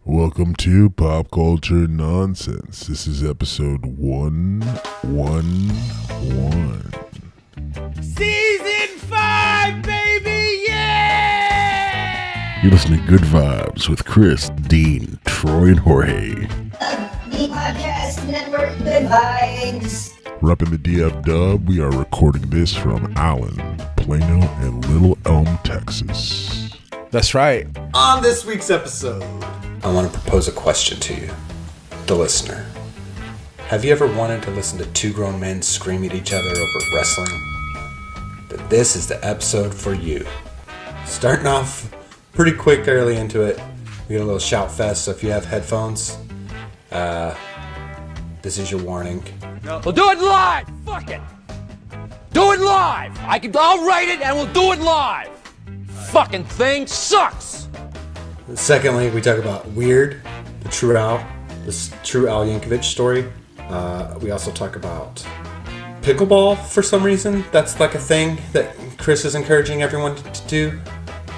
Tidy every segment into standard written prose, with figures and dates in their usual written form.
Welcome to Pop Culture Nonsense. This is episode 111. Season 5, baby! Yeah! You're listening to Good Vibes with Chris, Dean, Troy, and Jorge. The Podcast Network, Good Vibes. Repping the DF Dub, we are recording this from Allen, Plano, and Little Elm, Texas. That's right. On this week's episode, I want to propose a question to you, the listener. Have you ever wanted to listen to two grown men scream at each other over wrestling? Then this is the episode for you. Starting off pretty quick early into it, we get a little shout fest, so if you have headphones, this is your warning. We'll do it live! Fuck it! Do it live! I'll write it and we'll do it live! Fucking thing sucks! Secondly, we talk about Weird, the true Al Yankovic story. We also talk about pickleball for some reason. That's like a thing that Chris is encouraging everyone to do.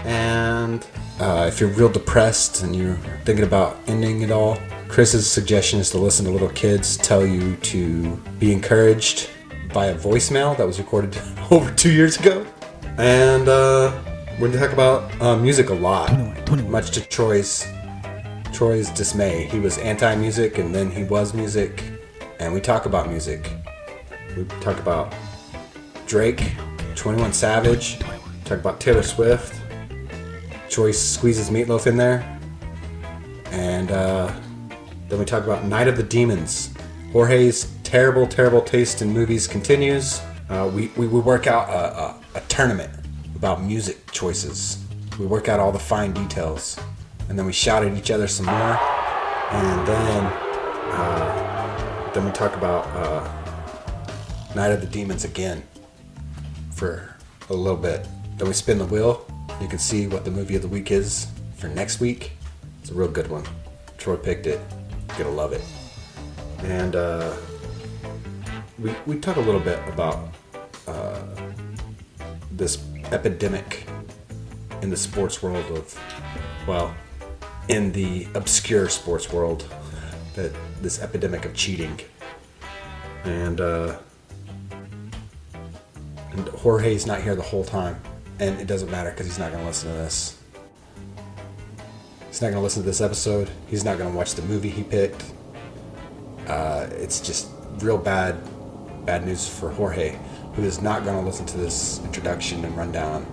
And if you're real depressed and you're thinking about ending it all, Chris's suggestion is to listen to little kids tell you to be encouraged by a voicemail that was recorded over 2 years ago. And we're going to talk about music a lot, 21. Much to Troy's dismay. He was anti-music and then he was music, and we talk about music. We talk about Drake, 21 Savage, talk about Taylor Swift. Troy squeezes Meatloaf in there, and then we talk about Night of the Deamons. Jorge's terrible taste in movies continues. We work out a tournament about music choices. We work out all the fine details, and then we shout at each other some more, and then we talk about Night of the Deamons again for a little bit. Then we spin the wheel. You can see what the movie of the week is for next week. It's a real good one. Troy picked it. You're gonna love it. And we talk a little bit about this epidemic in the sports world in the obscure sports world, that this epidemic of cheating. And Jorge's not here the whole time, and it doesn't matter because he's not going to listen to this. He's not going to listen to this episode. He's not going to watch the movie he picked. It's just real bad news for Jorge, who is not going to listen to this introduction and rundown,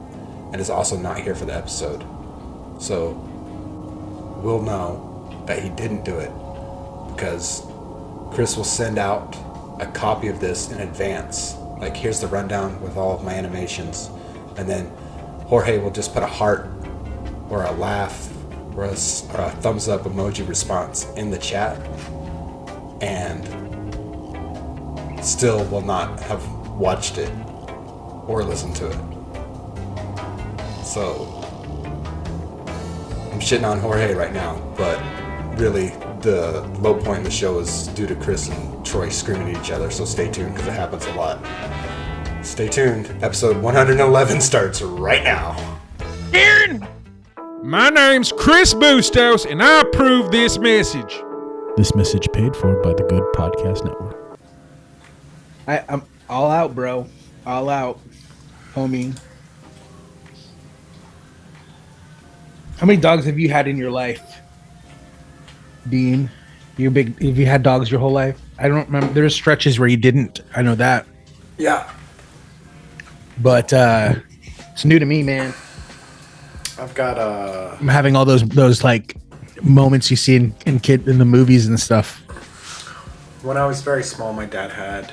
and is also not here for the episode. So we'll know that he didn't do it because Chris will send out a copy of this in advance. Like, here's the rundown with all of my animations, and then Jorge will just put a heart or a laugh or a thumbs up emoji response in the chat, and still will not have watched it or listened to it. So I'm shitting on Jorge right now, but really the low point in the show is due to Chris and Troy screaming at each other, so stay tuned because it happens a lot. Stay tuned. Episode 111 starts right now. Aaron! My name's Chris Bustos, and I approve this message. This message paid for by the Good Podcast Network. I'm all out, bro. All out, homie. How many dogs have you had in your life, Dean? Have you had dogs your whole life? I don't remember. There's stretches where you didn't. I know that. Yeah. But it's new to me, man. I've got I'm having all those like moments you see in the movies and stuff. When I was very small, my dad had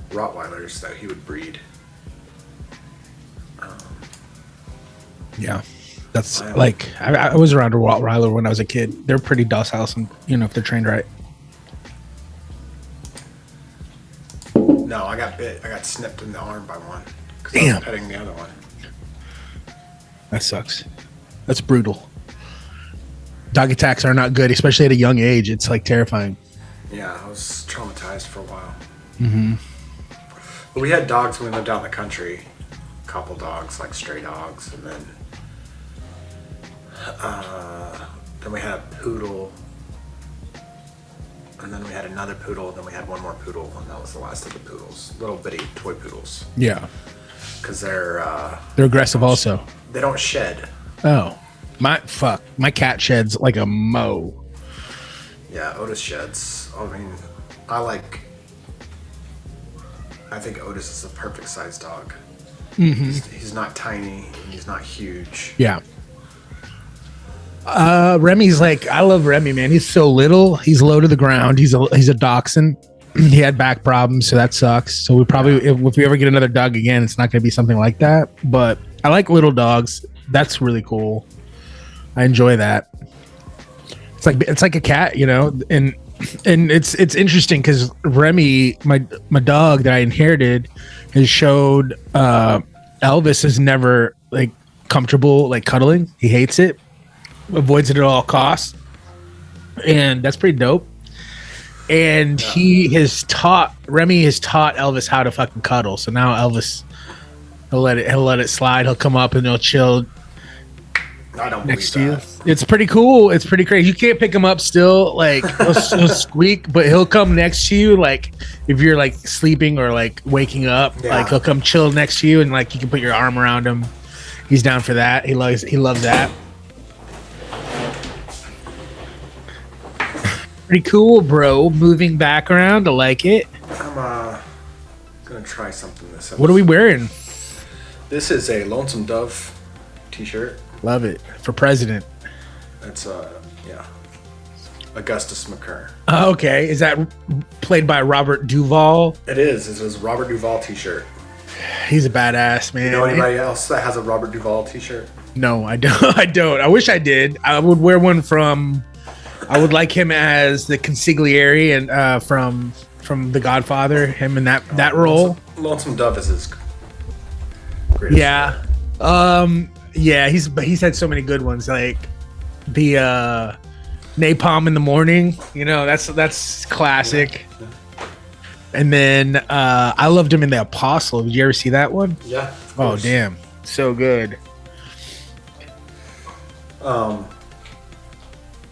Rottweilers that he would breed. Yeah. That's like, I was around a Rottweiler when I was a kid. They're pretty docile, and if they're trained right. No, I got bit. I got snipped in the arm by one because I was petting the other one. That sucks. That's brutal. Dog attacks are not good, especially at a young age. It's like terrifying. Yeah, I was traumatized for a while. Mm-hmm. But we had dogs when we lived out in the country. A couple dogs, like stray dogs, and then Then we had a poodle. And then we had another poodle. Then we had one more poodle. And that was the last of the poodles. Little bitty toy poodles. Yeah. Because they're aggressive also. They don't shed. Oh. My cat sheds like a mow. Yeah, Otis sheds. I mean, I think Otis is a perfect size dog. Mm-hmm. He's not tiny. He's not huge. Yeah. Remy's like, I love Remy, man. He's so little. He's low to the ground. He's a dachshund. He had back problems, so that sucks. So we probably, if we ever get another dog again, it's not going to be something like that. But I like little dogs. That's really cool. I enjoy that. It's like a cat, you know, and it's interesting because Remy, my dog that I inherited, has showed Elvis is never like comfortable like cuddling. He hates it, avoids it at all costs, and that's pretty dope. And Remy has taught Elvis how to fucking cuddle. So now Elvis, he'll let it slide. He'll come up and he'll chill I don't next to believe you. that. It's pretty cool. It's pretty crazy. You can't pick him up still. Like he'll squeak, but he'll come next to you. Like if you're like sleeping or like waking up, like he'll come chill next to you, and like you can put your arm around him. He's down for that. He loves that. Pretty cool, bro. Moving background. I like it. I'm gonna try something this episode. What are we wearing? This is a Lonesome Dove t-shirt. Love it. For president. It's Augustus McCurr. Okay. Is that played by Robert Duvall? It is. It's a Robert Duvall t-shirt. He's a badass, man. You know anybody else that has a Robert Duvall t-shirt? No, I don't. I don't. I wish I did. I would wear one from. I would like him as the consigliere and from The Godfather. Him in that role. Lonesome Dove is his greatest. Yeah. Yeah. He's had so many good ones, like the Napalm in the Morning. You know, that's classic. Yeah. And then I loved him in The Apostle. Did you ever see that one? Yeah. Oh damn, so good.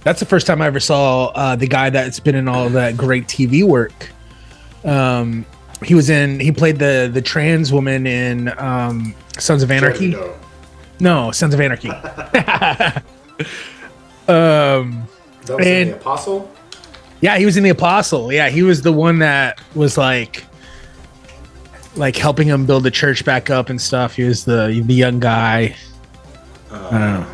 That's the first time I ever saw the guy that's been in all that great TV work. He played the trans woman in Sons of Anarchy. No, Sons of Anarchy. That was in The Apostle? Yeah, he was in The Apostle. Yeah, he was the one that was like helping him build the church back up and stuff. He was the young guy. I don't know.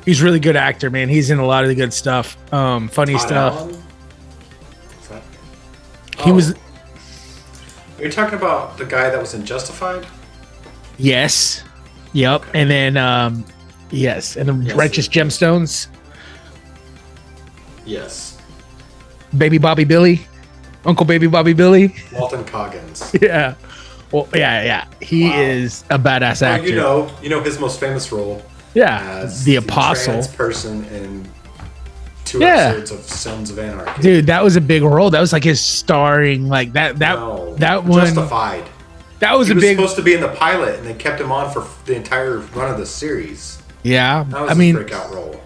He's a really good actor, man. He's in a lot of the good stuff. Funny Todd stuff. Allen? He was. You're talking about the guy that was in Justified? Yes. Yep. Okay. And then yes. And the Righteous Gemstones. Yes. Baby Bobby Billy. Uncle Baby Bobby Billy. Walton Coggins. Yeah. Well, yeah. He is a badass actor. You know his most famous role. Yeah. As The Apostle. Trans person in 2 episodes of Sons of Anarchy. Dude, that was a big role. That was like his starring, like that one. Justified. That was he a was big. supposed to be in the pilot, and they kept him on for the entire run of the series. Yeah. That was his breakout role.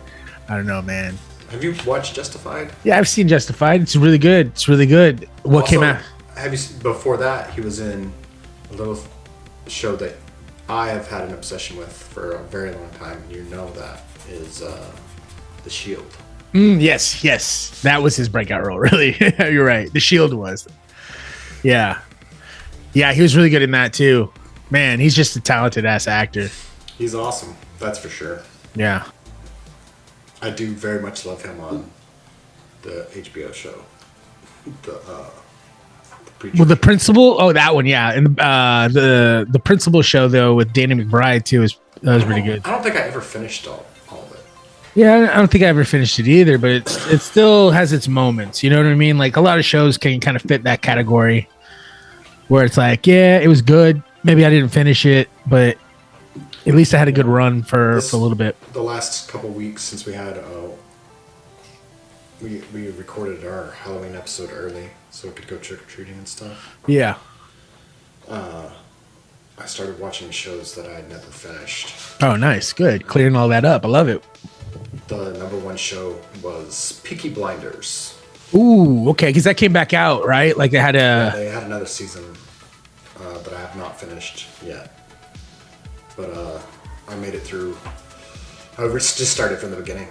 I don't know, man. Have you watched Justified? Yeah, I've seen Justified. It's really good. It's really good. What came out? Have you before that? He was in a little show that I have had an obsession with for a very long time. You know that is The Shield. Yes. That was his breakout role. Really, you're right. The Shield was. Yeah, he was really good in that too. Man, he's just a talented ass actor. He's awesome. That's for sure. Yeah. I do very much love him on the HBO show. The Preacher. Well, the Principal. Oh, that one. Yeah, and the Principal show though with Danny McBride too was pretty good. I don't think I ever finished all of it. Yeah, I don't think I ever finished it either, but it still has its moments. You know what I mean? Like a lot of shows can kind of fit that category, where it's like, yeah, it was good. Maybe I didn't finish it, but at least I had a good run for a little bit. The last couple weeks since we had we recorded our Halloween episode early, so we could go trick or treating and stuff. Yeah. I started watching shows that I had never finished. Oh, nice, good, clearing all that up. I love it. the number one show was Peaky Blinders. Ooh, okay, because that came back out, right? Like they had They had another season that I have not finished yet. But I made it through. I just started from the beginning.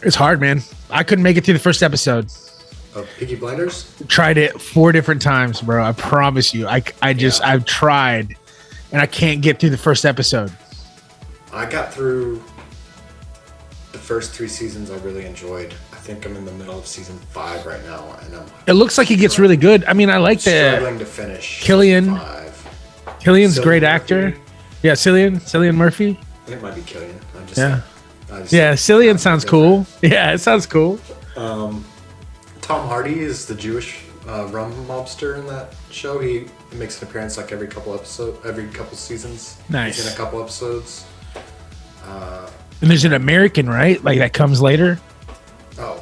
It's hard, man. I couldn't make it through the first episode. Of Peaky Blinders? Tried it 4 different times, bro. I promise you. I've tried, and I can't get through the first episode. I got through the first 3 seasons I really enjoyed. I think I'm in the middle of season 5 right now, and It looks like he gets really good. I mean, I like struggling to finish Killian. 5. Killian's a Cillian great Murphy. actor. Yeah, Cillian Murphy. I think it might be Killian. Yeah, Cillian sounds cool. Yeah, it sounds cool. Tom Hardy is the Jewish rum mobster in that show. He makes an appearance like every couple seasons. Nice. He's in a couple episodes. And there's an American, right? Like that comes later. Oh,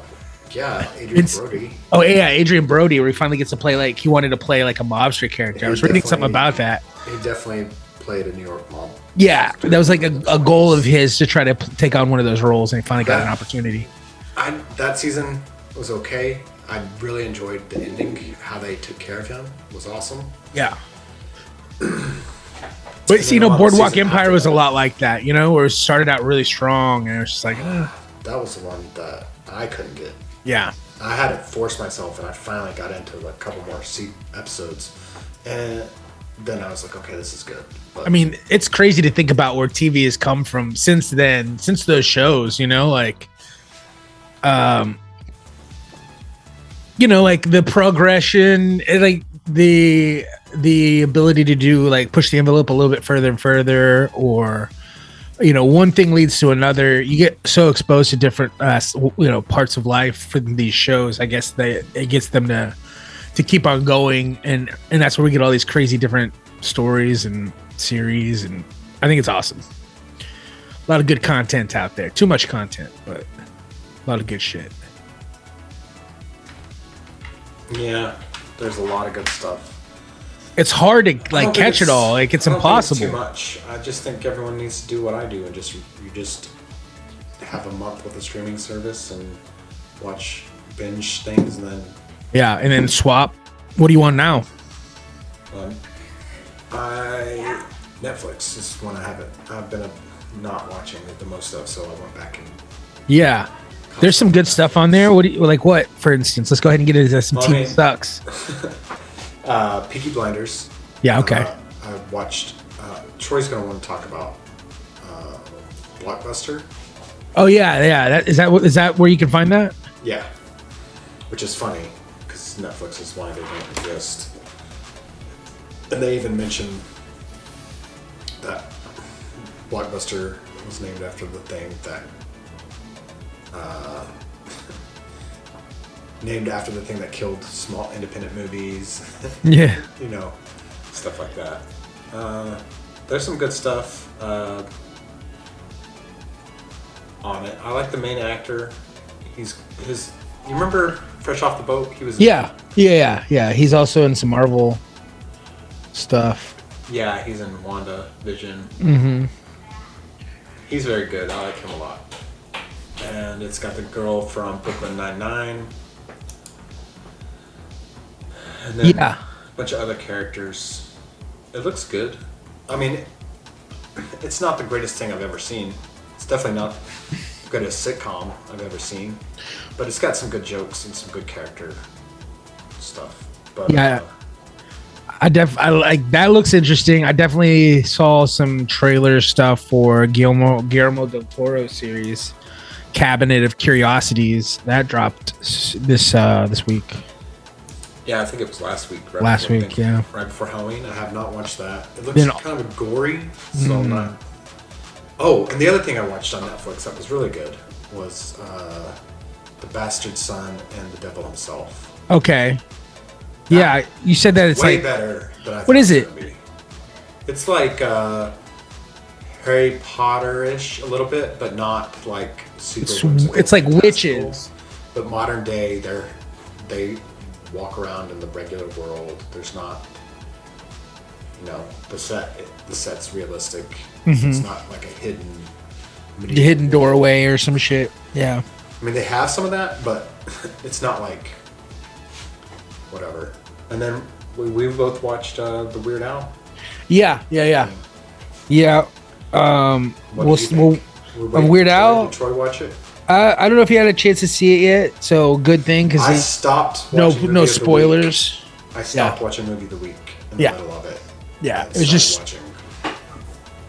yeah, Adrian Brody. Oh yeah, Adrian Brody, where he finally gets to play like he wanted to play like a mobster character. I was reading something about that. He definitely played a New York mob. Yeah, that was like a goal of his to try to take on one of those roles, and he finally got an opportunity. That season was okay. I really enjoyed the ending. How they took care of him was awesome. Yeah. But see, Boardwalk Empire was a lot like that, where it started out really strong, and it was just like, that was the one that I couldn't get. Yeah. I had to force myself, and I finally got into a couple more episodes, and then I was like, okay, this is good. But, I mean, it's crazy to think about where TV has come from since then, since those shows, like the progression, like the ability to do like push the envelope a little bit further and further, or one thing leads to another. You get so exposed to different parts of life from these shows. I guess it gets them to keep on going, and that's where we get all these crazy different stories and series, and I think it's awesome. A lot of good content out there. Too much content, but a lot of good shit. yeah, there's a lot of good stuff. It's hard to catch it all. Like it's impossible. Too much. I just think everyone needs to do what I do and you just have a month with a streaming service and watch binge things and then. Yeah, and then swap. What do you want now? Netflix is one I've been not watching it the most of, so I went back and. Yeah. There's some good stuff on there. What do you like? What, for instance? Let's go ahead and get into some TV sucks. Peaky Blinders. Yeah. Okay. I watched. Troy's gonna want to talk about Blockbuster. Oh yeah. Is that where you can find that? Yeah. Which is funny because Netflix is why they don't exist. And they even mention that Blockbuster was named after the thing that. Named after the thing that killed small independent movies. Yeah. Stuff like that. There's some good stuff on it. I like the main actor. You remember Fresh Off the Boat? He was. Yeah. He's also in some Marvel stuff. Yeah, he's in WandaVision. Mm-hmm. He's very good. I like him a lot. And it's got the girl from Brooklyn Nine-Nine. And then a bunch of other characters. It looks good. I mean, it's not the greatest thing I've ever seen. It's definitely not the greatest sitcom I've ever seen. But it's got some good jokes and some good character stuff. But, yeah. I like that. Looks interesting. I definitely saw some trailer stuff for Guillermo del Toro series, Cabinet of Curiosities, that dropped this week. Yeah, I think it was last week. Right right before Halloween. I have not watched that. It looks kind of gory, so I'm not. Oh, and the other thing I watched on Netflix that was really good was The Bastard Son and The Devil Himself. Okay. Yeah, you said that it's way like better than I thought. What is it? Be. It's like Harry Potter-ish a little bit, but not like super. It's like witches, but modern day. They walk around in the regular world. There's not, the set's realistic. Mm-hmm. It's not like a hidden doorway or some shit. Yeah. I mean, they have some of that, but it's not like whatever. And then we both watched the Weird Al. Yeah. What did you think? Weird Al. Did Troy watch it? I don't know if you had a chance to see it yet, so good thing because I stopped. no watching Movie no of the spoilers. Week. I stopped watching Movie of the Week in the middle of it. Yeah, And it was started just watching.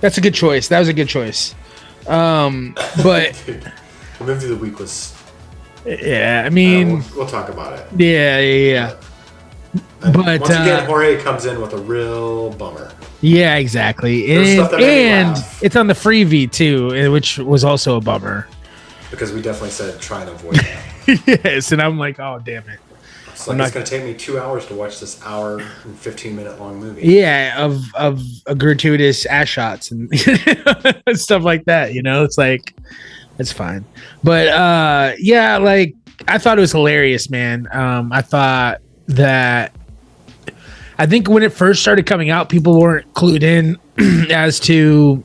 that's a good choice. That was a good choice. But Dude, the Movie of the Week was. yeah, I mean, we'll talk about it. yeah. And But, once again, Jorge comes in with a real bummer. Yeah, exactly. There's stuff that made me laugh. It's on the freebie too, which was also a bummer. Because we definitely said try and avoid that. Yes, and I'm like, oh damn it. It's like it's going to take me 2 hours to watch this hour and 15-minute long movie. Yeah, of gratuitous ass shots and stuff like that. You know, it's like it's fine. But yeah, like I thought it was hilarious, man. I thought that I think when it first started coming out, people weren't clued in as to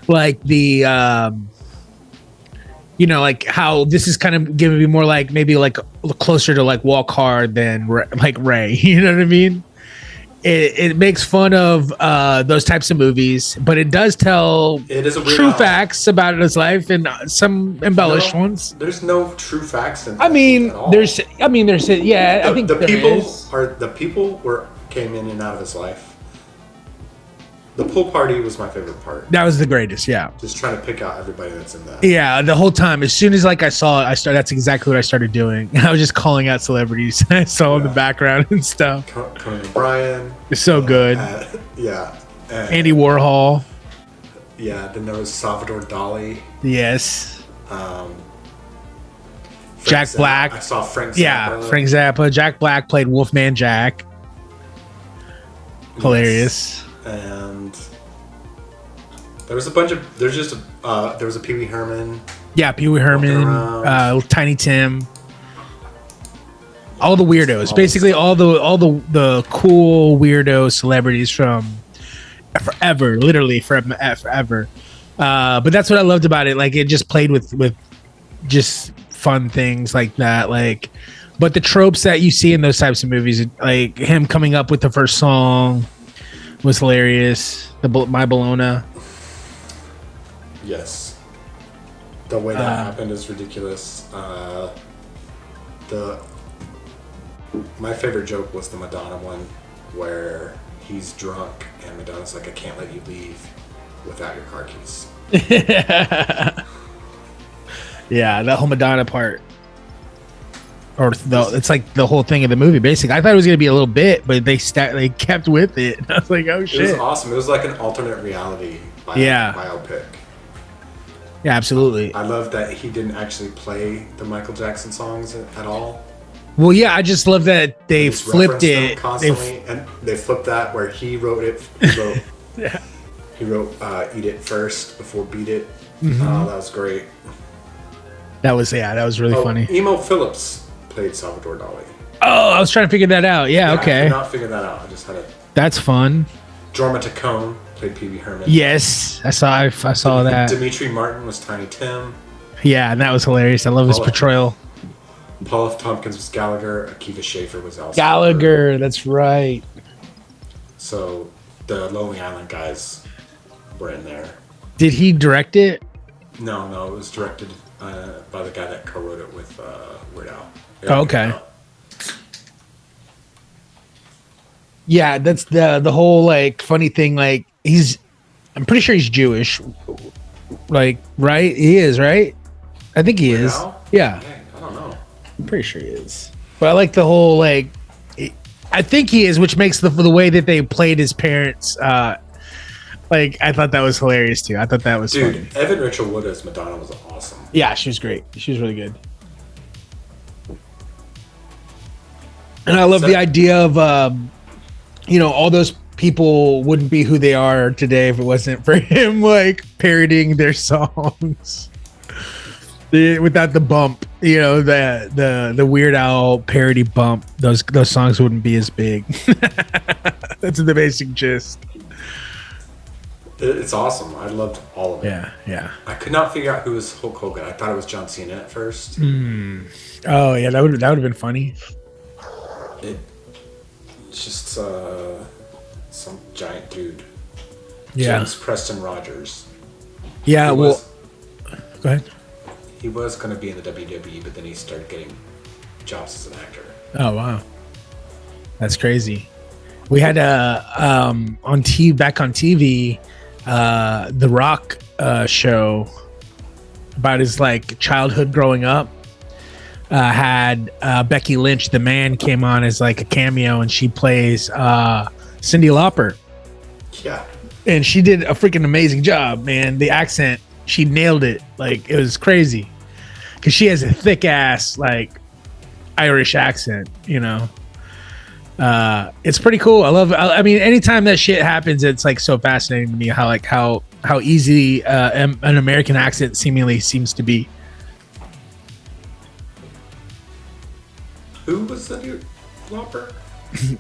like the you know, like how this is kind of going to be more like maybe like closer to like Walk Hard than like Ray. You know what I mean? It makes fun of those types of movies, but it does tell true facts about his life and some embellished ones. There's no true facts in I mean, at all. there's yeah, I think the there people is. came in and out of his life. The pool party was my favorite part. That was the greatest, yeah. Just trying to pick out everybody that's in that. Yeah, the whole time. As soon as like I saw it, that's exactly what I started doing. I was just calling out celebrities I saw in the background and stuff. Conan O'Brien. It's so good. Yeah. Andy Warhol. Yeah, then there was Salvador Dali. Yes. Frank Jack Black. I saw Frank Zappa. Yeah, Frank Zappa. Jack Black played Wolfman Jack. Hilarious. And there was a bunch of there was a Pee Wee Herman. Yeah, Pee Wee Herman, Tiny Tim, all the weirdos. Basically, all the cool weirdo celebrities from forever, literally from forever. But that's what I loved about it. Like it just played with just fun things like that. Like, but the tropes that you see in those types of movies, like him coming up with the first song, was hilarious. My Bologna. Yes. The way that happened is ridiculous. My favorite joke was the Madonna one where he's drunk and Madonna's like, I can't let you leave without your car keys. Yeah, that whole Madonna part. It's like the whole thing of the movie, basically. I thought it was going to be a little bit, but they kept with it. I was like, oh, shit. It was awesome. It was like an alternate reality biopic. Yeah, absolutely. I love that he didn't actually play the Michael Jackson songs at all. Well, yeah, I just love that they flipped it. Constantly, and they flipped that where he wrote it. He wrote Eat It First before Beat It. Mm-hmm. That was great. That was really funny. Emo Phillips played Salvador Dali. Oh, I was trying to figure that out. Yeah, okay. I could not figure that out. I just had to. That's fun. Jorma Taccone played Pee Wee Herman. Yes, I saw that. Dimitri Martin was Tiny Tim. Yeah, and that was hilarious. I love his portrayal. Paul F. Tompkins was Gallagher. Akiva Schaffer was Al Gallagher. That's right. So the Lonely Island guys were in there. Did he direct it? No, it was directed by the guy that co-wrote it with Weird Al. Oh, okay. Yeah, that's the whole like funny thing. Like I'm pretty sure he's Jewish. Like, right? He is, right? I think he is. Yeah. I don't know. I'm pretty sure he is. But I like the whole like. I think he is, which makes the way that they played his parents. Like I thought that was hilarious too. I thought that was funny. Evan Rachel Wood as Madonna was awesome. Yeah, she was great. She was really good. And I love the idea of, all those people wouldn't be who they are today if it wasn't for him, like parodying their songs without the bump. The Weird Al parody bump. Those songs wouldn't be as big. That's the basic gist. It's awesome. I loved all of it. Yeah. I could not figure out who was Hulk Hogan. I thought it was John Cena at first. Oh yeah, that would have been funny. It's just some giant dude. Yeah. James Preston Rogers. Yeah. Go ahead. He was going to be in the WWE, but then he started getting jobs as an actor. Oh wow, that's crazy. We had on TV, The Rock show about his like childhood growing up. Had Becky Lynch, the man, came on as like a cameo, and she plays Cyndi Lauper. Yeah, and she did a freaking amazing job, man. The accent, she nailed it. Like it was crazy because she has a thick ass like Irish accent, you know. It's pretty cool. I mean, anytime that shit happens, it's like so fascinating to me how easy an American accent seemingly seems to be. who was the new Lauper?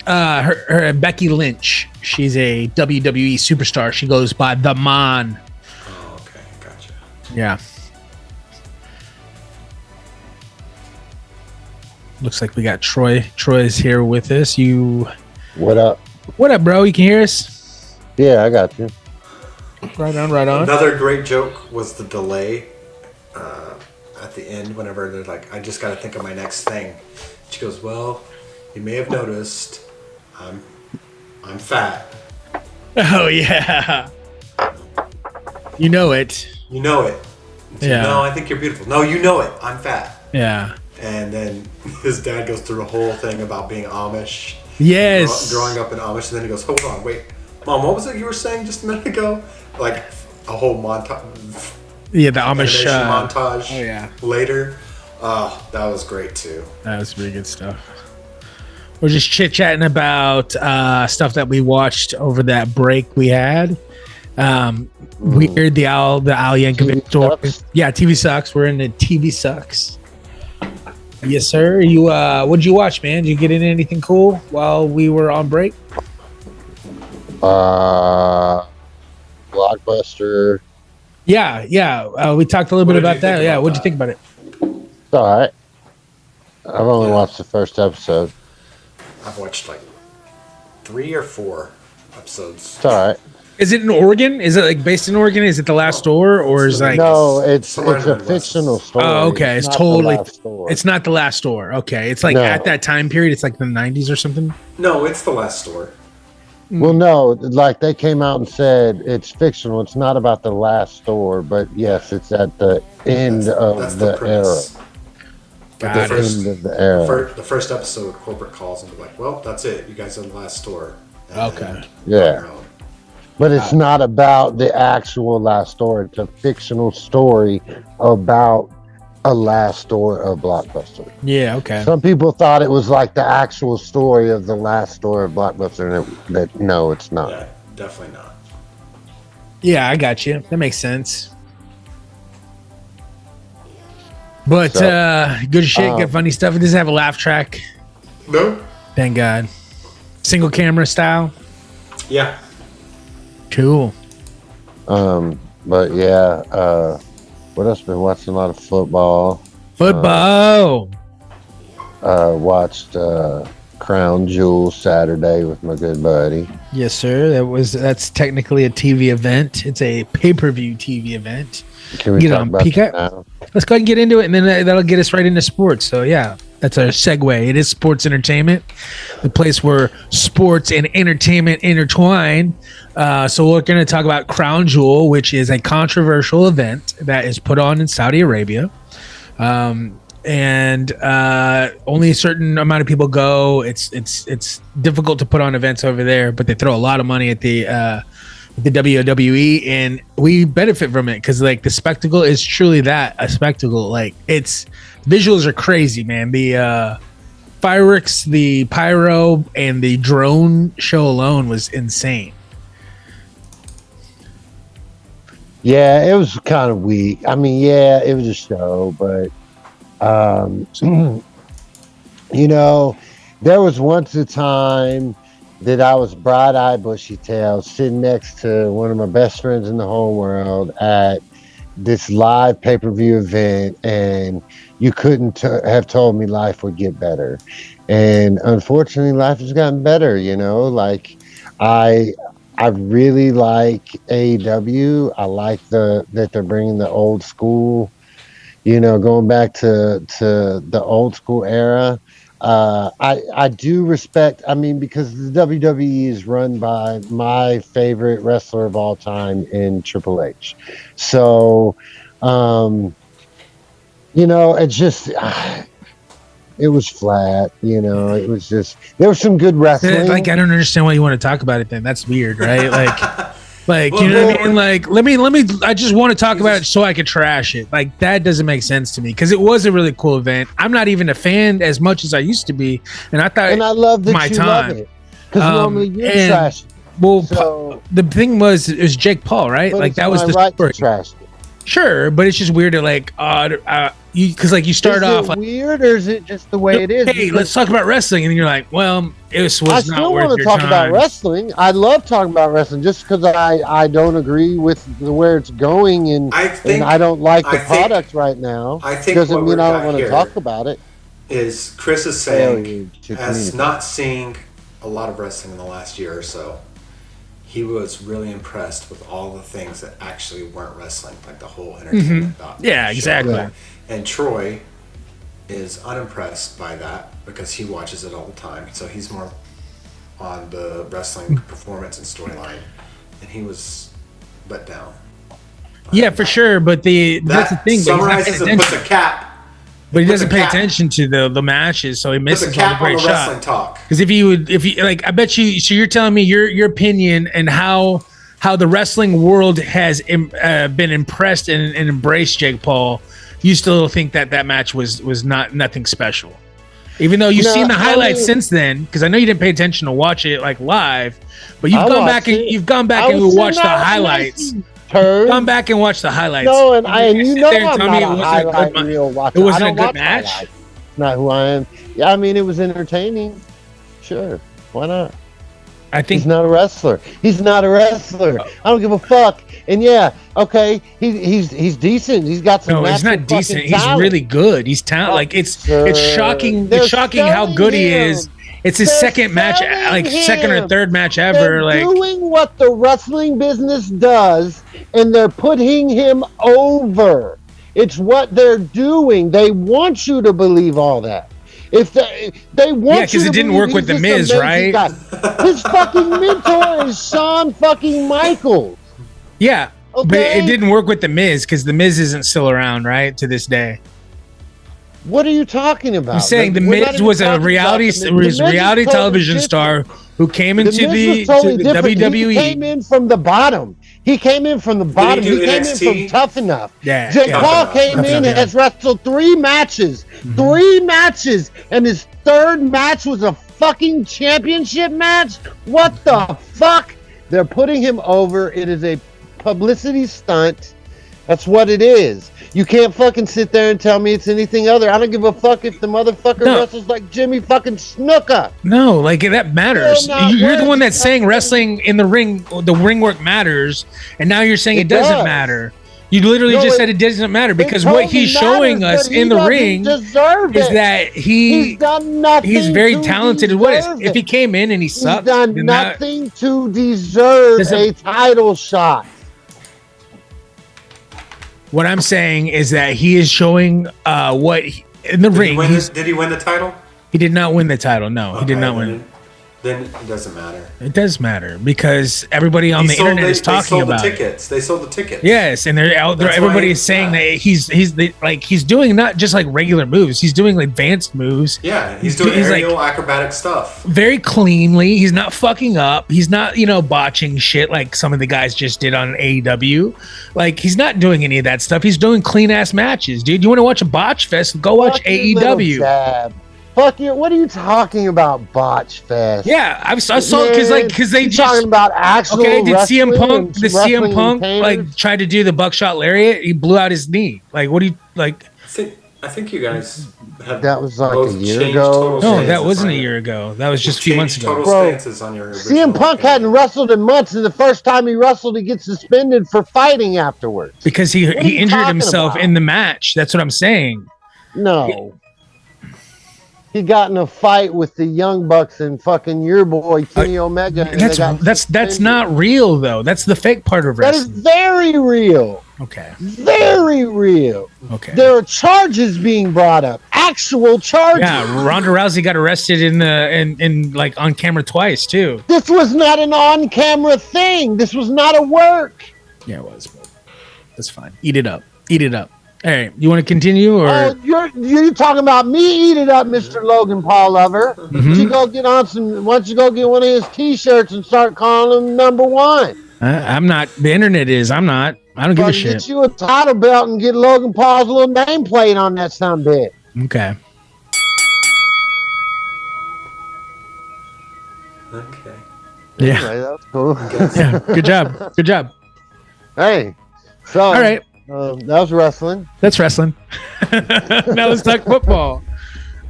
Her Becky Lynch. She's a WWE superstar. She goes by the Man. Oh, okay, gotcha. Yeah. Looks like we got Troy. Troy's here with us. What up? What up, bro? You can hear us? Yeah, I got you. Right on, right on. Another great joke was the delay at the end whenever they're like, I just got to think of my next thing. She goes, well, you may have noticed I'm fat. Oh, yeah. You know it. You know it. Yeah. No, I think you're beautiful. No, you know it. I'm fat. Yeah. And then his dad goes through a whole thing about being Amish. Yes. Growing up in Amish. And then he goes, hold on, wait. Mom, what was it you were saying just a minute ago? Like a whole montage. Yeah, the Amish montage oh, yeah. later. Oh, that was great too. That was pretty good stuff. We're just chit-chatting about stuff that we watched over that break we had. Weird, the Al Yankovic story. Sucks? Yeah, TV Sucks. We're in the TV Sucks. Yes, sir. You what'd you watch, man? Did you get into anything cool while we were on break? Blockbuster. Yeah. We talked a little bit about that. Yeah, what'd you think about it? It's all right. I've only watched the first episode. I've watched like 3 or 4 episodes. It's all right. Is it in Oregon? Is it like based in Oregon? Is it The Last Door, or is like No, it's somewhere in a the fictional story. Oh, okay. It's not totally. The Last Story. It's not The Last Door. Okay, it's like No. at that time period. It's like the 90s or something. No, it's The Last Store. Well, no, like they came out and said it's fictional. It's not about the last store, but yes, it's at the end of the era. premise. But Got the it. first, End of the era. the first episode, corporate calls and be like, well, that's it. You guys are the last store. And Okay. then Yeah. on your own. But it's not about the actual last store. It's a fictional story about a last store of Blockbuster. Yeah. Okay. Some people thought it was like the actual story of the last store of Blockbuster, and no, it's not. Yeah, definitely not. Yeah, I got you. That makes sense. But So, good shit, good funny stuff. It doesn't have a laugh track. No? Thank God. Single camera style. Yeah. Cool. But yeah, what else? Been watching a lot of football. Football. Watched Crown Jewel Saturday with my good buddy. Yes, sir. That's technically a TV event. It's a pay-per-view TV event. Can we Get talk on about Peaky? that now? Let's go ahead and get into it, and then that'll get us right into sports. So yeah, that's our segue. It is sports entertainment, the place where sports and entertainment intertwine. So we're going to talk about Crown Jewel, which is a controversial event that is put on in Saudi Arabia. And only a certain amount of people go. It's difficult to put on events over there, but they throw a lot of money at the WWE, and we benefit from it because like the spectacle is truly a spectacle. Like it's visuals are crazy, man. The fireworks, the pyro, and the drone show alone was insane. Yeah, it was kind of weak. I mean, yeah, it was a show, but you know, there was once a time that I was bright-eyed, bushy-tailed, sitting next to one of my best friends in the whole world at this live pay-per-view event, and you couldn't have told me life would get better. And unfortunately, life has gotten better. Like I really like AEW. I like that they're bringing the old school, going back to the old school era. I do respect, because the WWE is run by my favorite wrestler of all time in Triple H. So, it's just, it was flat, it was just, there was some good wrestling. Like, I don't understand why you want to talk about it then. That's weird, right? Like, you know what I mean? Like, let me, I just want to talk about it so I can trash it. Like, that doesn't make sense to me because it was a really cool event. I'm not even a fan as much as I used to be. And I thought, and I love that my you time. love it. Because normally you're trash. Well, So, the thing was, it was Jake Paul, right? but Like, it's that was my the right story. to trash it. Sure, but it's just weird to like, you start off Is it like, weird or is it just the way it is? hey, let's talk about wrestling, and you're like, well, it was I not still worth want to your talk time. about wrestling. I love talking about wrestling just because I don't agree with where it's going, and I don't like the product right now. I think doesn't what mean we're I don't got want to here talk about it. Is Chris is saying, as not seeing a lot of wrestling in the last year or so, he was really impressed with all the things that actually weren't wrestling, like the whole entertainment. Yeah, exactly. Yeah. And Troy is unimpressed by that because he watches it all the time. So he's more on the wrestling performance and storyline, and he was let down. Yeah, for sure. But that's the thing. Summarizes and puts a cap. But he doesn't pay attention to the matches, so he misses all the great shots. Because if you like, I bet you. So you're telling me your opinion and how the wrestling world has been impressed and embraced Jake Paul. You still think that match was nothing special, even though you've seen the highlights since then. Because I know you didn't pay attention to watch it like live, but you've gone back and watched the highlights. Come back and watch the highlights. No, and I'm not a highlight reel watcher. It wasn't a good match. Highlights. Not who I am. Yeah, I mean, it was entertaining. Sure, why not? I think he's not a wrestler. He's not a wrestler. I don't give a fuck. And yeah, okay, he's decent. He's got some. No, he's not decent. He's talent. Really good. He's talented. Like it's shocking. It's shocking how good he is. It's his second match, like second or third match ever. They're like doing what the wrestling business does, and they're putting him over. It's what they're doing. They want you to believe all that. If they want, yeah, because it didn't work with the Miz, right? His fucking mentor is Shawn fucking Michaels. Yeah, okay? But it didn't work with the Miz because the Miz isn't still around, right, to this day. What are you talking about? I'm saying the Miz was a reality television star who came into the WWE. He came in from the bottom. He came in from Tough Enough. Yeah, Jake Paul came in and has wrestled 3 matches. 3 matches. And his third match was a fucking championship match? What the fuck? They're putting him over. It is a publicity stunt. That's what it is. You can't fucking sit there and tell me it's anything other. I don't give a fuck if the motherfucker wrestles like Jimmy fucking Snuka. No, like that matters. You're the one that's saying wrestling in the ring work matters, and now you're saying it doesn't matter. You literally just said it doesn't matter because what he's showing us in the ring is that he's done nothing. He's very talented. If he came in and he sucked? He's done nothing to deserve a title shot. What I'm saying is that he is showing in the ring. Did he win the title? He did not win the title. No, he did not win. Then it doesn't matter. It does matter because everybody on the internet is talking about it. They sold the tickets. Yes, and they're out there. Everybody is saying that he's doing not just like regular moves. He's doing like advanced moves. Yeah, he's doing aerial acrobatic stuff very cleanly. He's not fucking up. He's not botching shit like some of the guys just did on AEW. Like he's not doing any of that stuff. He's doing clean ass matches, dude. You want to watch a botch fest? Go watch AEW. Fuck you! What are you talking about, Botch Fest? Yeah, I saw because they just talking about actual. Okay, did CM Punk like try to do the buckshot lariat? He blew out his knee. Like, what do you like? I think you guys have. That was like both a year changed ago. total No, stances that wasn't a on year your- ago. That was just a you few months changed ago. Total Bro, stances on your CM original Punk hadn't opinion. wrestled in months, and the first time he wrestled, he gets suspended for fighting afterwards. Because What are he you injured talking himself about? in the match. That's what I'm saying. No. He got in a fight with the Young Bucks and fucking your boy Kenny Omega. And they got That's suspended. not real though. That's the fake part of That is wrestling. very real. Okay. Very real. Okay. There are charges being brought up. Actual charges. Yeah, Ronda Rousey got arrested in like on camera twice too. This was not an on-camera thing. This was not a work. Yeah, it was. But that's fine. Eat it up. Eat it up. All right. You want to continue or? Oh, you're talking about me? Eat it up, Mr. Logan Paul lover. Why don't you go get on some? Why don't you go get one of his T-shirts and start calling him number one? I'm not. The internet is. I'm not. I don't give a Fucking shit. Get you a title belt and get Logan Paul's little nameplate on that sumbitch. Okay. Okay. Yeah. Anyway, that was cool. Yeah. Good job. Good job. Hey, so All right. that was wrestling. That's wrestling. Now let's talk football.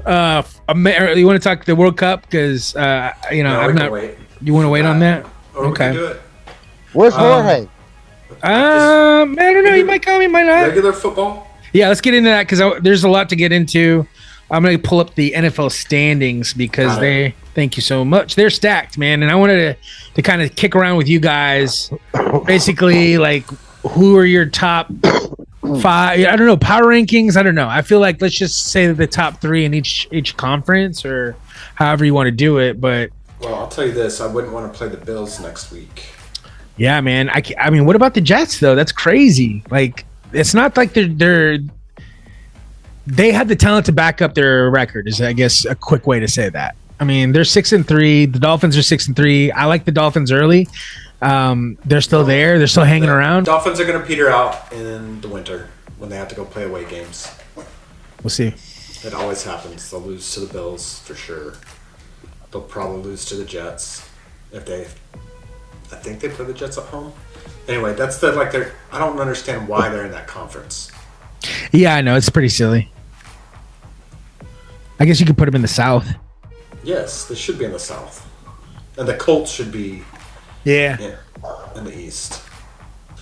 You want to talk the World Cup because No, I'm we not. can wait. You want to wait on that? Or we Okay. can do it. Where's Jorge? I don't know. He might come. He might not. Regular football? Yeah, let's get into that because there's a lot to get into. I'm going to pull up the NFL standings because Got thank you so much. They're stacked, man. And I wanted to kind of kick around with you guys. Basically, like, who are your top five? I don't know. Power rankings. I don't know. I feel like let's just say the top three in each conference or however you want to do it. But Well, I'll tell you this. I wouldn't want to play the Bills next week. yeah, man. I mean, what about the Jets though? That's crazy. Like, it's not like they have the talent to back up their record. Is I guess a quick way to say that. I mean, they're 6-3. The Dolphins are 6-3. I like the Dolphins early. They're still there. They're still hanging around. Dolphins are going to peter out in the winter when they have to go play away games. We'll see. It always happens. They'll lose to the Bills for sure. They'll probably lose to the Jets if they. I think they play the Jets at home. Anyway, that's I don't understand why they're in that conference. Yeah, I know. It's pretty silly. I guess you could put them in the South. Yes, they should be in the South, and the Colts should be Yeah. in the East.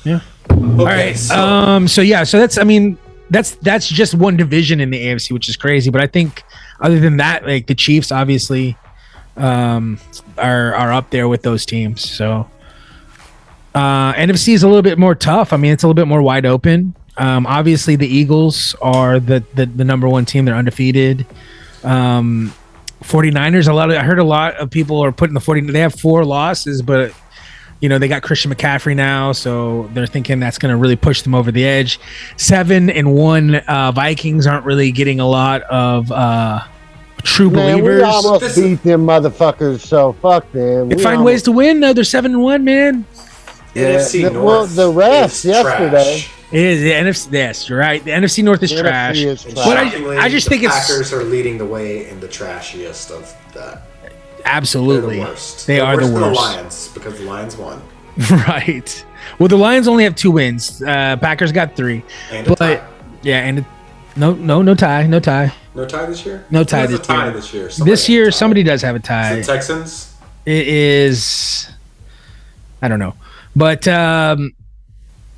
Yeah. Okay, All right. So that's just one division in the AFC, which is crazy. But I think other than that, like the Chiefs obviously are up there with those teams. So NFC is a little bit more tough. I mean, it's a little bit more wide open. Obviously the Eagles are the number one team. They're undefeated. 49ers, I heard a lot of people are putting the 40. They have 4 losses, but they got Christian McCaffrey now, so they're thinking that's going to really push them over the edge. 7-1 Vikings aren't really getting a lot of true believers. We almost beat them motherfuckers, so fuck them. They find ways to win, though. They're 7-1, man. NFC North. Well, the rest is yesterday. trash. It is the NFC. Yes, you're right. The NFC North is The trash. NFC is And trash. But shockingly, I just the think it's Packers are leading the way in the trashiest of that. absolutely They're the worst. They They're are the worse than worst. the Lions because the Lions won. Right. Well, the Lions only have 2 wins. Packers got 3. And a tie. Yeah, and no tie. No tie this year? No tie Who has this a tie year. this year? This year, has a tie. somebody does have a Is tie. it Texans? It is. I don't know, but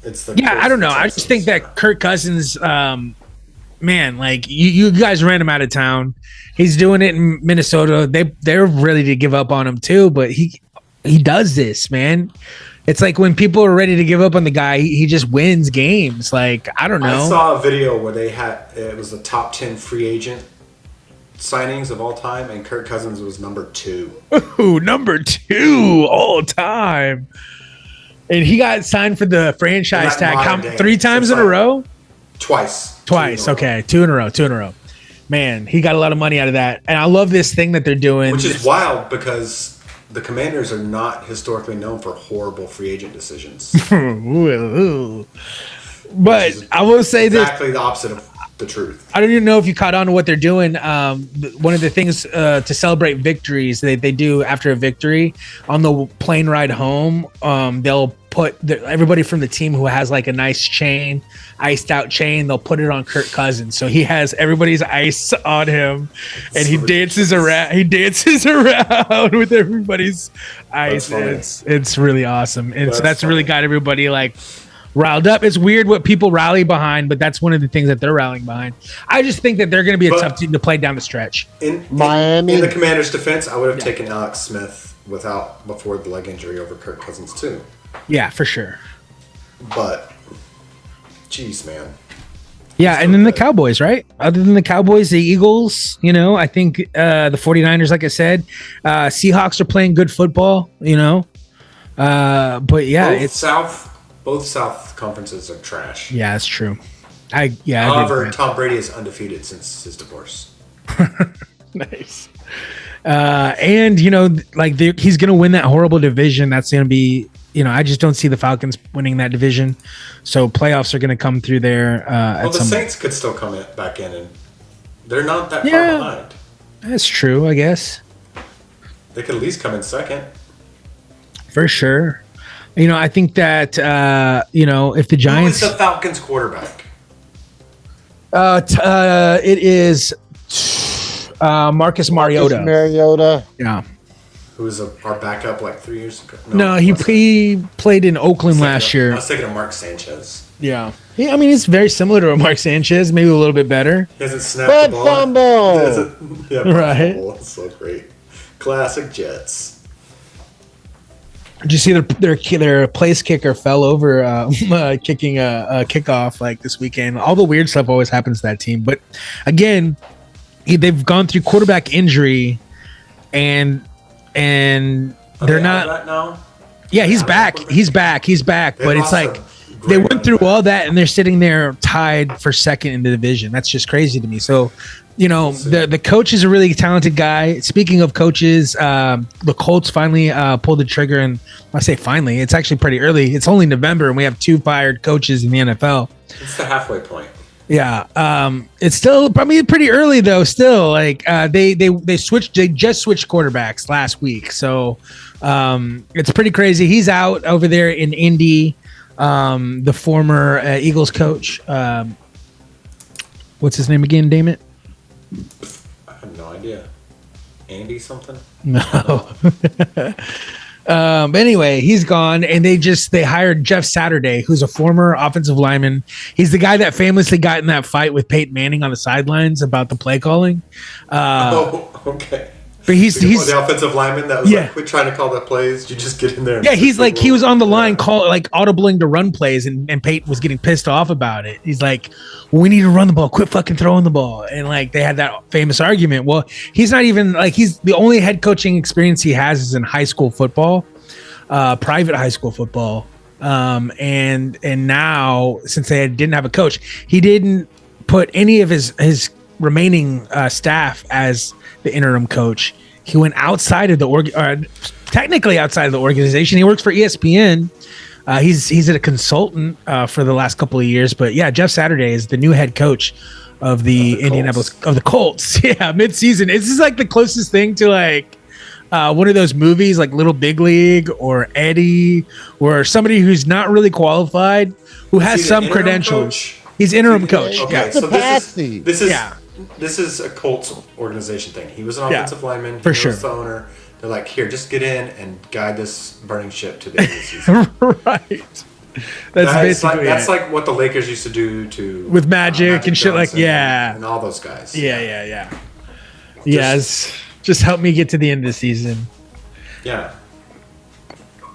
It's the yeah, I don't know. I Texans, just think yeah. that Kirk Cousins, man, like you guys ran him out of town. He's doing it in Minnesota. They're ready to give up on him too, but he does this, man. It's like when people are ready to give up on the guy, he just wins games. Like, I don't know. I saw a video where it was the top 10 free agent signings of all time, and Kirk Cousins was number 2. Ooh, number 2 all time. And he got signed for the franchise In tag that modern day, 3 times it's in a like row? Twice. Twice. 2 in a row. Okay. 2 in a row. Man, he got a lot of money out of that. And I love this thing that they're doing. Which is wild because the Commanders are not historically known for horrible free agent decisions. Ooh. But I will say this. Exactly the opposite of the truth. I don't even know if you caught on to what they're doing. One of the things to celebrate victories they do after a victory on the plane ride home, they'll put everybody from the team who has like a nice chain, iced out chain, they'll put it on Kirk Cousins. So he has everybody's ice on him, and he dances around. He dances around with everybody's ice. It's really awesome, and so that's really got everybody like riled up. It's weird what people rally behind, but that's one of the things that they're rallying behind. I just think that they're going to be a tough team to play down the stretch. In Miami, in the Commanders' defense, I would have taken Alex Smith before the leg injury over Kirk Cousins too. Yeah, for sure. But, geez, man. Yeah, and then the Cowboys, right? Other than the Cowboys, the Eagles, I think the 49ers, like I said, Seahawks are playing good football, but yeah, both South conferences are trash. Yeah, it's true. However, Tom Brady is undefeated since his divorce. Nice. And he's going to win that horrible division. That's going to be, I just don't see the Falcons winning that division. So playoffs are going to come through there. The Saints could still come back in, and they're not that far behind. That's true, I guess. They could at least come in second. For sure. I think that, if the Giants... Who is the Falcons quarterback? It is Marcus Mariota. Yeah. Who was our backup like 3 years ago? No, he played in Oakland last year. I was thinking of Mark Sanchez. Yeah. I mean, it's very similar to Mark Sanchez, maybe a little bit better. He hasn't snapped the ball. Fumble! Right. Fumble. It's so great. Classic Jets. Did you see their place kicker fell over kicking a kickoff like this weekend? All the weird stuff always happens to that team. But again, they've gone through quarterback injury, and they're not. That now? Yeah, he's back. He's back. But it's like they went through all that, and they're sitting there tied for second in the division. That's just crazy to me. So, the coach is a really talented guy. Speaking of coaches, the Colts finally pulled the trigger, and I say finally, it's actually pretty early. It's only November, and we have 2 fired coaches in the NFL. It's the halfway point. Yeah, it's still probably pretty early though. Still, like they just switched quarterbacks last week, so it's pretty crazy. He's out over there in Indy. The former Eagles coach, what's his name again? Damn it! I have no idea. Andy something? No. But anyway, he's gone, and they hired Jeff Saturday, who's a former offensive lineman. He's the guy that famously got in that fight with Peyton Manning on the sidelines about the play calling. Okay. But he's the offensive lineman that was like, quit trying to call the plays. You just get in there. Yeah, he's like, he was on the line audibling to run plays, and Peyton was getting pissed off about it. He's like, we need to run the ball. Quit fucking throwing the ball. And like they had that famous argument. Well, he's not even like, he's the only head coaching experience he has is in high school football, private high school football. And now since they didn't have a coach, he didn't put any of his remaining staff as the interim coach. He went outside of technically outside of the organization. He works for ESPN. He's a consultant for the last couple of years, but yeah, Jeff Saturday is the new head coach of the Indianapolis of the Colts. Yeah, mid-season. This is like the closest thing to like one of those movies like Little Big League or Eddie, or somebody who's not really qualified, who has some credentials. Coach? He's interim coach. Okay, Yeah. so this is a Colts organization thing. He was an offensive lineman. For sure. He was the owner. They're like, here, just get in and guide this burning ship to the end of the season. Right. That's like what the Lakers used to do to with Magic and shit Johnson and all those guys. Yeah. Just help me get to the end of the season. Yeah.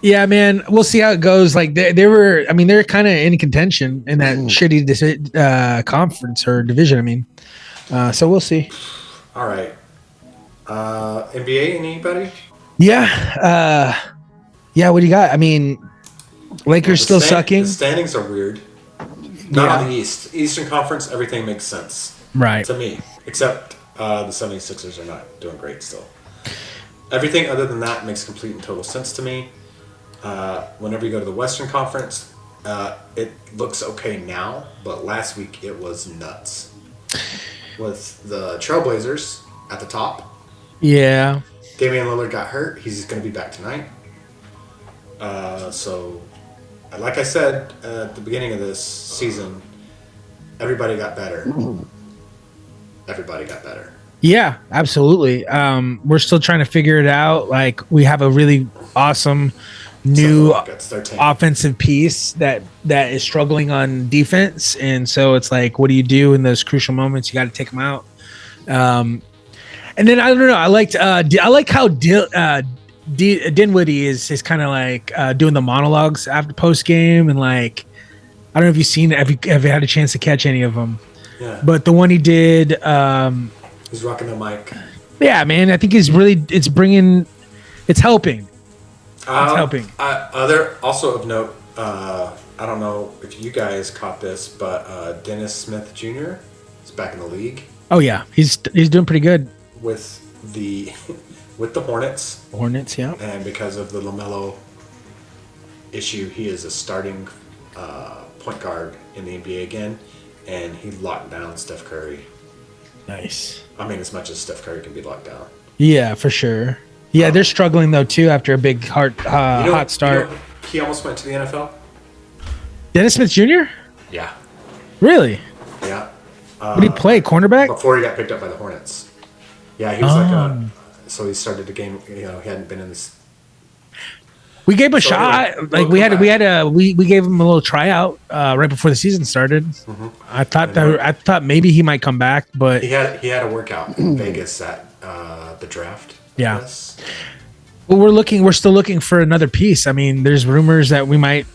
Yeah, man. We'll see how it goes. Like they're kind of in contention in that shitty conference or division. So we'll see. All right. NBA, anybody? Yeah. What do you got? Lakers still sucking. The standings are weird. Not on the East. Eastern Conference, everything makes sense. Right. To me. Except the 76ers are not doing great still. Everything other than that makes complete and total sense to me. Whenever you go to the Western Conference, it looks okay now, but last week it was nuts. with the Trailblazers at the top. Yeah. Damian Lillard got hurt. He's going to be back tonight. So, like I said at the beginning of this season, everybody got better. Everybody got better. Yeah, absolutely. We're still trying to figure it out. Like, we have a really awesome new offensive piece that is struggling on defense, and so it's like, what do you do in those crucial moments? You got to take them out. And then I don't know. I like how Dinwiddie is kind of like doing the monologues after post game, and like, I don't know if you've seen, have you had a chance to catch any of them? Yeah. But the one he did, he's rocking the mic. Yeah, man. I think it's helping. It's helping. Other also of note, I don't know if you guys caught this, but Dennis Smith Jr. is back in the league. Oh yeah, he's doing pretty good with the Hornets. Hornets, yeah. And because of the LaMelo issue, he is a starting point guard in the NBA again, and he locked down Steph Curry. Nice. I mean, as much as Steph Curry can be locked down. Yeah, for sure. Yeah, they're struggling though too after a big hot start. He almost went to the NFL. Dennis Smith Jr.? Yeah. Really? Yeah. What did he play? Cornerback? Before he got picked up by the Hornets. Yeah, he was so he started the game. He hadn't been in this. We gave him a shot. Anyway, we gave him a little tryout right before the season started. Mm-hmm. I thought maybe he might come back, but he had a workout in Vegas at the draft. Yeah. Well, we're still looking for another piece. I mean, there's rumors that we might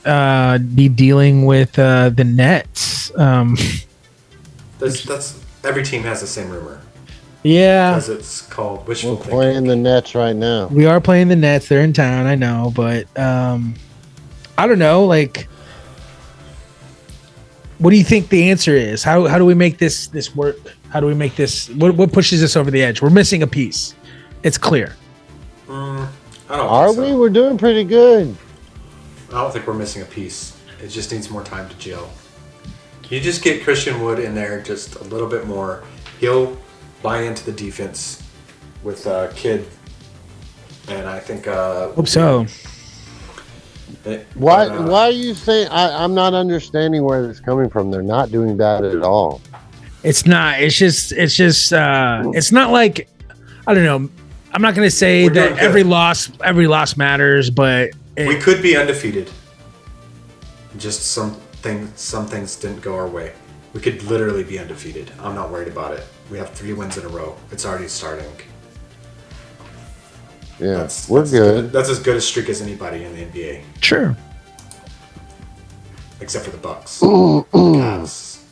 be dealing with the Nets. That's every team has the same rumor. Yeah, because it's called wishful thinking. We're playing the Nets right now. We are playing the Nets. They're in town, I know, but I don't know. Like, what do you think the answer is? How do we make this work? How do we make this? What pushes us over the edge? We're missing a piece. It's clear. I don't. Are we? We're doing pretty good. I don't think we're missing a piece. It just needs more time to gel. You just get Christian Wood in there just a little bit more. He'll buy into the defense with Kidd, and I think. Hope so. Why are you saying? I'm not understanding where this is coming from. They're not doing bad at all. It's not. It's just. It's not like, I don't know. I'm not going to say that every loss matters, but we could be undefeated. Just some things didn't go our way. We could literally be undefeated. I'm not worried about it. We have 3 wins in a row. It's already starting. Yeah, we're good. That's as good a streak as anybody in the NBA. Sure. Except for the Bucks. Cavs.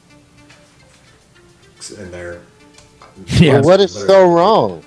And they're. Yeah. Well, what is so wrong?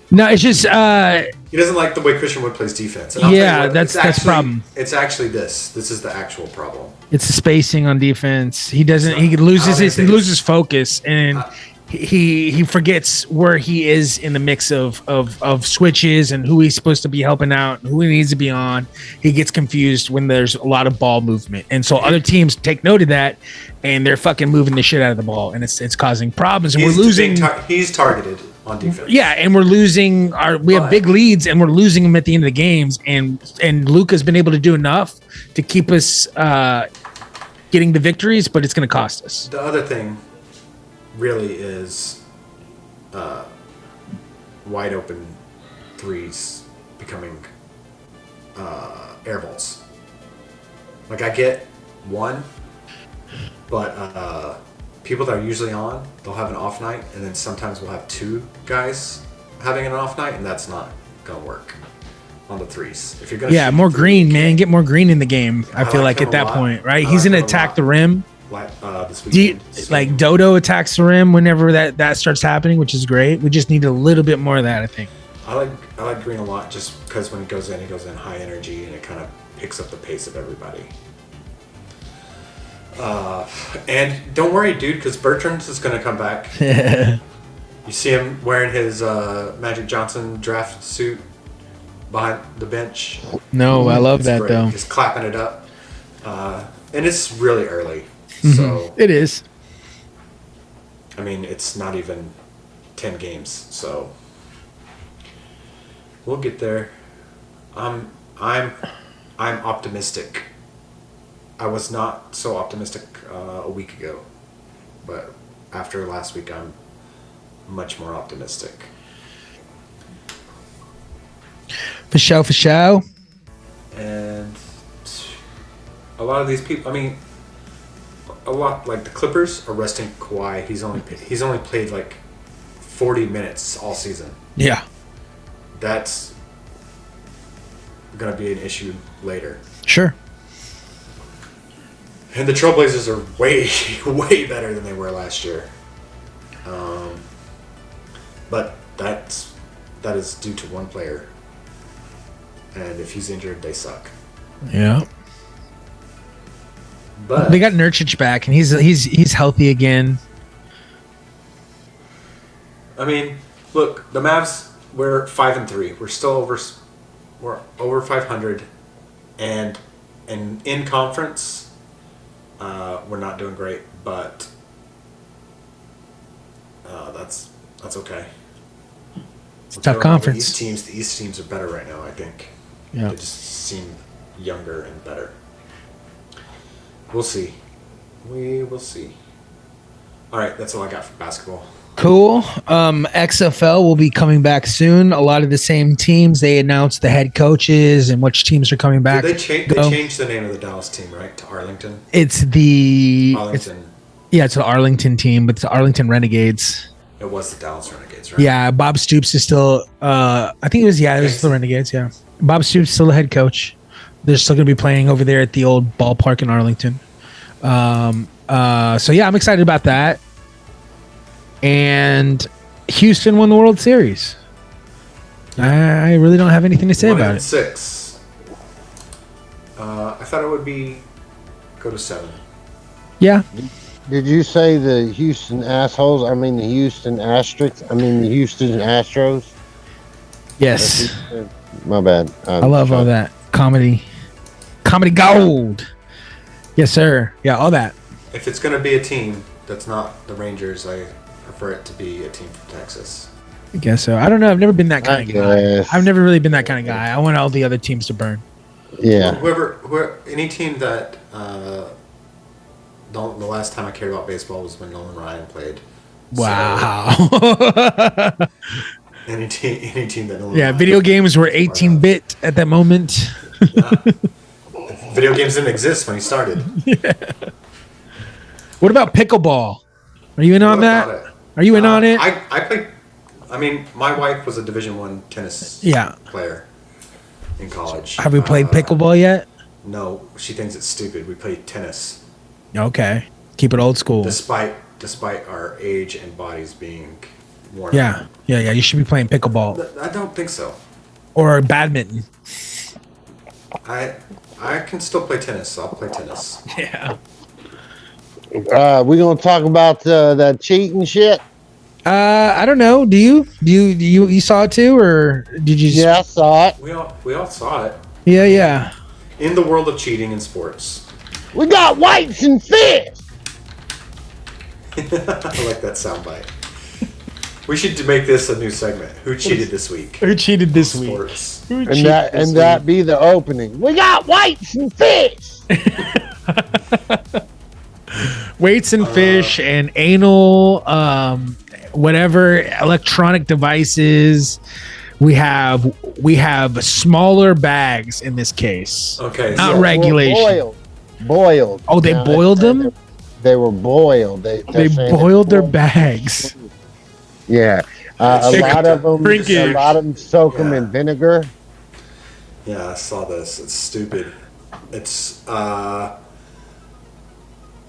No, it's just he doesn't like the way Christian Wood plays defense. And that's the problem. It's actually this. This is the actual problem. It's the spacing on defense. He doesn't. He loses focus, and he forgets where he is in the mix of switches and who he's supposed to be helping out and who he needs to be on. He gets confused when there's a lot of ball movement, and so other teams take note of that, and they're fucking moving the shit out of the ball, and it's causing problems. And we're losing. He's targeted on defense. Yeah, and we're losing we have big leads, and we're losing them at the end of the games, and Luka's been able to do enough to keep us getting the victories, but it's going to cost us. The other thing really is wide open threes becoming air balls. Like, I get one, but people that are usually on, they'll have an off night, and then sometimes we'll have 2 guys having an off night, and that's not gonna work on the threes. If you're gonna more green, man, get more green in the game. I feel like at that point, right? He's gonna attack the rim. This weekend. Like Dodo attacks the rim whenever that starts happening, which is great. We just need a little bit more of that, I think. I like green a lot just because when he goes in high energy, and it kind of picks up the pace of everybody. And don't worry, dude, because Bertrand is going to come back. You see him wearing his Magic Johnson draft suit behind the bench. No, I love that, great. though. He's clapping it up. And it's really early. Mm-hmm. So it is. I mean, it's not even 10 games, so we'll get there. I'm optimistic. I was not so optimistic a week ago, but after last week, I'm much more optimistic. For show. And a lot of these people, I mean, a lot like the Clippers are resting Kawhi. He's only played like 40 minutes all season. Yeah. That's gonna be an issue later. Sure. And the Trailblazers are way, way better than they were last year. But that is due to one player. And if he's injured, they suck. Yeah. But They got Nurkic back, and he's healthy again. I mean, look, the Mavs, we're 5-3. We're still over 500, and in conference, we're not doing great, but that's okay. It's a tough conference. The East teams are better right now, I think. Yeah. They just seem younger and better. We'll see. We will see. All right, that's all I got for basketball. Cool. XFL will be coming back soon. A lot of the same teams. They announced the head coaches and which teams are coming back. They changed the name of the Dallas team, right, to Arlington? It's the Arlington. It's the Arlington team, but it's the Arlington Renegades. It was the Dallas Renegades, right? Yeah, Bob Stoops is still. I think it was the Renegades. Yeah, Bob Stoops still the head coach. They're still going to be playing over there at the old ballpark in Arlington. So yeah, I'm excited about that. And Houston won the World Series. I really don't have anything to say about it. 6. I thought it would go to 7. Yeah. Did you say the Houston assholes? I mean the Houston Asterisks? I mean the Houston Astros? Yes. My bad. I love all that comedy gold. Yes, sir. Yeah, all that. If it's going to be a team that's not the Rangers, I prefer it to be a team from Texas. I guess so. I don't know. I've never been that kind of guy. I've never really been that kind of guy. I want all the other teams to burn. Yeah. Any team that the last time I cared about baseball was when Nolan Ryan played. Wow. So, any team that Nolan Ryan video games were 18-bit at that moment. Video games didn't exist when he started. Yeah. What about pickleball? Are you in on that? Are you in on it? I played. I mean, my wife was a Division I tennis player in college. Have we played pickleball yet? No, she thinks it's stupid. We play tennis. Okay, keep it old school. Despite our age and bodies being worn. Yeah. You should be playing pickleball I don't think so. or badminton. I can still play tennis, so I'll play tennis. Yeah. We gonna talk about that cheating shit? I don't know. Do you saw it too, or did you? Yeah, I saw it. We all saw it. Yeah. In the world of cheating in sports. We got whites and fish. I like that soundbite. We should make this a new segment. Who cheated this week? Who cheated this week? Sports. And that be the opening. We got whites and fish. Weights and fish and anal, whatever electronic devices. We have smaller bags in this case. Okay. Not regulation. Boiled. Oh, they boiled them? They were boiled. They boiled their bags. Yeah. A lot of them soak them in vinegar. Yeah, I saw this. It's stupid. It's why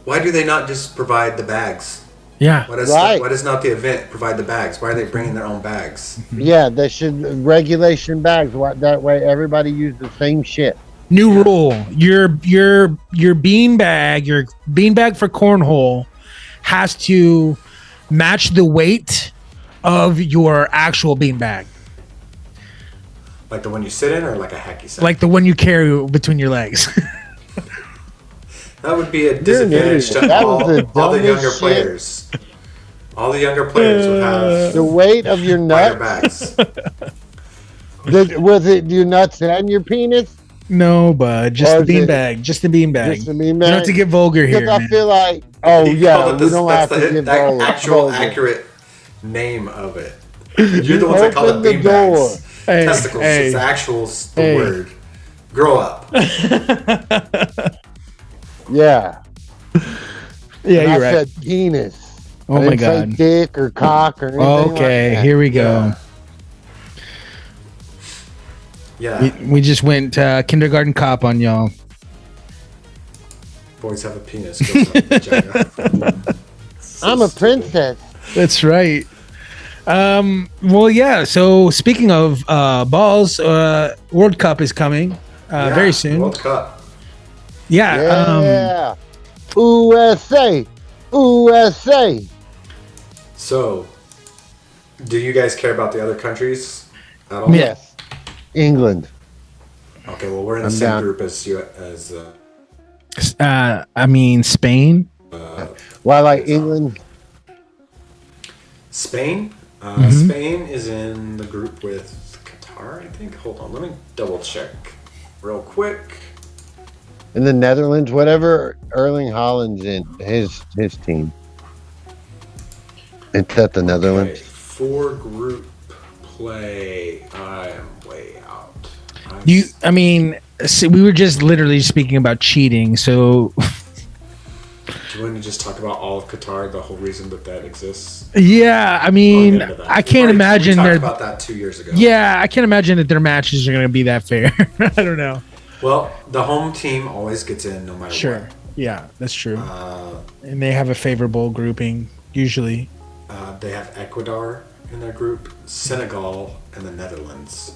do they not just provide the bags? Yeah. Why does not the event provide the bags? Why are they bringing their own bags? Yeah, they should regulation bags. That way everybody use the same shit. New rule: your beanbag for cornhole has to match the weight of your actual beanbag. Like the one you sit in, or like a hacky sack? Like the one you carry between your legs. That would be a disadvantage to all the younger players. All the younger players would have The weight of your fire nuts. bags. Was it your nuts and your penis? No, bud. Just Or the is it beanbag. Just the beanbag. Just the You beanbag? don't have to get vulgar here, Because I man. feel like, oh You yeah, called it we this- don't that's have to get that vulgar. actual accurate name of it. You're the ones that call it Open the door. beanbags. Hey, Testicles. hey. It's the actual Hey. word. Grow up. Yeah. Yeah, And you're I right. said penis. Oh I my didn't say God. dick or cock or anything Okay, like that. here we go. Yeah. We just went kindergarten cop on y'all. Boys have a penis. Girls have a vagina. I'm a princess. That's right. Well, yeah. So speaking of balls, World Cup is coming Yeah, very soon. World Cup. Yeah. Yeah. USA. USA. So, do you guys care about the other countries at all? Yeah. Yes. England. Okay, well, we're in the I'm same down. group as you. I mean Spain. Why like England? Spain. Mm-hmm. Spain is in the group with Qatar, I think. Hold on, let me double check real quick. In the Netherlands, whatever Erling Haaland's in, his team. It's at the Okay, Netherlands. for group play, I am way out. I mean, see, we were just literally speaking about cheating. So Do you want to just talk about all of Qatar, the whole reason that exists? yeah, I mean, I'll get into that. I can't imagine we talked they're. about that 2 years ago. Yeah, I can't imagine that their matches are going to be that fair. I don't know. Well, the home team always gets in no matter Sure. what. Yeah, that's true. And they have a favorable grouping usually. They have Ecuador in their group, Senegal, and the Netherlands.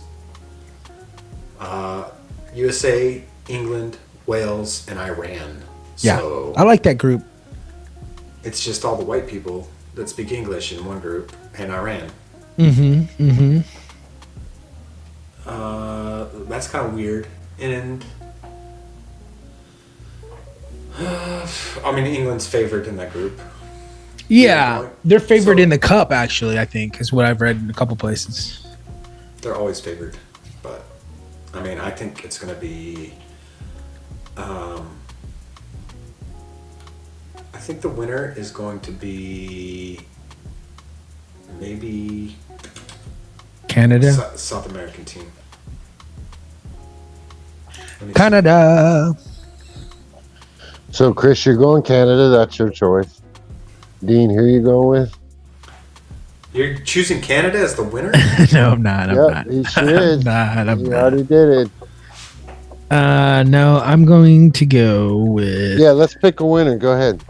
USA, England, Wales, and Iran. Yeah, So I like that group. it's just all the white people that speak English in one group, and Iran. That's kind of weird. And I mean, England's favored in that group. Yeah, Yeah, they're favored so- in the cup. Actually, I think is what I've read in a couple places. They're always favored, but I mean, I think it's going to be. I think the winner is going to be maybe Canada, South American team. Let me see. Canada. So, Chris, you're going Canada. That's your choice. Dean, who you going with? You're choosing Canada as the winner? No, I'm not. I'm Yep, not. he sure is. I'm He not. already did it. No, I'm going to go with. Yeah, let's pick a winner. Go ahead.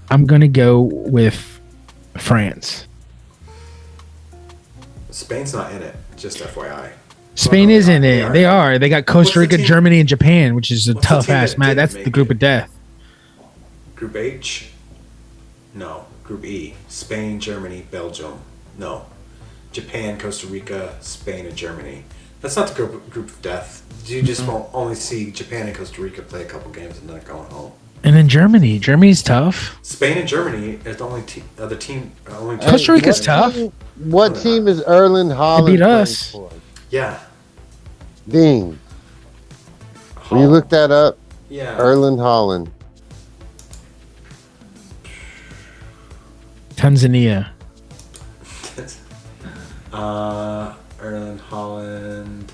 I'm going to go with France. Spain's not in it, just FYI. Spain no, is in they it. are. They are. They got Costa What's the Rica, team? Germany, and Japan, which is a What's the tough team ass that match. didn't That's make the group it? of death. Group H? No. Group E. Spain, Germany, Belgium. No. Japan, Costa Rica, Spain, and Germany. That's not the group of death. You just won't only see Japan and Costa Rica play a couple games and then going home. And then Germany. Germany's tough. Spain and Germany is the only other team. Only two. Costa Rica's What tough. What team is Erling Haaland beat playing us. for? Yeah. Dean, will you look that up? Yeah. Erling Haaland. Tanzania. Erling Haaland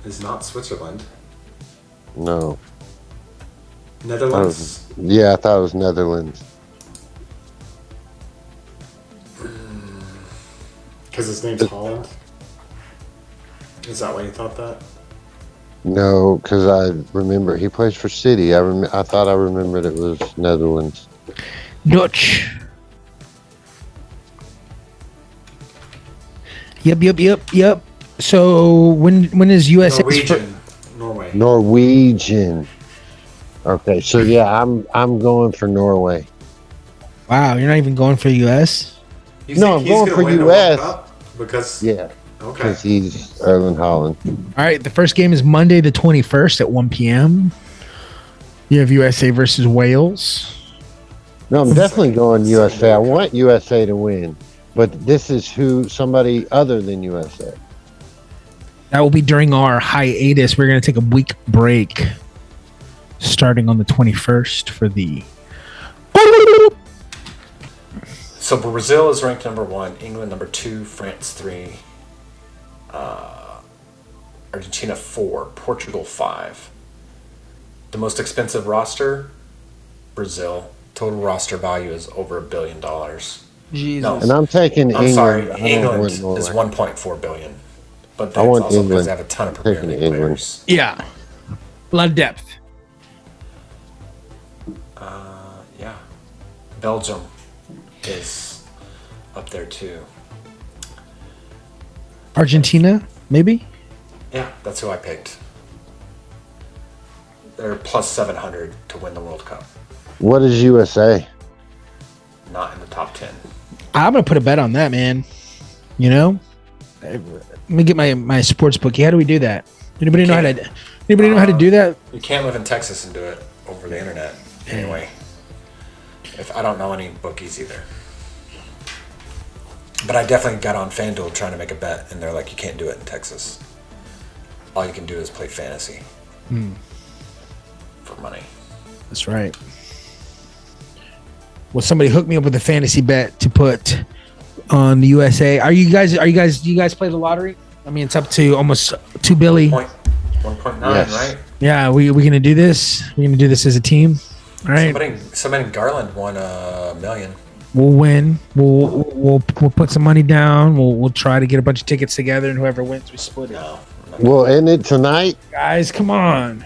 is not Switzerland. No. Netherlands. Yeah, I thought it was Netherlands. Because his name's Holland. Is that why you thought that? No, because I remember he plays for City. I thought I remembered it was Netherlands. Dutch. Yep. So when is USA? Norwegian. Norway. Norwegian. Okay, so yeah, I'm going for Norway. Wow, you're not even going for US? You No, think I'm he's going gonna for win the World US. Cup? Because Yeah, okay. because he's Erling Haaland. All right, the first game is Monday the 21st at 1 p.m. You have USA versus Wales. No, I'm definitely going USA. I want USA to win, but this is somebody other than USA. That will be during our hiatus. We're going to take a week break starting on the 21st for the... So Brazil is ranked number 1, England number 2, France 3, Argentina 4, Portugal 5. The most expensive roster, Brazil. Total roster value is over $1 billion. Jesus. No, And I'm taking I'm England. sorry, I don't England want is Norway. 1.4 billion. But I that's want also because England. they have a ton of I'm Premier taking League England. players. Yeah. A lot of depth. Yeah. Belgium is up there too. Argentina, maybe? Yeah, that's who I picked. They're plus 700 to win the World Cup. What is USA? Not in the top 10. I'm going to put a bet on that, man. You know? Let me get my sports bookie. How do we do that? Anybody know how to do that? You can't live in Texas and do it over the internet. Anyway. I don't know any bookies either. But I definitely got on FanDuel trying to make a bet, and they're like, you can't do it in Texas. All you can do is play fantasy. For money. That's right. Well, somebody hooked me up with a fantasy bet to put on the USA. Do you guys play the lottery? I mean, it's up to almost $2 billion. 1.9, Yes. right? Yeah, we gonna do this. We're gonna do this as a team. All right. Somebody in Garland won $1 million. We'll win. We'll put some money down. We'll try to get a bunch of tickets together, and whoever wins, we split it. No. Well, isn't it tonight? Guys, come on.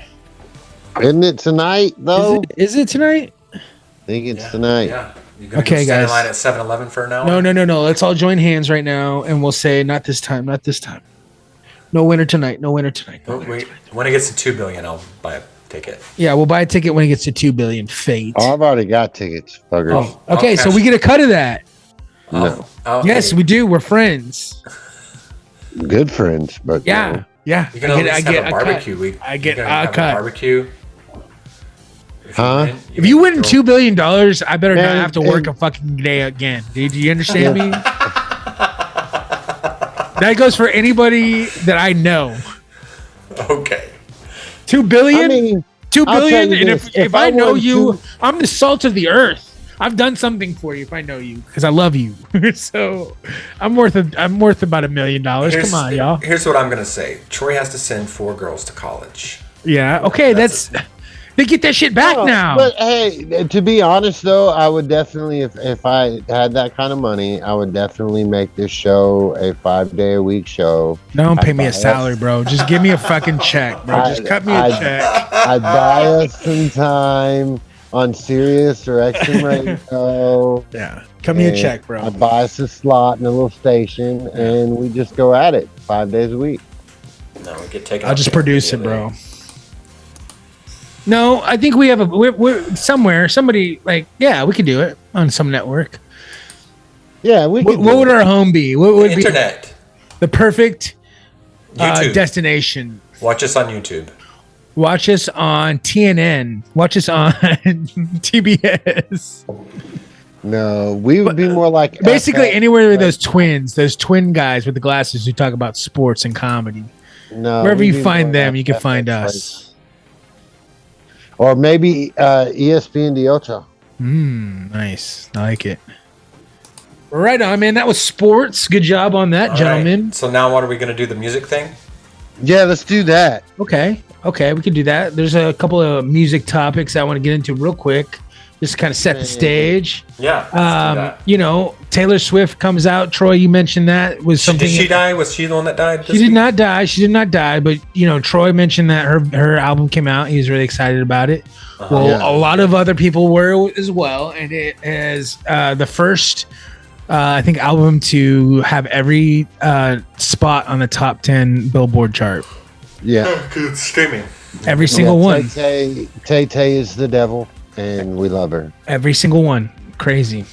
Isn't it tonight, though? Is it tonight? I think it's tonight. Yeah. You gonna Okay, go stand in guys. line at 7-Eleven for an hour? No. Let's all join hands right now, and we'll say, not this time. No winner tonight. Wait, when it gets to $2 billion, I'll buy a ticket. Yeah, we'll buy a ticket when it gets to $2 billion. Fate. Oh, I've already got tickets, fuckers. Oh, okay, so cash- we get a cut of that. No. Yes, we do. We're friends. Good friends, but Yeah. Yeah. You can at least have a barbecue. I get you a can have cut. barbecue. Huh? If you win $2 billion, I better not Man, have to work a fucking day again. Dude, do you understand me? That goes for anybody that I know. Okay. $2 billion? I mean, $2 I'll billion? tell you And this, if I know won you, I'm the salt of the earth. I've done something for you if I know you because I love you. So I'm worth about $1 million. Come on, y'all. Here's what I'm gonna say. Troy has to send 4 girls to college. Yeah. Okay. They get that shit back now. But hey, to be honest though, I would definitely, if I had that kind of money, I would definitely make this show a 5-day-a-week show. Don't pay I'd me buy a salary, bro. Just give me a fucking check, bro. Just cut me a check. I'd buy us some time on Sirius or XM Radio. Yeah. Cut me a and check, bro. I'd buy us a slot in a little station, and we just go at it 5 days a week. No, we get taken. I'll just produce it, bro. No, I think we have we're somewhere. Somebody we could do it on some network. Yeah, we could. What would our home be? What would Internet. be the perfect YouTube. destination? Watch us on YouTube. Watch us on TNN. Watch us on TBS. No, we would be more like Basically, FX, anywhere with like- those twin guys with the glasses who talk about sports and comedy. No, Wherever we'd you be find more them, like you can FX, find like- us. Or maybe ESPN de Ocho. Nice. I like it. Right on, man. That was sports. Good job on that, All gentlemen. right. So now what are we gonna do? The music thing? Yeah, let's do that. Okay, we can do that. There's a couple of music topics I want to get into real quick, just to kind of set the stage. Yeah. let's do that. You know, Taylor Swift comes out. Troy, you mentioned that was something. Did she die? Was she the one that died? She did not die. She did not die. But you know, Troy mentioned that her album came out. He was really excited about it. Well, Yeah. a lot of other people were as well, and it is the first. I think album to have every spot on the top 10 Billboard chart. Yeah. It's streaming. Every single one. Tay Tay is the devil, and we love her. Every single one. Crazy.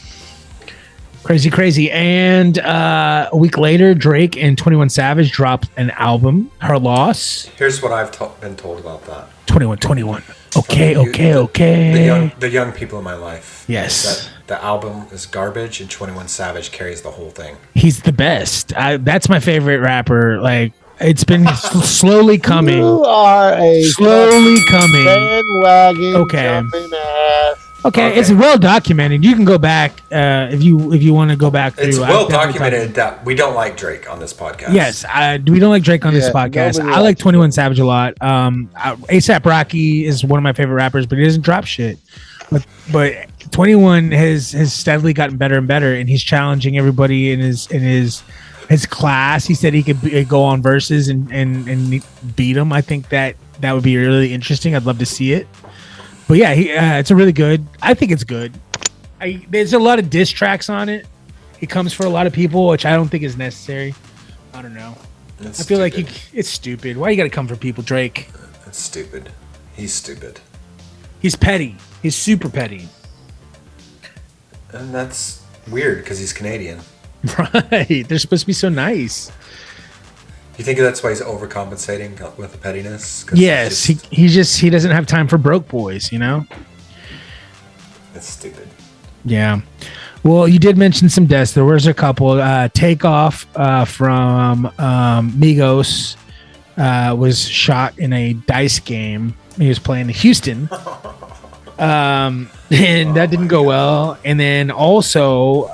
And a week later, Drake and 21 Savage dropped an album, Her Loss. Here's what I've been told about that. 21. Okay, You- okay, the- okay. The young people in my life. Yes. That the album is garbage, and 21 Savage carries the whole thing. He's the best. That's my favorite rapper. Like, it's been slowly coming. You are a Slowly coming. bandwagon Okay. jumping ass. Okay, it's well documented. You can go back if you want to go back through. It's I've well definitely documented that we don't like Drake on this podcast. Yes, we don't like Drake on this Yeah, podcast. nobody I like likes 21 Savage a lot. ASAP Rocky is one of my favorite rappers, but he doesn't drop shit. But 21 has steadily gotten better and better, and he's challenging everybody in his class. He said he could go on verses and beat him. I think that would be really interesting. I'd love to see it. But yeah, it's a really good. I think it's good. There's a lot of diss tracks on it. It comes for a lot of people, which I don't think is necessary. I don't know. It's I feel like stupid. it's stupid. Why you got to come for people, Drake? It's stupid. He's stupid. He's petty. He's super petty. And that's weird because he's Canadian. Right. They're supposed to be so nice. You think that's why he's overcompensating with the pettiness? 'Cause Yes, he doesn't have time for broke boys, you know? It's stupid. Yeah. Well, you did mention some deaths. There was a couple. Takeoff from Migos was shot in a dice game. He was playing in Houston. And that didn't go well. And then also,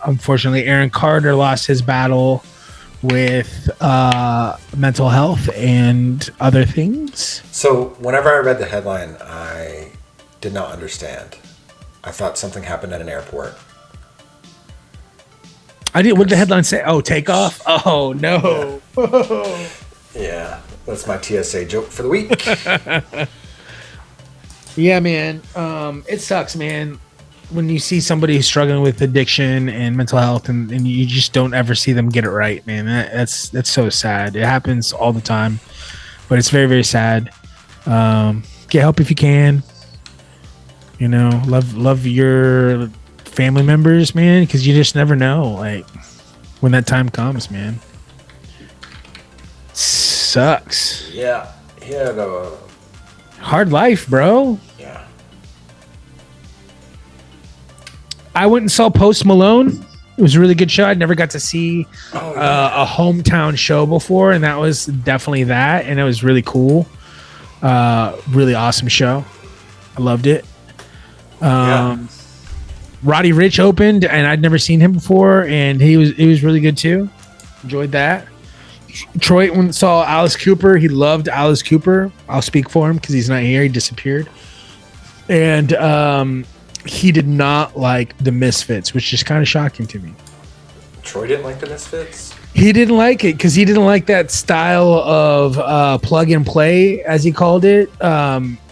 unfortunately, Aaron Carter lost his battle with mental health and other things. So whenever I read the headline, I did not understand. I thought something happened at an airport. I did. What did the headline say? Oh, takeoff. Oh no. Yeah, that's my TSA joke for the week. Yeah, man. It sucks, man. When you see somebody who's struggling with addiction and mental health, and you just don't ever see them get it right, man. That's so sad. It happens all the time, but it's very, very sad. Get help if you can. You know, love your family members, man, because you just never know, like, when that time comes, man. Sucks. Yeah. Hard life, bro. Yeah. I went and saw Post Malone. It was a really good show. I never got to see a hometown show before, and that was definitely that. And it was really cool. Really awesome show. I loved it. Roddy Ricch opened, and I'd never seen him before, and he was really good too. Enjoyed that. Troy went and saw Alice Cooper. He loved Alice Cooper. I'll speak for him because he's not here. He disappeared. And he did not like the Misfits, which is kind of shocking to me. Troy didn't like the Misfits? He didn't like it because he didn't like that style of plug and play, as he called it,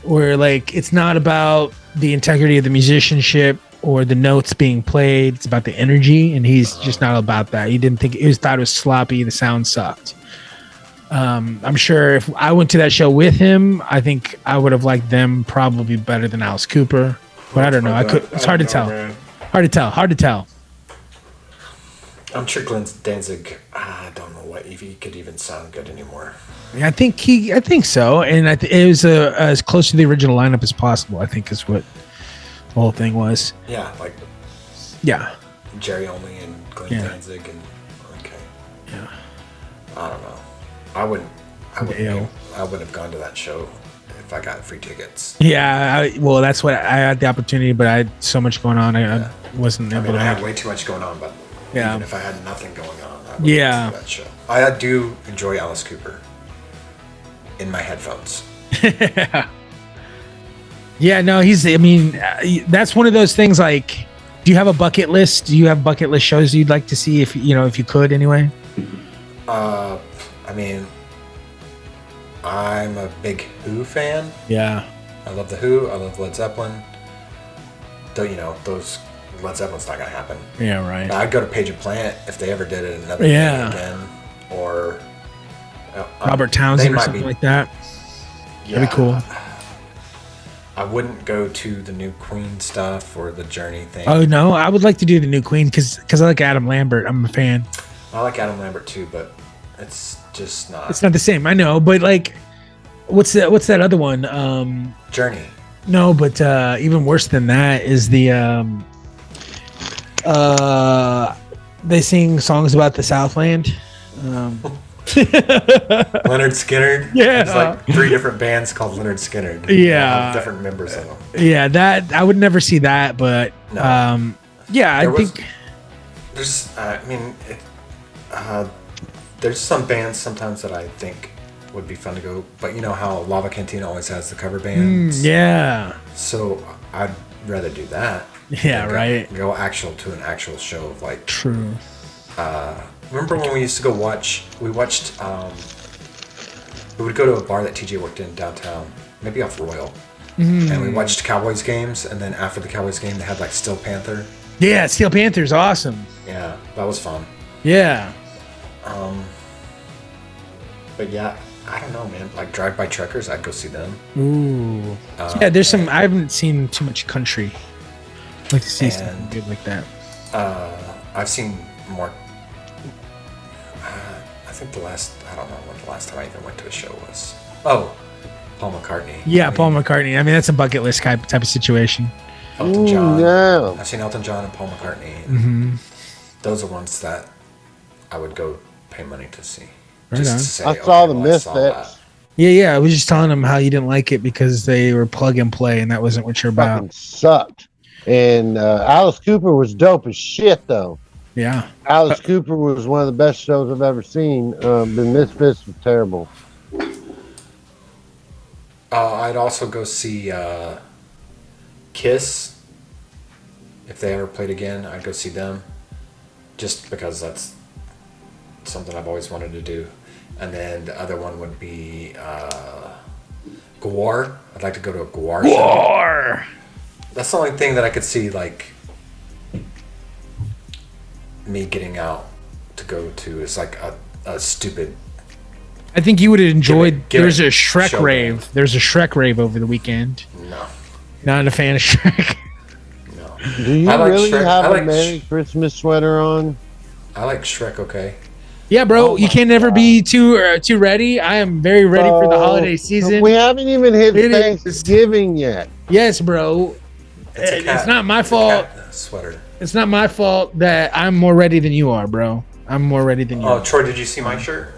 where like it's not about the integrity of the musicianship or the notes being played. It's about the energy, and he's just not about that. He didn't think thought it was sloppy. The sound sucked. I'm sure if I went to that show with him, I think I would have liked them probably better than Alice Cooper. But I don't know. It's hard to tell. Hard to tell. I'm sure Glenn Danzig, I don't know if he could even sound good anymore. I think so, and it was as close to the original lineup as possible. I think is what the whole thing was. Yeah, like Jerry Only and Glenn Danzig and okay. Yeah. I don't know. I wouldn't have gone to that show if I got free tickets. Yeah, well, that's what I had the opportunity, but I had so much going on. I wasn't able to. I had way too much going on, but Yeah. even if I had nothing going on, I would have to that show. I do enjoy Alice Cooper in my headphones. Yeah, no, that's one of those things. Like, do you have a bucket list? Do you have bucket list shows you'd like to see if you could anyway? I mean, I'm a big Who fan. Yeah. I love the Who. I love Led Zeppelin. Though, those Led Zeppelin's not gonna happen. Yeah, right. I'd go to Page and Plant if they ever did it another Yeah. thing again, or Robert Townsend or something like that. Yeah, That'd be cool. I wouldn't go to the new Queen stuff or the Journey thing. Oh no, I would like to do the new Queen because I like Adam Lambert. I'm a fan. I like Adam Lambert too, but it's just not. It's not the same, I know, but like What's that other one? Journey. No, but even worse than that is the they sing songs about the Southland. Leonard Skinner. Yeah. There's like 3 different bands called Leonard Skinner. Yeah. Different members of them. Yeah, that I would never see that, but No. yeah, I think there's there's some bands sometimes that I think would be fun to go, but you know how Lava Cantina always has the cover bands. yeah. So I'd rather do that. Yeah, than right. Go to an actual show of like. True. Remember when we used to go watch? We watched. We would go to a bar that TJ worked in downtown, maybe off Royal, and we watched Cowboys games. And then after the Cowboys game, they had like Steel Panther. Yeah, Steel Panther's awesome. Yeah, that was fun. Yeah. But yeah, I don't know, man. Like Drive By Truckers, I'd go see them. Ooh. Yeah, there's some. I haven't seen too much country. I'd like to see something And- good like that. I've seen more. I think I don't know when the last time I even went to a show was. Oh, Paul McCartney. Yeah, Paul McCartney. I mean, that's a bucket list type of situation. Elton John. Yeah. I've seen Elton John and Paul McCartney. Those are ones that I would go pay money to see. Right Just on. to say, I saw the I saw that. Misfits. Yeah. I was just telling him how you didn't like it because they were plug and play, and that wasn't what you're about. Fucking sucked. And Alice Cooper was dope as shit, though. Yeah. Alice Cooper was one of the best shows I've ever seen. The Misfits was terrible. I'd also go see Kiss. If they ever played again, I'd go see them. Just because that's something I've always wanted to do. And then the other one would be Gwar. I'd like to go to a Gwar show. War. That's the only thing that I could see, like, me getting out to go to is like a stupid. I think you would have enjoyed. Give it There's a Shrek show rave. band. There's a Shrek rave over the weekend. No. Not a fan of Shrek. No. Do you I like really Shrek. have I a like Merry Christmas sweater on? I like Shrek, okay? Yeah, bro. Oh you my can never be too ready. I am very ready for the holiday season. We haven't even hit It is. Thanksgiving yet. Yes, bro. It's not my fault. Sweater. It's not my fault that I'm more ready than you are, bro. I'm more ready than you Oh, are. Troy, did you see my shirt?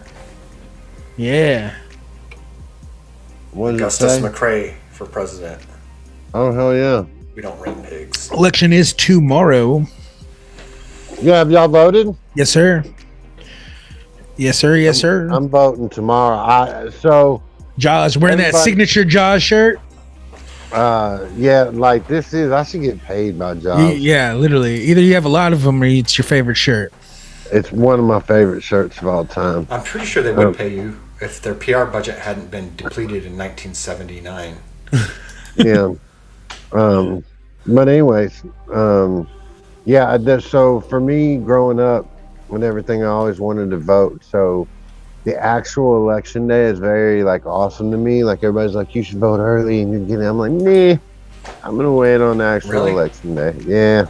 Yeah. What does it Augustus say? McCrae for president. Oh, hell yeah. We don't rent pigs. Election is tomorrow. Yeah, have y'all voted? Yes, sir. Yes, sir. Yes, sir. I'm voting tomorrow. Jaws wearing that Everybody- signature Jaws shirt. Yeah, like this is, I should get paid by jobs. Yeah, literally. Either you have a lot of them or it's your favorite shirt. It's one of my favorite shirts of all time. I'm pretty sure they would pay you if their PR budget hadn't been depleted in 1979. Yeah. But anyways, yeah, so for me growing up and everything, I always wanted to vote. So the actual election day is very like awesome to me. Like everybody's like, you should vote early and you get it. I'm like, nah, I'm going to wait on the actual Really? election day. Yeah.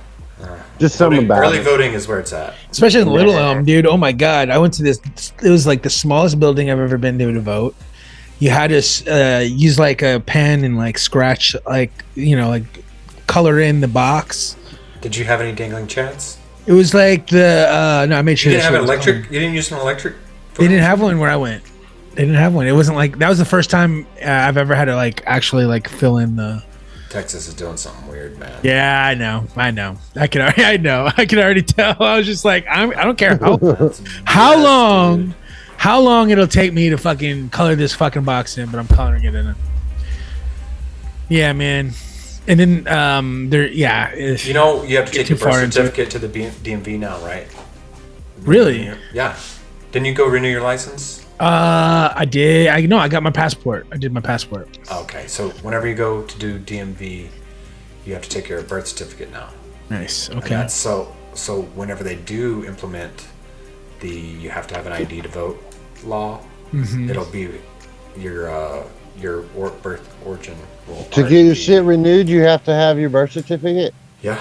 Just something about Early it. voting is where it's at. Especially in Little Elm, dude. Oh my God. I went to this. It was like the smallest building I've ever been to vote. You had to use like a pen and like scratch, like, like color in the box. Did you have any dangling chads? It was like no, I made You sure. didn't have that an shit was electric? on. You didn't use an electric? They didn't have one where I went. They didn't have one. It wasn't like that was the first time I've ever had to like actually like fill in the. Texas is doing something weird, man. Yeah, I know. I can already tell. I was just like, I don't care how long, how long it'll take me to fucking color this fucking box in, but I'm coloring it in. Yeah, man. And then if You know, you have to take too your birth far into it. certificate to the DMV now, right? Really? Yeah. Didn't you go renew your license? I did. I got my passport. I did my passport. Okay, so whenever you go to do DMV, you have to take your birth certificate now. Nice. And Okay. that's so whenever they do implement the you have to have an ID to vote law, it'll be your birth origin will To get your shit renewed, you have to have your birth certificate? Yeah.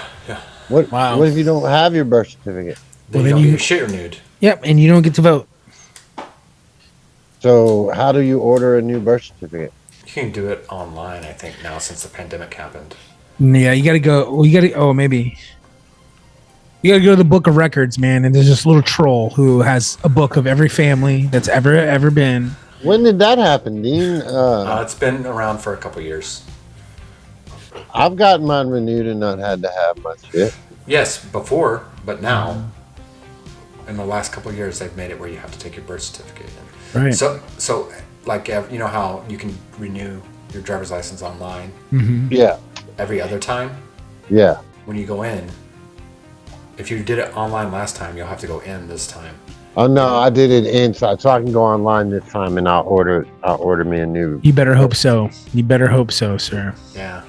What Wow. What if you don't have your birth certificate? Then Well, you then don't get you- your shit renewed. Yep. And you don't get to vote. So So how do you order a new birth certificate? You can do it online, I think, now since the pandemic happened. Yeah, you gotta go. Well, you gotta. Oh, maybe you gotta go to the book of records, man. And there's this little troll who has a book of every family that's ever been. When did that happen, Dean? It's been around for a couple years. I've gotten mine renewed and not had to have my shit. Yes, before, but now, in the last couple of years, they've made it where you have to take your birth certificate in. Right. So like, you know how you can renew your driver's license online Yeah. every other time? Yeah. When you go in, if you did it online last time, you'll have to go in this time. Oh no, I did it inside, so I can go online this time and I'll order me a new. You better hope so. You better hope so, sir. Yeah.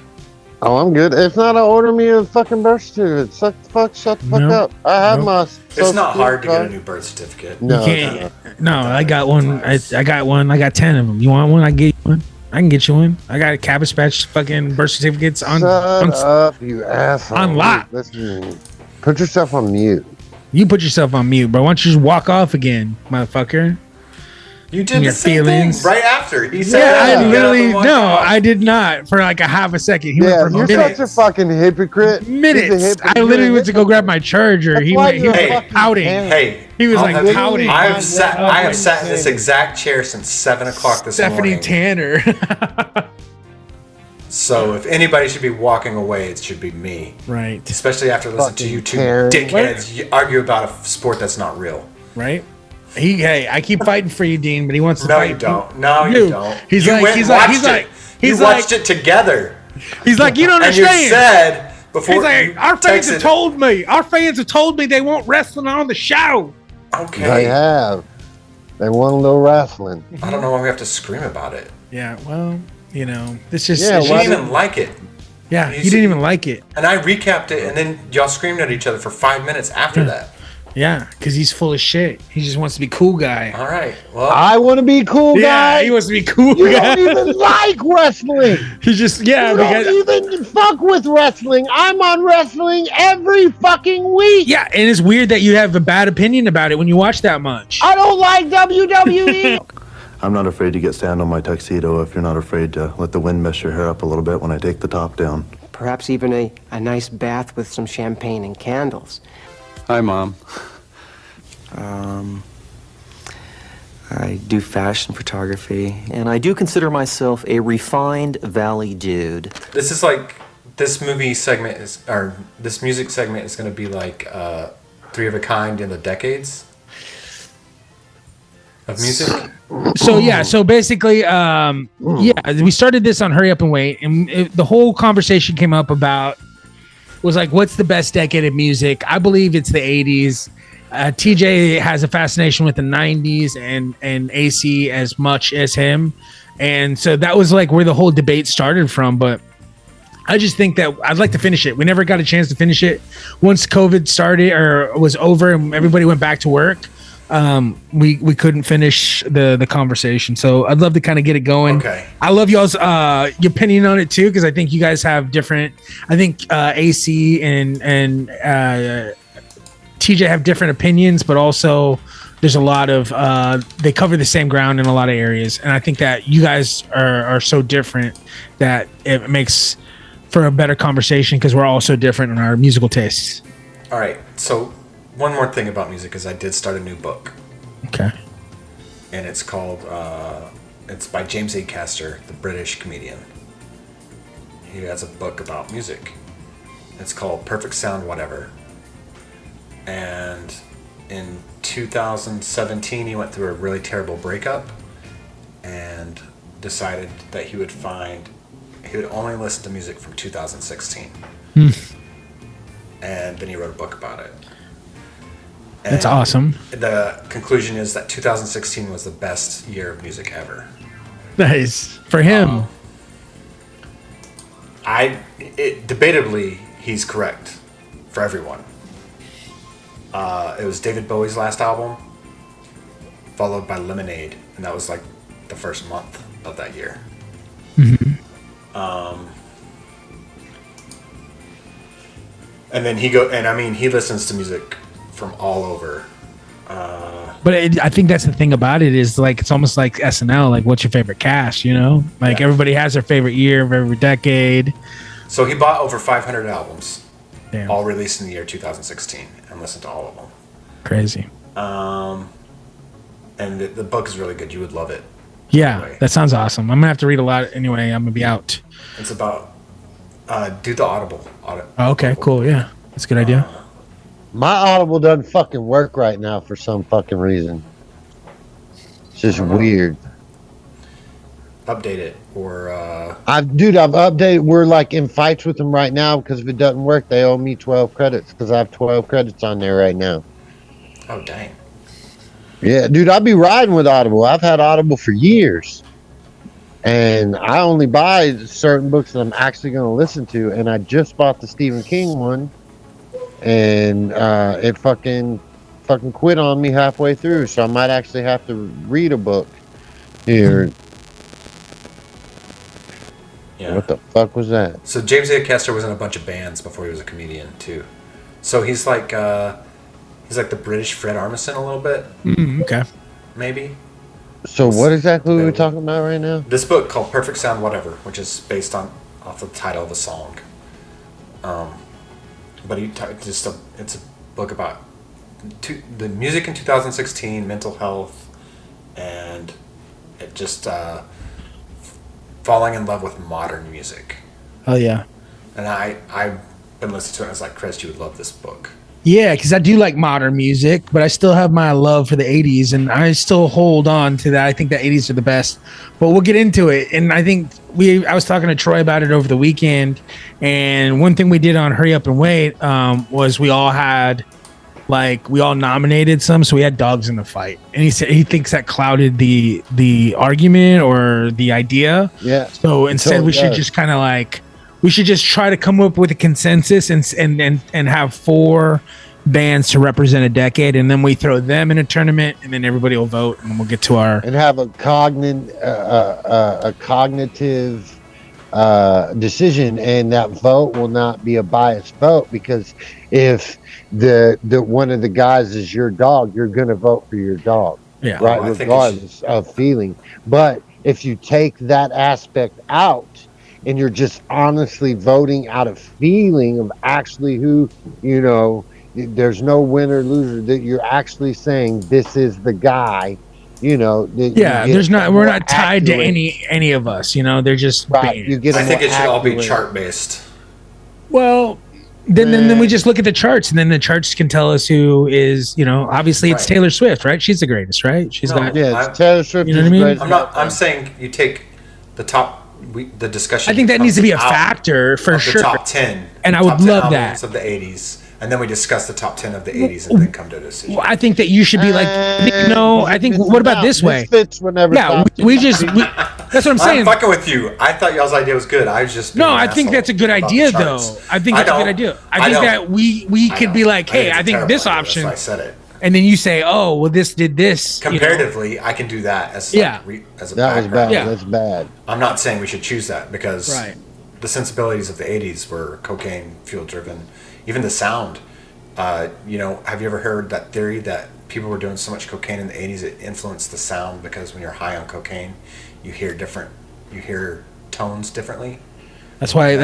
Oh, I'm good. If not, I'll order me a fucking birth certificate. Shut the fuck up. I have my. It's not hard to get a new birth certificate. No, You can't. No, I got one. I got one. I got 10 of them. You want one? I get you one. I can get you one. I got a Cabbage Patch fucking birth certificates on. Shut up, you asshole. On lock. Listen, put yourself on mute. You put yourself on mute, bro. Why don't you just walk off again, motherfucker? You did Your the same feelings. thing right after. He said, Yeah, I "You get up literally and walk no, off." I did not for like a half a second. He Yeah, went for you're minutes. such a fucking hypocrite. He's a Minutes. hypocrite. I literally went to go grab my charger. That's He why went. He you're was a Hey, like fucking pouting. man. Hey, He was I'll like have you- pouting. I have sat in this Fucking exact chair since 7:00 this Stephanie morning. Tanner. So if anybody should be walking away, it should be me. Right. Especially after listening to you two Karen. dickheads argue about a sport that's not real. Right. Hey, I keep fighting for you, Dean, but he wants to No, fight. you don't. No, you don't. He's You like, went he's and like, watched he's it. like, You he's watched like, it together. he's like, you don't And you understand. said before. He's like, you our fans have texted- told me. Our fans have told me they want wrestling on the show. They Okay. have. They want a little wrestling. I don't know why we have to scream about it. Yeah, well, you know, this just Yeah, You didn't even like it. yeah, he didn't even like it. And I recapped it, and then y'all screamed at each other for 5 minutes after that. Yeah, because he's full of shit. He just wants to be cool guy. All right. Well, I want to be cool, Yeah, guy. he wants to be cool You guy. don't even like wrestling. He just yeah, You because don't even fuck with wrestling. I'm on wrestling every fucking week. yeah, and it's weird that you have a bad opinion about it when you watch that much. I don't like WWE. I'm not afraid to get sand on my tuxedo if you're not afraid to let the wind mess your hair up a little bit when I take the top down. Perhaps even a nice bath with some champagne and candles. Hi, Mom. I do fashion photography, and I do consider myself a refined valley dude. this is like this movie segment is, or this music segment is going to be like Three of a Kind in the decades of music. So basically, yeah, we started this on Hurry Up and Wait, and the whole conversation came up about was like, what's the best decade of music? I believe it's the 80s. TJ has a fascination with the 90s and AC as much as him. And so that was like where the whole debate started from. But I just think that I'd like to finish it. We never got a chance to finish it. Once COVID started or was over and everybody went back to work, we couldn't finish the conversation. So I'd love to kind of get it going. Okay. I love y'all's your opinion on it too, because I think you guys have different. I think AC and TJ have different opinions, but also there's a lot of they cover the same ground in a lot of areas, and I think that you guys are so different that it makes for a better conversation because we're all so different in our musical tastes. All right. So one more thing about music is I did start a new book, Okay. and it's called it's by James Acaster, the British comedian. He has a book about music. It's called Perfect Sound Whatever. And in 2017, he went through a really terrible breakup and decided that he would only listen to music from 2016. And then he wrote a book about it. That's And awesome. The conclusion is that 2016 was the best year of music ever. Nice for him. Debatably, he's correct for everyone. It was David Bowie's last album, followed by Lemonade, and that was like the first month of that year. And then he listens to music from all over. But I think that's the thing about it is like it's almost like SNL. Like, what's your favorite cast? You know, like everybody has their favorite year of every decade. So he bought over 500 albums, Damn. all released in the year 2016, and listened to all of them. Crazy. And the book is really good. You would love it. Yeah, that sounds awesome. I'm gonna have to read a lot anyway. I'm gonna be out. It's about do the Audible. Okay, cool. Yeah, that's a good idea. My Audible doesn't fucking work right now for some fucking reason. It's just weird. Update it or I've updated. We're like in fights with them right now because if it doesn't work, they owe me 12 credits because I have 12 credits on there right now. oh dang. Yeah, dude, I'll be riding with Audible. I've had Audible for years. And I only buy certain books that I'm actually going to listen to. And I just bought the Stephen King one. And it fucking quit on me halfway through. So I might actually have to read a book here. Yeah. What the fuck was that? So James A. Kester was in a bunch of bands before he was a comedian too. So he's like the British Fred Armisen a little bit. Okay. Maybe. So what exactly are we talking about right now? This book called Perfect Sound Whatever, which is based off the title of a song. But it's a book about the music in 2016, mental health, and it just falling in love with modern music. Oh yeah. And I've been listening to it and I was like, Chris, you would love this book. Yeah, because I do like modern music, but I still have my love for the 80s, and I still hold on to that. I think the 80s are the best, but we'll get into it. And I think I was talking to Troy about it over the weekend, and one thing we did on Hurry Up and Wait was we all nominated some, so we had dogs in the fight. And he said he thinks that clouded the argument or the idea. Yeah. So instead, we should just kind of like. We should just try to come up with a consensus and have 4 bands to represent a decade, and then we throw them in a tournament, and then everybody will vote, and we'll get to our and have a cognitive decision, and that vote will not be a biased vote because if the one of the guys is your dog, you're gonna vote for your dog, yeah, right, regardless of feeling. But if you take that aspect out. And you're just honestly voting out of feeling of actually who, you know, there's no winner loser, that you're actually saying this is the guy, you know. Yeah, we're not tied to any of us, you know, they're just right. You get I think it should all be chart based. Well, then we just look at the charts, and then the charts can tell us who is, you know, obviously it's Taylor Swift, right? She's the greatest, right? It's Taylor Swift. You know what I mean? I'm saying you take the top. The discussion. I think that needs to be a factor for sure. The top 10, and I would love that of the 80s, and then we discuss the top 10 of the 80s, and then come to a decision. Well, I think that you should be like, I think. What about this way? Fits whenever. Yeah, that's what I'm saying. I'm fucking with you. I thought y'all's idea was good. I was just I think that's a good idea, though. I think that's a good idea. I think that we could be like, hey, I think this option. I said it. And then you say, oh, well, this did this. Comparatively, I can do that as as a that was bad. Yeah. That's bad. I'm not saying we should choose that because the sensibilities of the 80s were cocaine fuel driven. Even the sound. You know, have you ever heard that theory that people were doing so much cocaine in the 80s it influenced the sound because when you're high on cocaine, you hear tones differently. That's why a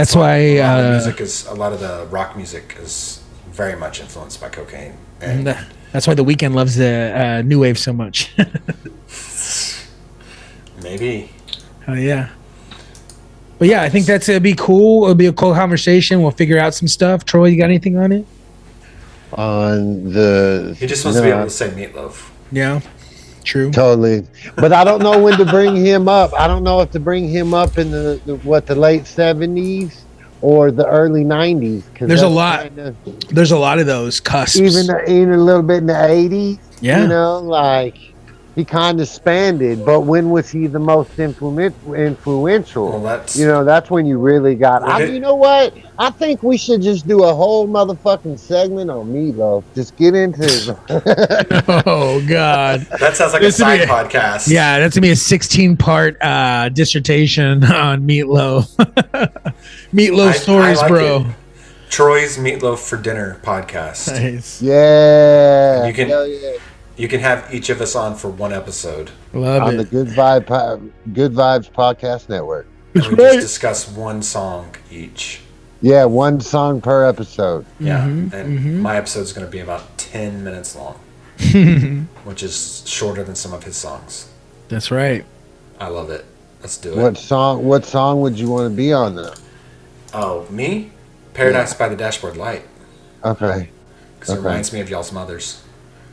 lot of the rock music is very much influenced by cocaine. And that's why The Weeknd loves the new wave so much. Maybe. Oh yeah. But yeah, I think it'd be cool. It'll be a cool conversation. We'll figure out some stuff. Troy, you got anything on it? He just wants to be able to say Meatloaf. Yeah. True. Totally. But I don't know when to bring him up. I don't know if to bring him up in the late 70s or the early 90s. There's a lot. There's a lot of those cusps. Even a little bit in the 80s. Yeah. You know, like he kind of spanned, but when was he the most influential? Well, that's when you really got. You know what? I think we should just do a whole motherfucking segment on Meatloaf. Just get into it. Oh God, that sounds like a side podcast. Yeah, that's gonna be a 16-part dissertation on Meatloaf. Meatloaf stories, like bro. It. Troy's Meatloaf for Dinner podcast. Nice. Yeah. You can. Hell yeah. You can have each of us on for one episode. Love on it. the Good Vibes Podcast Network. And we just discuss one song each. Yeah, one song per episode. Yeah, and my episode's going to be about 10 minutes long, which is shorter than some of his songs. That's right. I love it. Let's do it. What song would you want to be on though? Oh, me? Paradise by the Dashboard Light. Okay. Because it reminds me of y'all's mothers.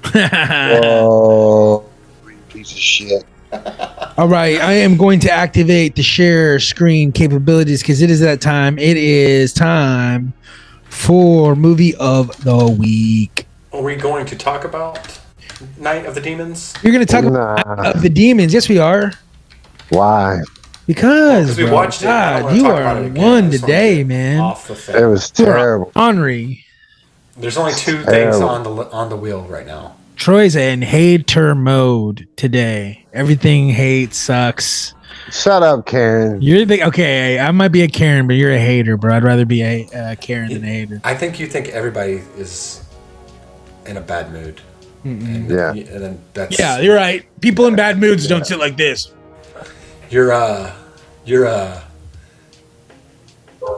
Oh, piece of shit. All right, I am going to activate the share screen capabilities because it is that time. It is time for movie of the week. Are we going to talk about Night of the Demons? You're going to talk about the Demons. Yes, we are. Why? Because we watched it. I don't God, wanna you talk about are it again. one I just wanna today, get man. Off the thing. It was terrible. Henri. There's only two things on the wheel right now. Troy's in hater mode today. Everything hate sucks. Shut up, Karen. You're the okay. I might be a Karen, but you're a hater, bro. I'd rather be a Karen than a hater. I think you think everybody is in a bad mood. And, Yeah. And then that's Yeah, you're right. People in bad moods don't sit like this. You're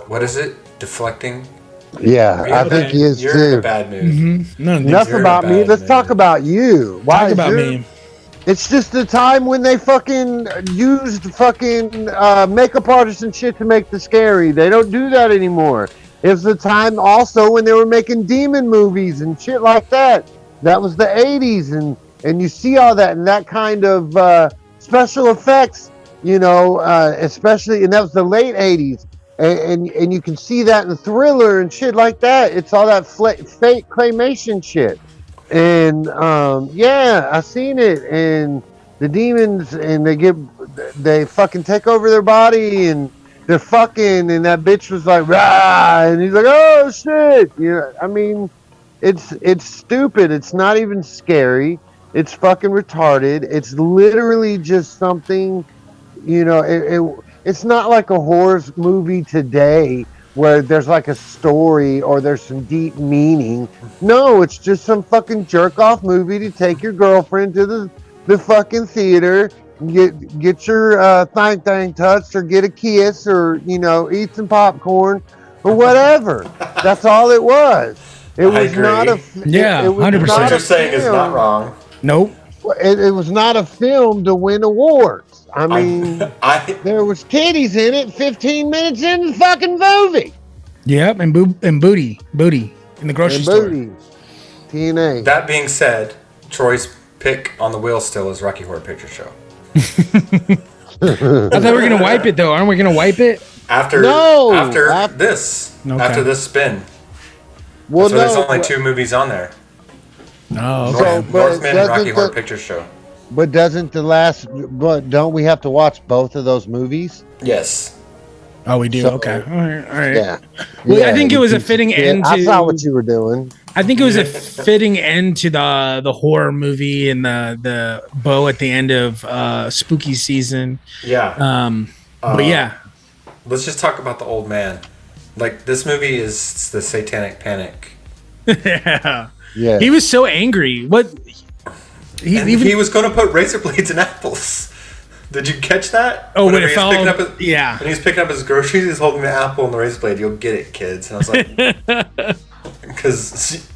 what is it? Deflecting. Yeah, I think he is You're in a too. bad mood. Enough You're in a about me. bad Let's mood. talk about you. Why Talk is about your- me. It's just the time when they fucking used fucking makeup artists and shit to make the scary. They don't do that anymore. It's the time also when they were making demon movies and shit like that. That was the 80s, and you see all that and that kind of special effects, you know, especially, and that was the late 80s. And you can see that in Thriller and shit like that. It's all that fake claymation shit. And yeah, I seen it. And the demons, and they fucking take over their body, and they're fucking, and that bitch was like, rah, and he's like, oh shit. You know, I mean, it's stupid. It's not even scary. It's fucking retarded. It's literally just something, you know, it's not like a horror movie today where there's like a story or there's some deep meaning. No, it's just some fucking jerk off movie to take your girlfriend to the fucking theater, get your thing touched, or get a kiss, or, you know, eat some popcorn or whatever. That's all it was. It was agree. not a Yeah, it was 100%. not What a you're saying is film. not wrong. Nope. It was not a film to win awards. I mean, there was titties in it 15 minutes in the fucking movie. Yep, and booty in the grocery And store. booty. TNA. That being said, Troy's pick on the wheel still is Rocky Horror Picture Show. I thought we were gonna wipe it though. Aren't we gonna wipe it? After this spin. Well, So there's no, only two movies on there. No. Northman and Rocky Horror Picture Show. But don't we have to watch both of those movies? Yes. Oh, we do. So- okay. All right. Yeah. Well, Yeah, I think it you was a piece of fitting shit. end I to. saw what you were doing. I think it was a fitting end to the horror movie and the bow at the end of spooky season. Yeah. But yeah, Let's just talk about the old man. Like, this movie is the Satanic Panic. yeah. Yeah. He was so angry. What? He was going to put razor blades in apples. Did you catch that? Oh, when Whenever it he's fell. picking up Yeah. When he's picking up his groceries, he's holding the apple and the razor blade. You'll get it, kids. And I was like, because,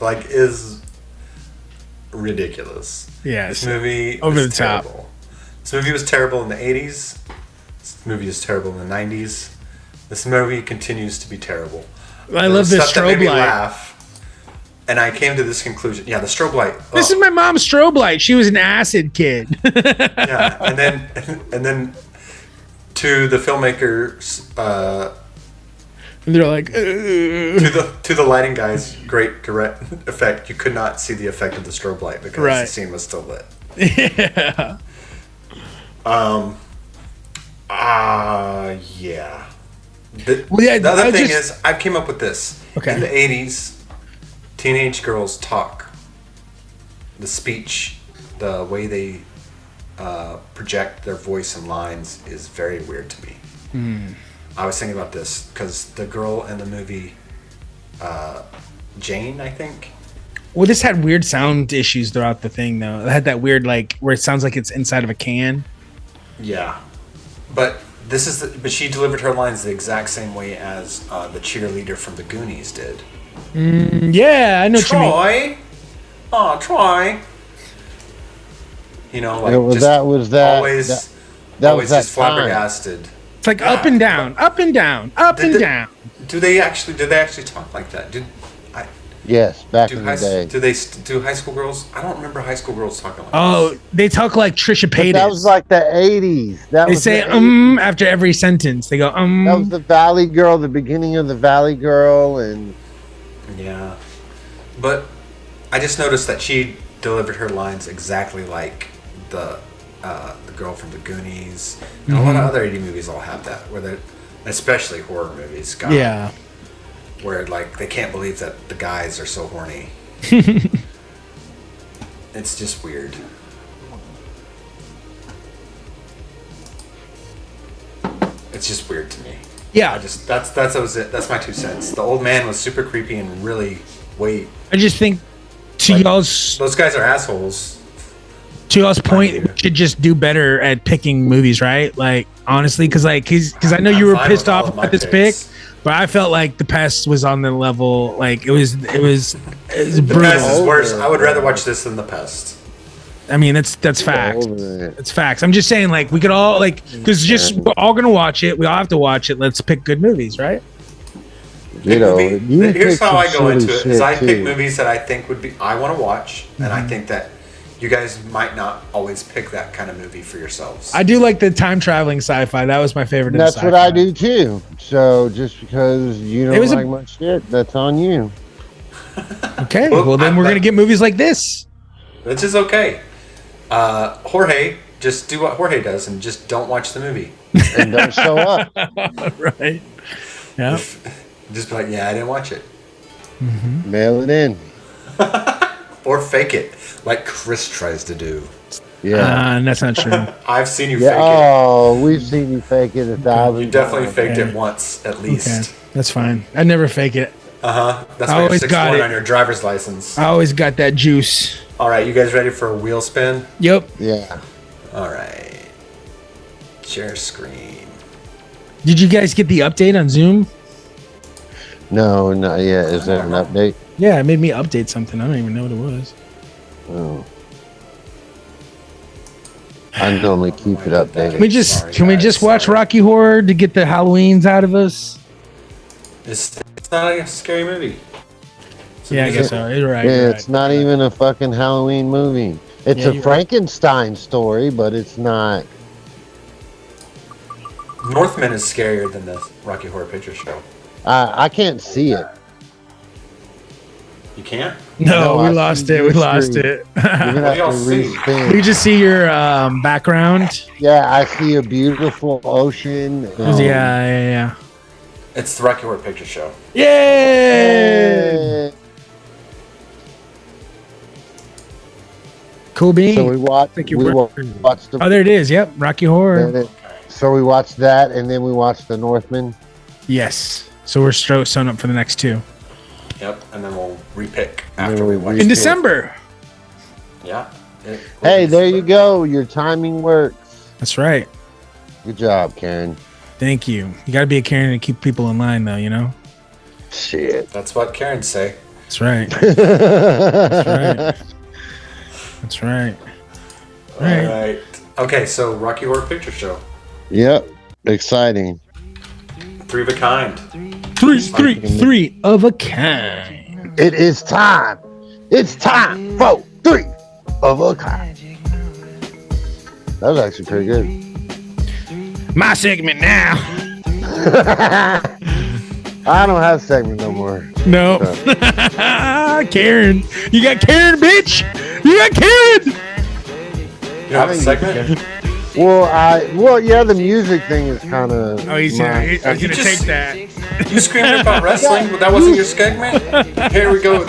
like, is ridiculous. Yeah, This it's movie over is the top. terrible. This movie was terrible in the 80s. This movie is terrible in the 90s. This movie continues to be terrible. I love the Stuff that made strobe me light. laugh, and I came to this conclusion. Yeah, the strobe light. This is my mom's strobe light. She was an acid kid. Yeah, and then to the filmmakers, And they're like, to the lighting guys, great direct effect. You could not see the effect of the strobe light because Right. the scene was still lit. yeah. Yeah. Well, yeah, The other I thing just- is, I came up with this. Okay. In the 80s, teenage girls talk. The speech, the way they project their voice and lines is very weird to me. I was thinking about this because the girl in the movie, Jane, I think. Well, this had weird sound issues throughout the thing, though. It had that weird, like, where it sounds like it's inside of a can. Yeah, but but she delivered her lines the exact same way as the cheerleader from the Goonies did. Yeah, I know what you mean. Troy, oh Troy. You know, like that was always that just flabbergasted. It's like up and down, up and down, up and down. Did they actually talk like that? Yes, back in the day. Do high school girls? I don't remember high school girls talking like Oh, they talk like Trisha Paytas. That was like the 80s. They say after every sentence. They go That was the Valley Girl, the beginning of the Valley Girl, and yeah. But I just noticed that she delivered her lines exactly like the girl from the Goonies. And a lot of other 80 movies all have that, especially horror movies. God, yeah. Where like they can't believe that the guys are so horny. It's just weird. It's just weird to me. Yeah. That's my 2 cents. The old man was super creepy and really I just think those guys are assholes. To y'all's point, we should just do better at picking movies, right? Like honestly, because I know you were pissed off about this pick, but I felt like The Pest was on the level. Like it was brutal. The Pest is worse. I would rather watch this than The Pest. I mean, that's facts. It's facts. I'm just saying, like we could all because we're all gonna watch it. We all have to watch it. Let's pick good movies, right? Here's how I go into it: is I pick movies that I think I want to watch, and I think that you guys might not always pick that kind of movie for yourselves. I do like the time traveling sci-fi. That was my favorite. That's what I do too. So just because you don't like my shit, that's on you. Okay, well then we're gonna get movies like this. Which is okay. Jorge, just do what Jorge does and just don't watch the movie. And don't show up. Right. Yeah. Just be like, yeah, I didn't watch it. Mail it in. Or fake it, like Chris tries to do. Yeah. That's not true. I've seen you fake it. Oh, we've seen you fake it 1,000 You definitely faked it once, at least. Okay. That's fine. I never fake it. That's why you're 6'1" on your driver's license. I always got that juice. All right, you guys ready for a wheel spin? Yep. Yeah. All right. Share screen. Did you guys get the update on Zoom? No, not yet. Is there an update? Yeah, it made me update something. I don't even know what it was. Oh. I normally keep it updated. Can we just watch Rocky Horror to get the Halloweens out of us? It's not a scary movie. Yeah, I guess so. You're right. Yeah, it's not even a fucking Halloween movie. It's a Frankenstein story, but it's not. Northman is scarier than the Rocky Horror Picture Show. I can't see it. You can't? No, we lost it. We lost it. We just see your background. Yeah, I see a beautiful ocean. Yeah. It's the Rocky Horror Picture Show. Yay! Cool bean. So we watched Oh, there it is. Yep, Rocky Horror. So we watched that, and then we watched The Northman. Yes. So we're sewn up for the next two. Yep, and then we'll repick after we watch in December. Yeah. Hey, there you go. Your timing works. That's right. Good job, Karen. Thank you. You got to be a Karen to keep people in line, though, you know? Shit. That's what Karens say. That's right. That's right. All right. Okay, so Rocky Horror Picture Show. Yep. Exciting. 3 of a kind. Three of a kind. It is time. It's time for 3 of a kind. That was actually pretty good. My segment now. I don't have segment no more. No. Karen. You got Karen, bitch. You got Karen. You have a segment? Well, yeah, the music thing is kind of. Oh, he's gonna take that. You screaming about wrestling? That wasn't your segment? Here we go. You're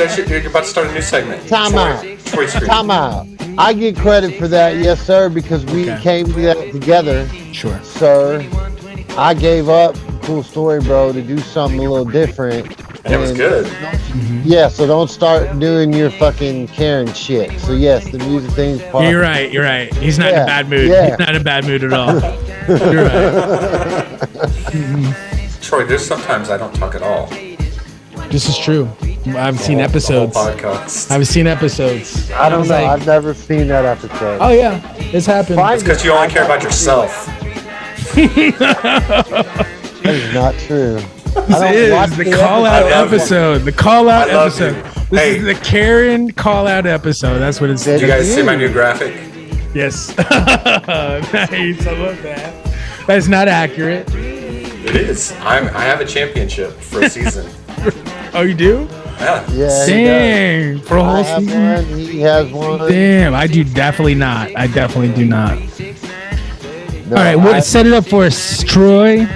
about to start a new segment. Time out. I get credit for that, yes, sir, because we came together. Sure. Sir, I gave up. Cool story, bro, to do something a little different. And it was good. Yeah, so don't start doing your fucking Karen shit. So yes, the music thing's part. You're right. He's not in a bad mood. Yeah. He's not in a bad mood at all. You're right. Troy, there's sometimes I don't talk at all. This is true. I've seen episodes. The whole podcast. I've seen episodes. I don't know. I've never seen that episode. Oh yeah, it's happened. It's because you only care about yourself. That is not true. This is the call out episode. The call out episode. This is the Karen call out episode. That's what it's. Did you guys see my new graphic? Yes. Nice. I love that. That's not accurate. It is. I have a championship for a season. Oh, you do? Yeah. Yeah. Dang. For a whole season? He has one. Damn. I do definitely not. I definitely do not. No, all right. Set it up for us, Troy.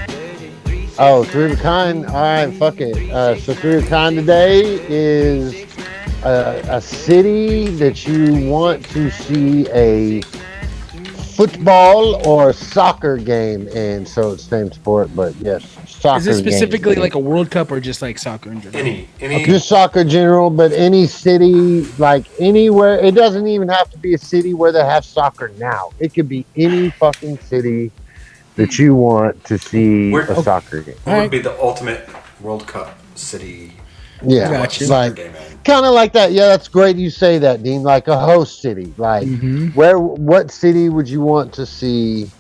Oh, Three of a Kind. All right, fuck it. So Three of a Kind today is a city that you want to see a football or soccer game in. So it's same sport, but yes, soccer. Is it specifically game. like a World Cup or just like soccer in general? Any Just soccer general, but any city, like anywhere. It doesn't even have to be a city where they have soccer now. It could be any fucking city that you want to see a soccer game. What would be the ultimate World Cup city? Yeah, Gotcha. like kind of like that. Yeah, that's great. You say that, Dean. Like a host city. Like what city would you want to see?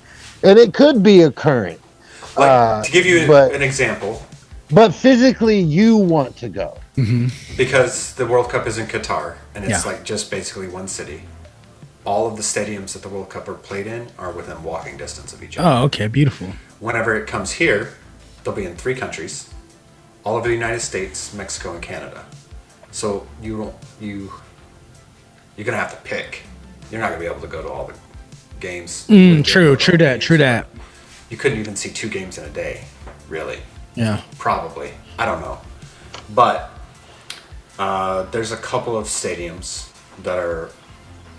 And it could be a current. Like, to give you an example. But physically, you want to go Because the World Cup is in Qatar, and it's like just basically one city. All of the stadiums that the World Cup are played in are within walking distance of each other. Oh, okay. Beautiful. Whenever it comes here, they'll be in 3 countries. All of the United States, Mexico, and Canada. So you're gonna have to pick. You're not gonna be able to go to all the games. True that. You couldn't even see 2 games in a day, really. Yeah. Probably. I don't know. But there's a couple of stadiums that are,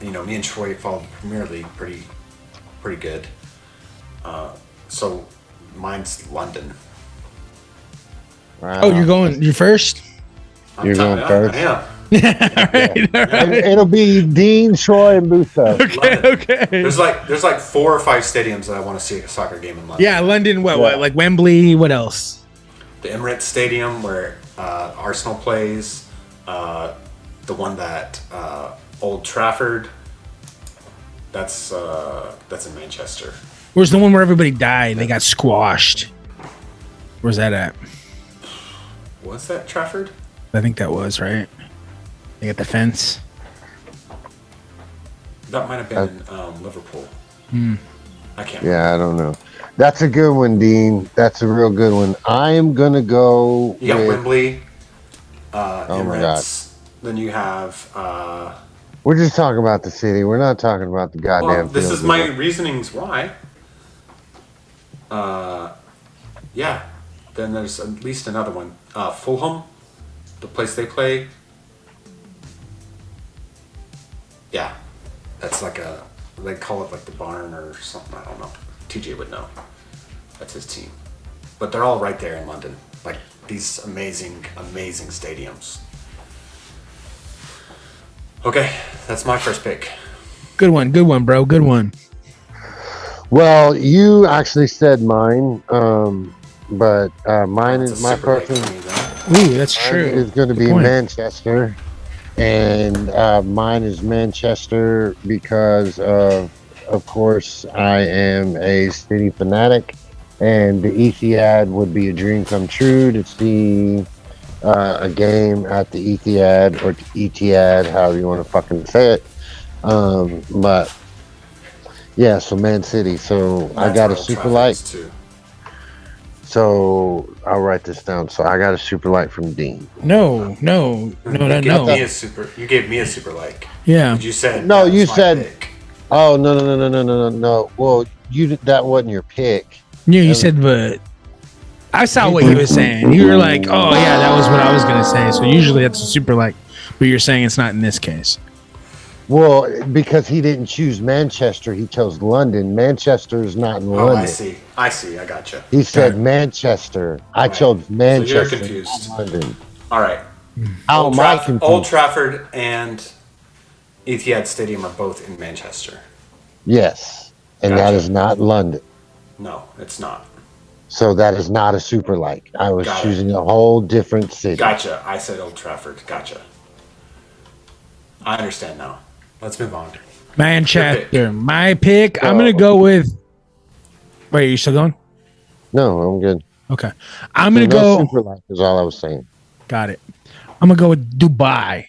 me and Troy follow the Premier League pretty good. So mine's London. Wow. Oh, you're first? You're going first? I am. All right. It'll be Dean, Troy, and Busto. Okay. There's like 4 or 5 stadiums that I want to see a soccer game in London. Yeah, London. What? Like Wembley? What else? The Emirates Stadium where Arsenal plays. The one that Old Trafford. That's in Manchester. Where's the one where everybody died? They got squashed. Where's that at? Was that Trafford? I think that was right. They got the fence. That might have been in Liverpool. I can't remember. Yeah, I don't know. That's a good one, Dean. That's a real good one. I am gonna go. You got with, Wembley. Oh my Emirates. Then you have. We're just talking about the city. We're not talking about the goddamn. Well, this field, is my reasonings why. Yeah. Then there's at least another one. Fulham, the place they play. Yeah, that's like they call it like the barn or something. I don't know. TJ would know. That's his team. But they're all right there in London. Like these amazing, amazing stadiums. Okay, that's my first pick. Good one, bro. Good one. Well, you actually said mine, but mine That's is a my super person. pick for me, Ooh, that's true. Is going to Good be point. Manchester, and mine is Manchester because of course, I am a City fanatic, and the Etihad would be a dream come true to see a game at the Etihad or Etihad, however you want to fucking say it. But yeah, so Man City. So man. I got a That's super Old light. Trafford is too. So I'll write this down. So I got a super light from Dean. No. You gave me a super like. Yeah. You said No, that was you my said- pick. Oh no. Well, that wasn't your pick. Yeah, you said, but I saw what you were saying. You were like, oh yeah, that was what I was gonna say. So usually that's a super like, but you're saying it's not in this case. Well, because he didn't choose Manchester, he chose London. Manchester is not in Oh, London. I see. I gotcha. He said Manchester. I chose Manchester. confused. not London. All right. How Old, am I confused? Old Trafford and Etihad Stadium are both in Manchester. Yes, and that Gotcha. is not London. No, it's not. So that is not a super like. I was Got it. choosing a whole different city. Gotcha. I said Old Trafford. Gotcha. I understand now. Let's move on. Manchester. My pick. I'm Oh. gonna go with. Wait, are you still going? No, I'm good. Okay. I'm gonna No go. super like is all I was saying. Got it. I'm gonna go with Dubai.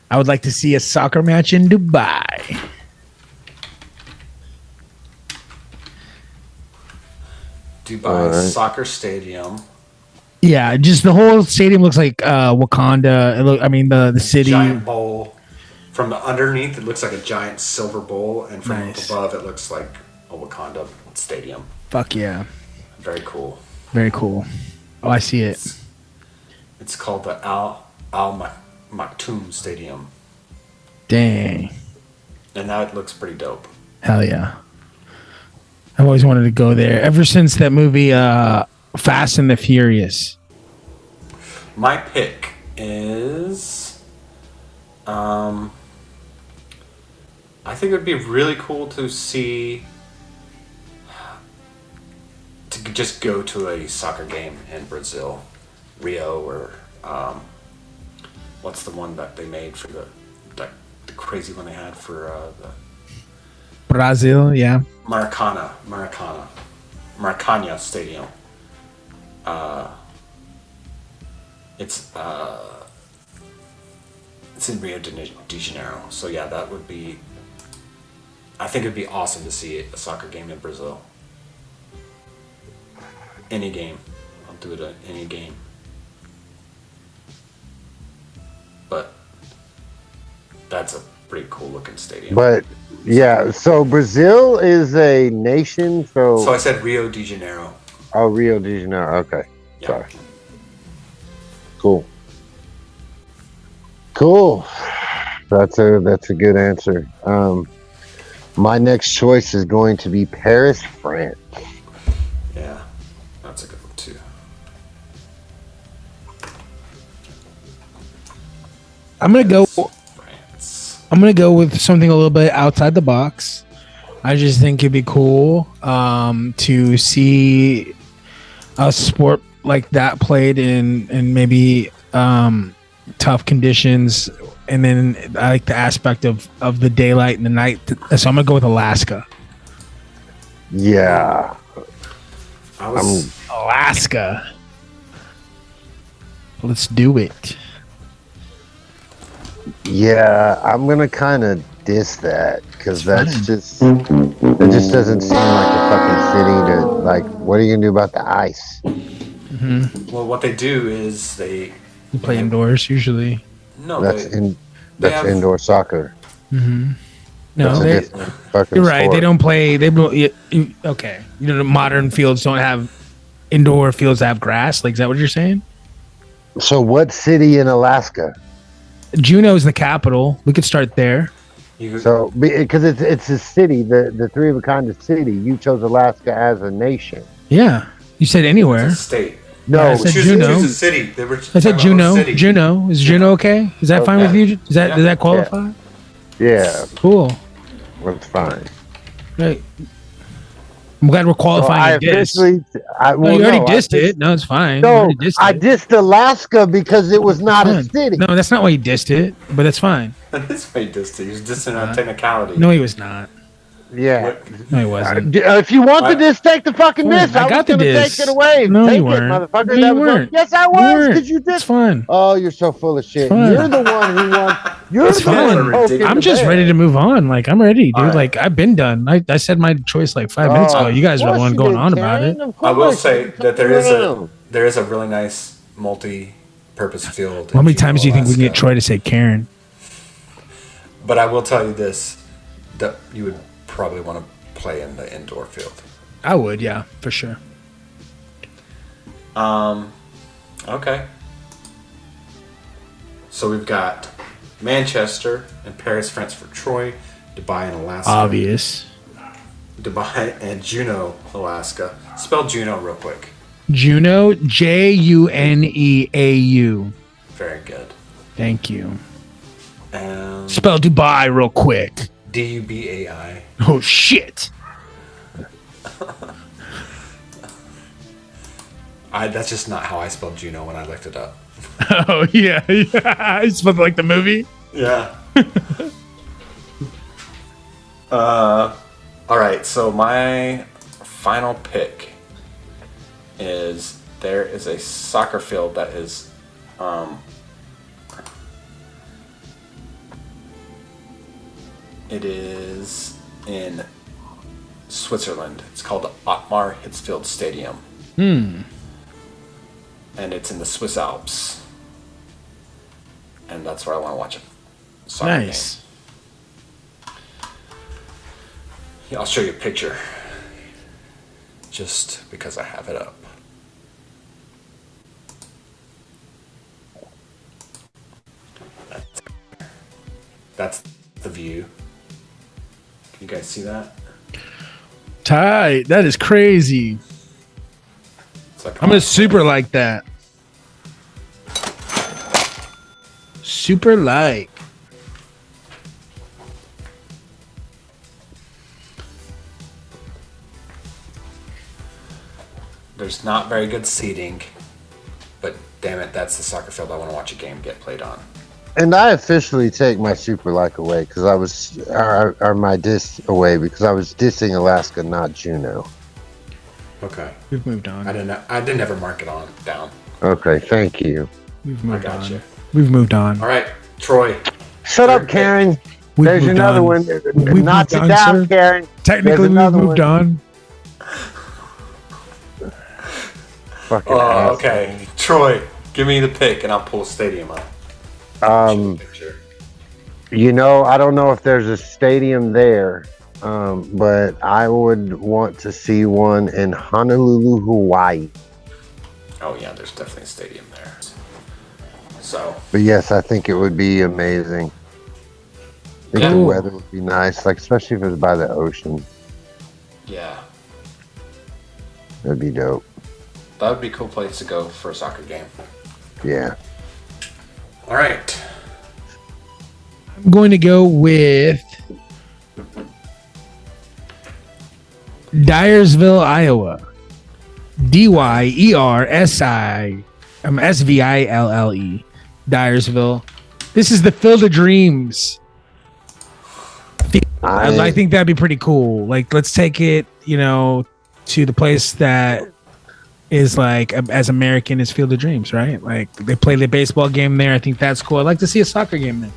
I would like to see a soccer match in Dubai. Dubai All right. Soccer Stadium. Yeah, just the whole stadium looks like Wakanda. The city. Giant bowl. From the underneath, it looks like a giant silver bowl, and from Nice. above, it looks like a Wakanda stadium. Fuck yeah. Very cool. Very cool. Oh, I see it. It's called the Al Maktoum Stadium, Dang. and that looks pretty dope. Hell yeah. I've always wanted to go there ever since that movie Fast and the Furious. My pick is, I think it would be really cool to see, to just go to a soccer game in Brazil, Rio, or what's the one that they made for the crazy one they had for the Brazil, yeah. Maracana Stadium. It's in Rio de Janeiro. So yeah, that would be. I think it'd be awesome to see a soccer game in Brazil. Any game, I'll do it at any game. But that's a pretty cool looking stadium. But yeah, so Brazil is a nation. So I said Rio de Janeiro. Oh, Rio de Janeiro. Okay, Yeah. sorry. Cool. That's a good answer. My next choice is going to be Paris, France. Yeah, that's a good one too. I'm gonna go France. I'm gonna go with something a little bit outside the box. I just think it'd be cool to see a sport like that played in maybe tough conditions, and then I like the aspect of the daylight and the night. So I'm gonna go with Alaska. Yeah. Alaska. Let's do it. Yeah, I'm gonna kind of diss that because that just doesn't seem like a fucking city to like. What are you gonna do about the ice? Well, what they do is they You play indoors usually. no That's they, they have- indoor soccer. No, That's a they, different fucking you're right. sport. They don't play. Okay. You know, the modern fields don't have indoor fields that have grass. Like, is that what you're saying? So, what city in Alaska? Juneau's the capital. We could start there. So, because it's a city, the Three of a Kind of city. You chose Alaska as a nation. Yeah. You said anywhere. It's a state. No, I said Choose Juneau. a city. They were I said talking about Juneau. city. Juneau. Is Juneau okay? Is that fine with Okay. you? Does that qualify? yeah, Cool. that's fine. Right. I'm glad we're So qualifying I a diss. officially, No, you already dissed it. No, it's fine. You No, already dissed I it. dissed Alaska because it was not a Fine. city. No, that's not why you dissed it, but that's fine. That's why he dissed it. He was dissing on technicality. No, he was not. Yeah. No, he wasn't. If you want the diss, take the fucking Fine, diss. I I got was the gonna diss. take it away. No, take you it, weren't. motherfucker. No, you That was weren't. yes, I You was. weren't. Because you It's dissed. fine. Oh, you're so full of shit. fine. You're the one who won. You're It's the one fine. who poked in I'm the just bed. ready to move on. Like, I'm ready, dude. All right. Like, I've been done. I said my choice like 5 minutes ago. You guys Of are the course one you going did, on about it. Karen. Of I will course. say that there Around. is a really nice multi-purpose field. How in many times do you think we can get Alaska. Troy to say Karen? But I will tell you this: that you would probably want to play in the indoor field. I would, yeah, for sure. Okay. So we've got Manchester and Paris, France for Troy, Dubai and Alaska. Obvious. Dubai and Juneau, Alaska. Spell Juneau real quick. Juno, Juneau. Very good. Thank you. And Spell Dubai real quick. Dubai. Oh shit. That's just not how I spelled Juno when I looked it up. Oh yeah. It's supposed to like the movie. Yeah. All right. So my final pick is there is a soccer field that is, it is in Switzerland. It's called the Otmar Hitzfeld Stadium. And it's in the Swiss Alps. And that's where I want to watch a soccer Nice. game. Yeah, I'll show you a picture. Just because I have it up. That's the view. Can you guys see that? Tight. That is crazy. It's like I'm a super like that. Super like. There's not very good seating, but damn it, that's the soccer field I want to watch a game get played on. And I officially take my super like away because I was, or my diss away because I was dissing Alaska, not Juneau. Okay. We've moved on. I didn't ever mark it on down. Okay, thank you. We've I moved got on. you. We've moved on. All right, Troy. Shut up, Karen. We've There's moved another on. one. We've Not moved sit on, down, sir. Karen. Technically, There's we've another moved one. on. Fucking asshole. Okay, Troy, give me the pick and I'll pull Stadium up. Picture. You know, I don't know if there's a stadium there, but I would want to see one in Honolulu, Hawaii. Oh yeah, there's definitely a stadium there. So But yes, I think it would be amazing. I think the Cool. weather would be nice, like especially if it was by the ocean. yeah, That'd be dope. that would be a cool place to go for a soccer game. Yeah. All right. I'm going to go with Dyersville, Iowa. Dyersville. Dyersville. This is the Field of Dreams. I think that'd be pretty cool. Like, let's take it, to the place that is like as American as Field of Dreams, right? Like they play the baseball game there. I think that's cool. I'd like to see a soccer game there.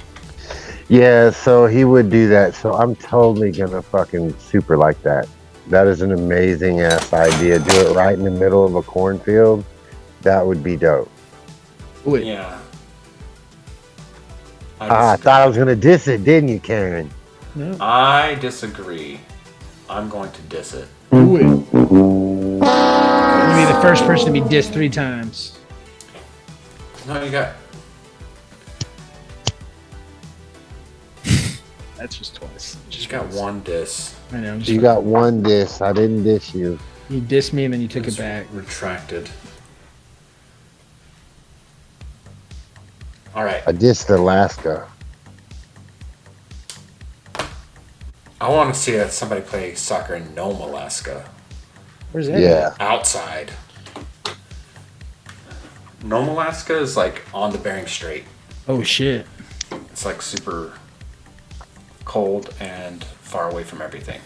Yeah, so he would do that. So I'm totally gonna fucking super like that. That is an amazing ass idea. Do it right in the middle of a cornfield. That would be dope. Yeah. I thought I was gonna diss it, didn't you, Karen? I disagree. I'm going to diss it. Do it. I'm gonna be the first person to be dissed 3 times. No, you got. That's just twice. Just got one diss. I know. You got one diss. I didn't diss you. You dissed me and then you took it back. Retracted. All right. I dissed Alaska. I want to see somebody play soccer in Nome, Alaska. Where's that? Yeah. Outside. Nome, Alaska is like on the Bering Strait. Oh shit. It's like super cold and far away from everything.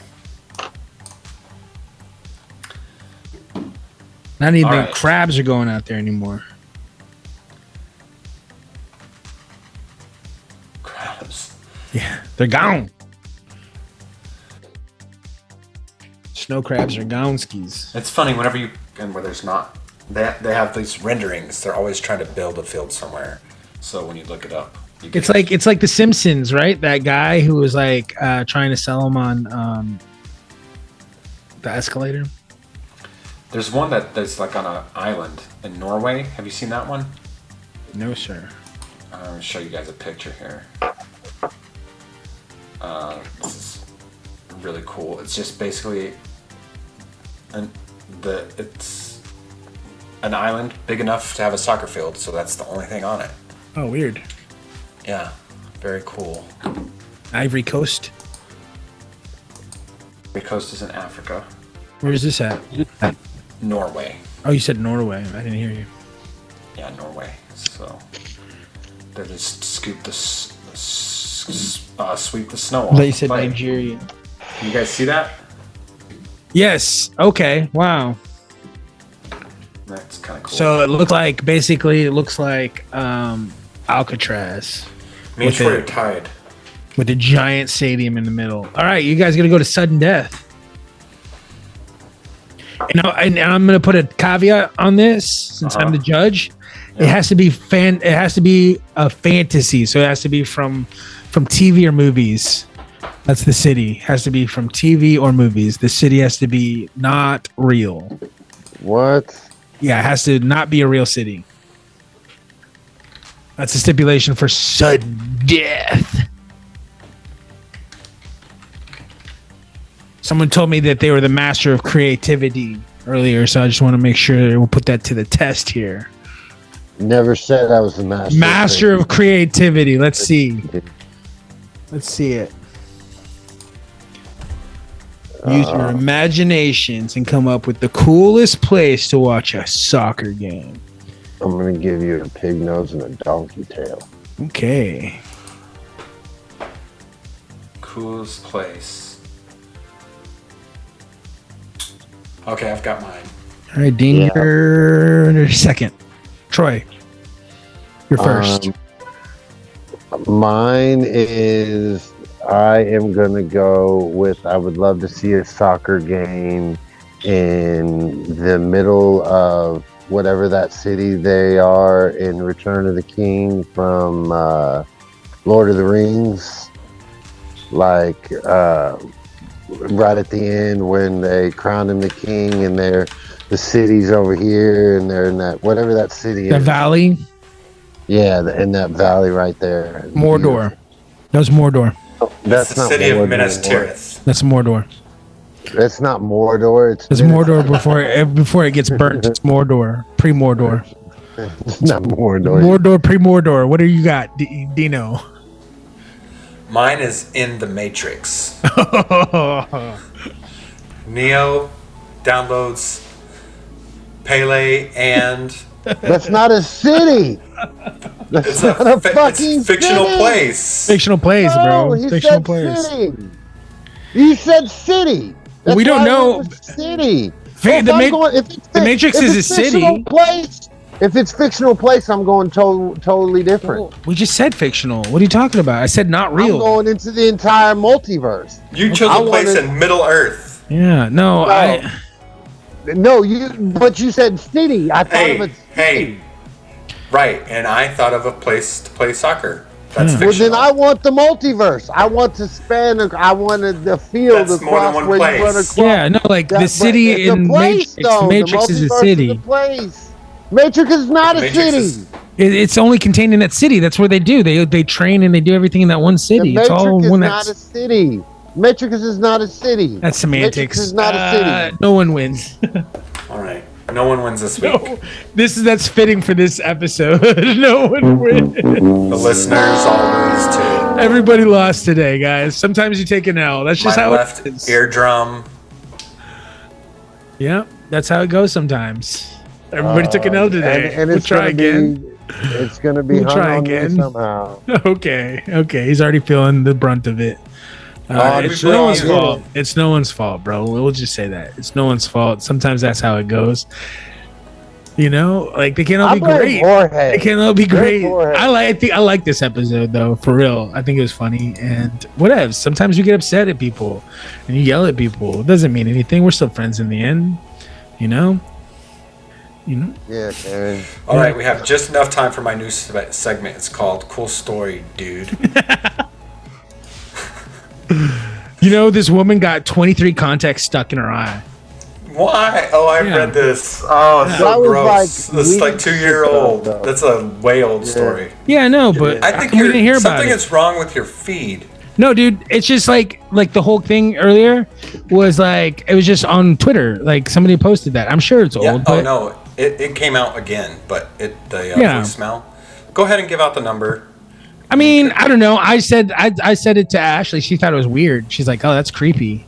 Not even All right. crabs are going out there anymore. Crabs. Yeah, they're gone. Snow crabs are gone skis. It's funny whenever you and where there's not they have these renderings. They're always trying to build a field somewhere. So when you look it up, you get It's like The Simpsons, right? That guy who was like trying to sell them on the escalator. There's one that's like on an island in Norway. Have you seen that one? No, sir. I'm gonna show you guys a picture here. This is really cool. It's just basically, it's an island big enough to have a soccer field, so that's the only thing on it. Oh, weird. Yeah, very cool. Ivory Coast. Ivory Coast is in Africa. Where is this at? Norway. Oh, you said Norway. I didn't hear you. Yeah, Norway. So they just scoop sweep the snow off. But you said Like, Nigeria. you guys see that? Yes. Okay. Wow. That's kind of cool. So it looks like Alcatraz Means where you're tired. with a giant stadium in the middle. All right, you guys gonna go to sudden death. You know, and I'm gonna put a caveat on this since I'm the judge. It has to be It has to be a fantasy, so it has to be from TV or movies. That's the city. It has to be from TV or movies. The city has to be not real. What? Yeah, it has to not be a real city. That's a stipulation for sudden death. Someone told me that they were the master of creativity earlier, so I just want to make sure we'll put that to the test here. Never said I was the master. Master of creativity. Let's see. Let's see it. Use your imaginations and come up with the coolest place to watch a soccer game. I'm gonna give you a pig nose and a donkey tail. Okay. Coolest place. Okay, I've got mine. All right, Dean, Yeah. you're second. Troy, you're first. Mine is, I am gonna go with, I would love to see a soccer game in the middle of whatever that city they are in Return of the King from Lord of the Rings. Like right at the end when they crown him the king and the city's over here and they're in that, whatever that city The is. valley. Yeah, in that valley right there. Mordor. That was Mordor. That's It's the not city of Mordor Minas anymore. Tirith. That's Mordor. It's not Mordor. It's Mordor before it gets burnt. It's Mordor. Pre-Mordor. It's not Mordor. Mordor, pre-Mordor. What do you got, Dino? Mine is in the Matrix. Neo downloads Pele and That's not a city. That's it's not a fucking it's fictional city. place. Fictional place, No, bro. he Fictional said place. city. You said city. Well, we That's don't why I know. went with City. The The Matrix is a city. Place, if it's fictional place, I'm going totally different. We just said fictional. What are you talking about? I said not real. I'm going into the entire multiverse. You chose a place in Middle Earth. Yeah, no, No, but you said city. I thought of a city. Hey, right, and I thought of a place to play soccer. That's Well, fictional. then I want the multiverse. I want to span. I wanted the field That's more than across one where place. you run across. Yeah, no, like the city it's a in place, Matrix. though. The Matrix is a multiverse city. a place. Matrix is not a Matrix city. is- It's only contained in that city. That's where they do. They train and they do everything in that one The city. It's all Matrix is one. not a city. Matrix is not a city. That's semantics. Matrix is not a city. No one wins. All right, no one wins this week. No, that's fitting for this episode. No one wins. The listeners all lose too. Everybody lost today, guys. Sometimes you take an L. That's just My how left it is. eardrum. Yeah, that's how it goes sometimes. Everybody took an L today. And We'll it's try gonna again. It's going to be We'll hung try on me again. somehow. Okay. He's already feeling the brunt of it. It's we no one's brought you- fault. It's no one's fault, bro. We'll just say that. It's no one's fault. Sometimes that's how it goes. You know, like they can't all I be blame great. Jorge. They can't all be great. Jorge. I think I like this episode though, for real. I think it was funny and whatever. Sometimes you get upset at people and you yell at people. It doesn't mean anything. We're still friends in the end. You know. Yeah, Karen. All right, we have just enough time for my new segment. It's called "Cool Story, Dude." You know, this woman got 23 contacts stuck in her eye. Why? Oh, I Yeah. read this. Oh, it's That so was gross. like This is like weeks 2-year-old. ago, though. That's a way old story. Yeah, no, but I think we didn't hear about something it. is wrong with your feed. No, dude, it's just like the whole thing earlier was like it was just on Twitter. Like somebody posted that. I'm sure it's old, Yeah. but Oh no, It came out again, but voicemail. Go ahead and give out the number. I mean, I don't know. I said it to Ashley. She thought it was weird. She's like, "Oh, that's creepy,"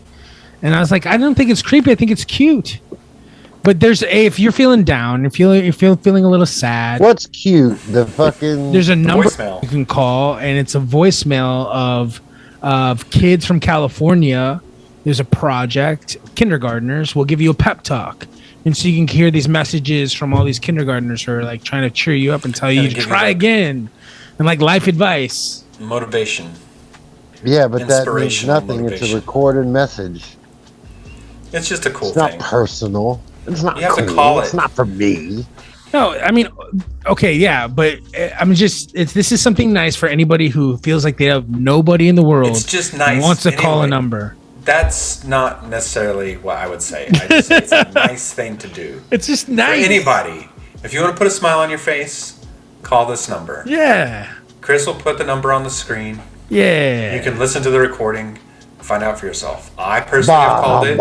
and I was like, "I don't think it's creepy. I think it's cute." But if you're feeling down, if you're feeling a little sad, what's cute? The fucking there's a number voicemail you can call, and it's a voicemail of kids from California. There's a project, kindergartners will give you a pep talk. And so you can hear these messages from all these kindergartners who are like trying to cheer you up and tell you to try again, and like life advice, motivation. Yeah, but that means nothing. Motivation. It's a recorded message. It's just a cool it's thing. It's not personal. It's not. You have to call it. It's not for me. No, I mean, okay, yeah, but I'm just. This is something nice for anybody who feels like they have nobody in the world. It's just nice. Wants to call a number. That's not necessarily what I would say. I just say it's a nice thing to do. It's just nice. For anybody. If you want to put a smile on your face, call this number. Yeah. Chris will put the number on the screen. Yeah. You can listen to the recording, find out for yourself. I personally have called it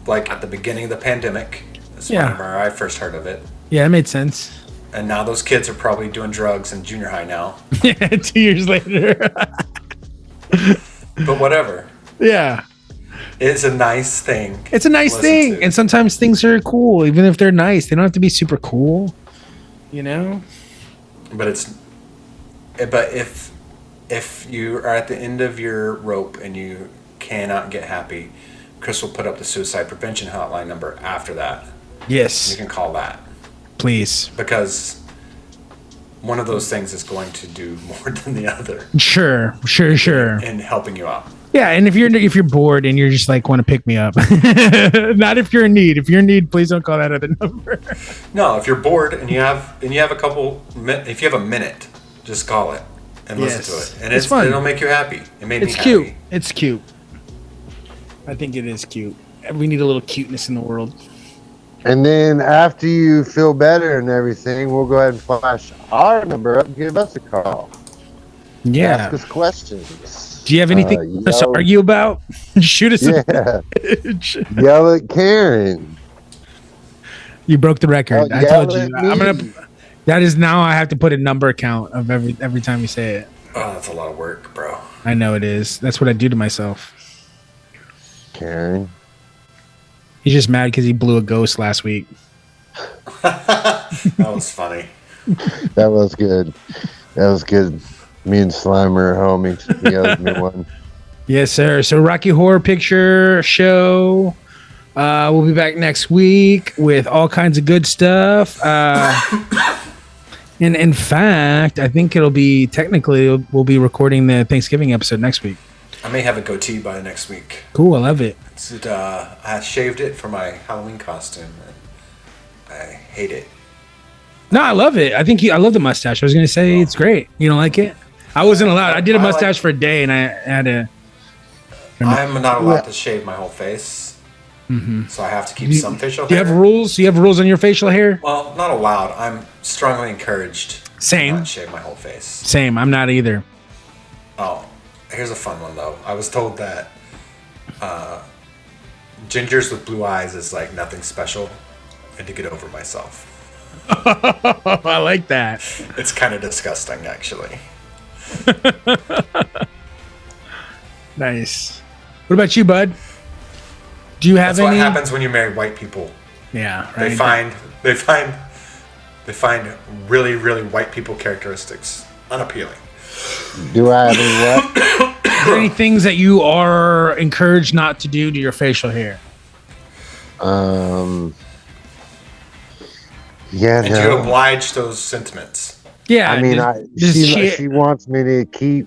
like at the beginning of the pandemic. That's whenever I first heard of it. Yeah, it made sense. And now those kids are probably doing drugs in junior high now. Yeah, 2 years later. But whatever. Yeah. It's a nice thing. It's a nice thing. And sometimes things are cool, even if they're nice. They don't have to be super cool, you know? But if you are at the end of your rope and you cannot get happy, Chris will put up the suicide prevention hotline number after that. Yes. You can call that. Please. Because one of those things is going to do more than the other. Sure. In helping you out. Yeah, and if you're bored and you're just like want to pick me up, not if you're in need. If you're in need, please don't call that other number. No, if you're bored and you have if you have a minute, just call it and listen to it, and it's fun. It'll make you happy. It made me happy. Cute. It's cute. I think it is cute. We need a little cuteness in the world. And then after you feel better and everything, we'll go ahead and flash our number up and give us a call. Yeah. Ask us questions. Do you have anything to argue about? Shoot us. Yeah. Yell at Karen. You broke the record. I told you. That is now I have to put a number count of every time you say it. Oh, that's a lot of work, bro. I know it is. That's what I do to myself. Karen. He's just mad because he blew a ghost last week. That was funny. That was good. Me and Slimer are homies. He owes me one. Yes, sir. So Rocky Horror Picture Show. We'll be back next week with all kinds of good stuff. And in fact, I think we'll be recording the Thanksgiving episode next week. I may have a goatee by next week. Cool, I love it. I shaved it for my Halloween costume, and I hate it. No, I love it. I love the mustache. I was going to say it's great. You don't like it? I wasn't allowed. I did a mustache for a day, and I had to. I'm not allowed to shave my whole face, so I have to keep some facial hair. Do you have rules? Do you have rules on your facial hair? Well, not allowed. I'm strongly encouraged. Same. To not shave my whole face. Same. I'm not either. Oh, here's a fun one though. I was told that gingers with blue eyes is like nothing special, and to get over myself. I like that. It's kind of disgusting, actually. Nice. What about you, bud? Do you have That's any? What happens when you marry white people? Yeah, right. They find really, really white people characteristics unappealing. Do I have any what? Are there any things that you are encouraged not to do to your facial hair? Yeah, and you oblige those sentiments. Yeah, I mean, she wants me to keep.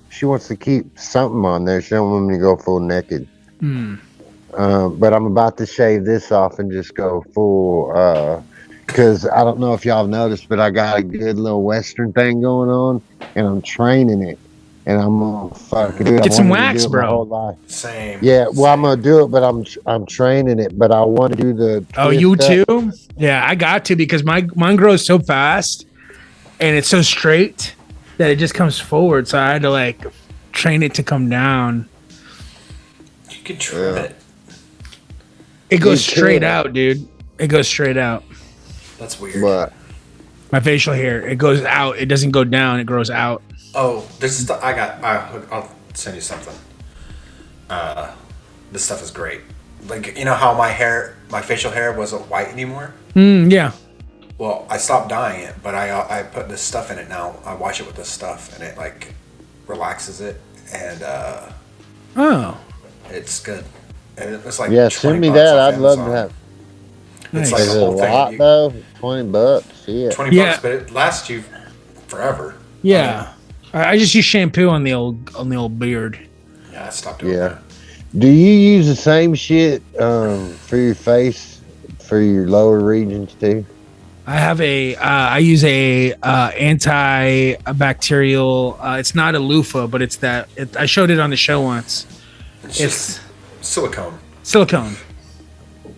She wants to keep something on there. She don't want me to go full naked. But I'm about to shave this off and just go full. Because I don't know if y'all have noticed, but I got a good little Western thing going on, and I'm training it. And I'm gonna fucking do it. Get some wax, bro. Same. Yeah, well, I'm gonna do it, but I'm training it. But I want to do the. Oh, you too? Yeah, I got to because mine grows so fast, and it's so straight that it just comes forward. So I had to like train it to come down. You can trim it. It goes straight out, dude. It goes straight out. That's weird. But My facial hair, it goes out. It doesn't go down. It grows out. Oh, this is I'll send you something. This stuff is great. Like, you know how my facial hair wasn't white anymore? Yeah. Well, I stopped dyeing it, but I put this stuff in it now. I wash it with this stuff, and it like relaxes it, and it's good. And it's like yeah, send me that. I'd love to have. It's Nice. like Is a it a whole lot thing. though? $20. Yeah. $20, Yeah. but it lasts you forever. Yeah. I just use shampoo on the old beard. Yeah, I stopped doing Yeah. that. Do you use the same shit for your face, for your lower regions too? I have I use a antibacterial. It's not a loofah, but it's that. I showed it on the show once. It's just silicone. Silicone.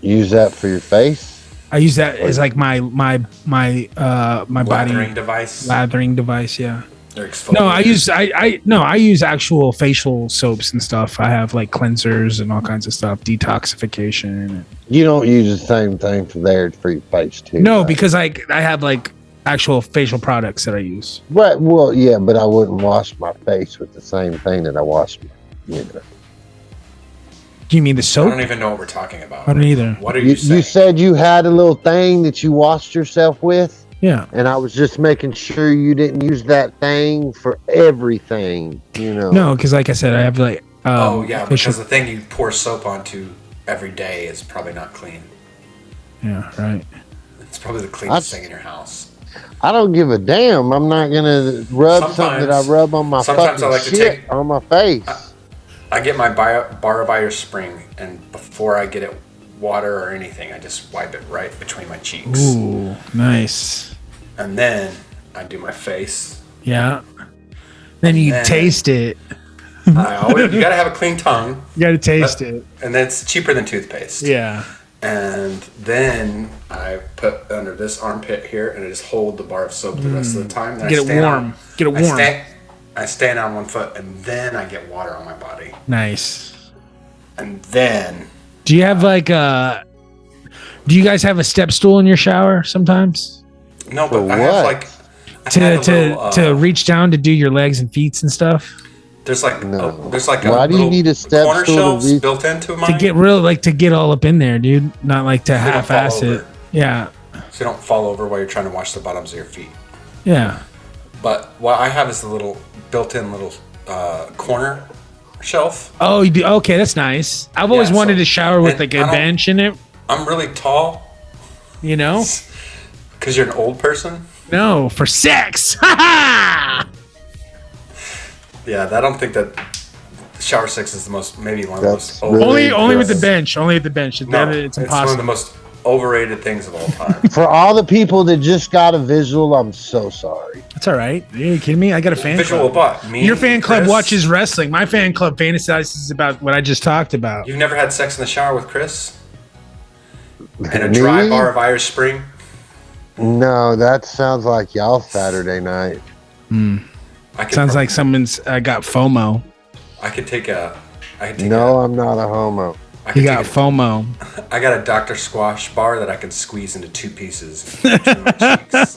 Use that for your face? I use that as like my body Lathering device. lathering device. Yeah. They're No, I exfoliating. I use actual facial soaps and stuff. I have like cleansers and all kinds of stuff, detoxification. You don't use the same thing for your face too. No, right? because I have like actual facial products that I use. Right, well, yeah, but I wouldn't wash my face with the same thing that I wash my, you know. Do you mean the I soap? don't even know what we're talking about. I don't either. What are you You saying? said you had a little thing that you washed yourself with, Yeah. and I was just making sure you didn't use that thing for everything, you know. No, because like I said, I have like. Oh yeah, facial- because the thing you pour soap onto every day is probably not clean. Yeah. Right. It's probably the cleanest That's- thing in your house. I don't give a damn. I'm not gonna rub something that I rub on my Sometimes fucking I like to shit take- on my face. I get my bar of iron spring, and before I get it water or anything, I just wipe it right between my cheeks, Ooh, nice. and then I do my face. Yeah. Then you then- taste it. You gotta have a clean tongue, You got to taste it. and that's cheaper than toothpaste. Yeah. And then I put under this armpit here, and I just hold the bar of soap the rest of the time. Then Get I it stand warm. On, Get it warm. I stand on one foot, and then I get water on my body, Nice. and then Do you have like do you guys have a step stool in your shower sometimes? no, but For I have what? like To reach down to do your legs and feet and stuff? There's like No. there's like Why a do you little need a step corner stool to shelves reach- built into mine To get to get all up in there, dude. Not like to don't fall half-ass it. over. Yeah. so you don't fall over while you're trying to wash the bottoms of your feet. Yeah. But what I have is the little built-in little corner shelf. Oh, you do? Okay, that's nice. I've always Yeah, wanted so- to shower with and like I a don't- bench in it, I'm really tall you know? because you're an old person. No, for sex. Ha ha! Yeah, I don't think that shower sex is the most, maybe one of the That's most overrated. really Only with the gross. bench. Only with the bench. No, It's it's one of impossible. the most overrated things of all time. For all the people that just got a visual, I'm so sorry. That's all right. Are you kidding me? I got a fan Visual club. butt. Me, Your fan club Chris. watches wrestling. My fan club fantasizes about what I just talked about. You've never had sex in the shower with Chris? And a dry Me? bar of Irish Spring? No, that sounds like y'all Saturday night. I could Sounds prob- like someone's got FOMO. I could take a. I could take No, I'm not a homo. I You could got take FOMO. I got a Dr. Squash bar that I can squeeze into two pieces. Between my cheeks.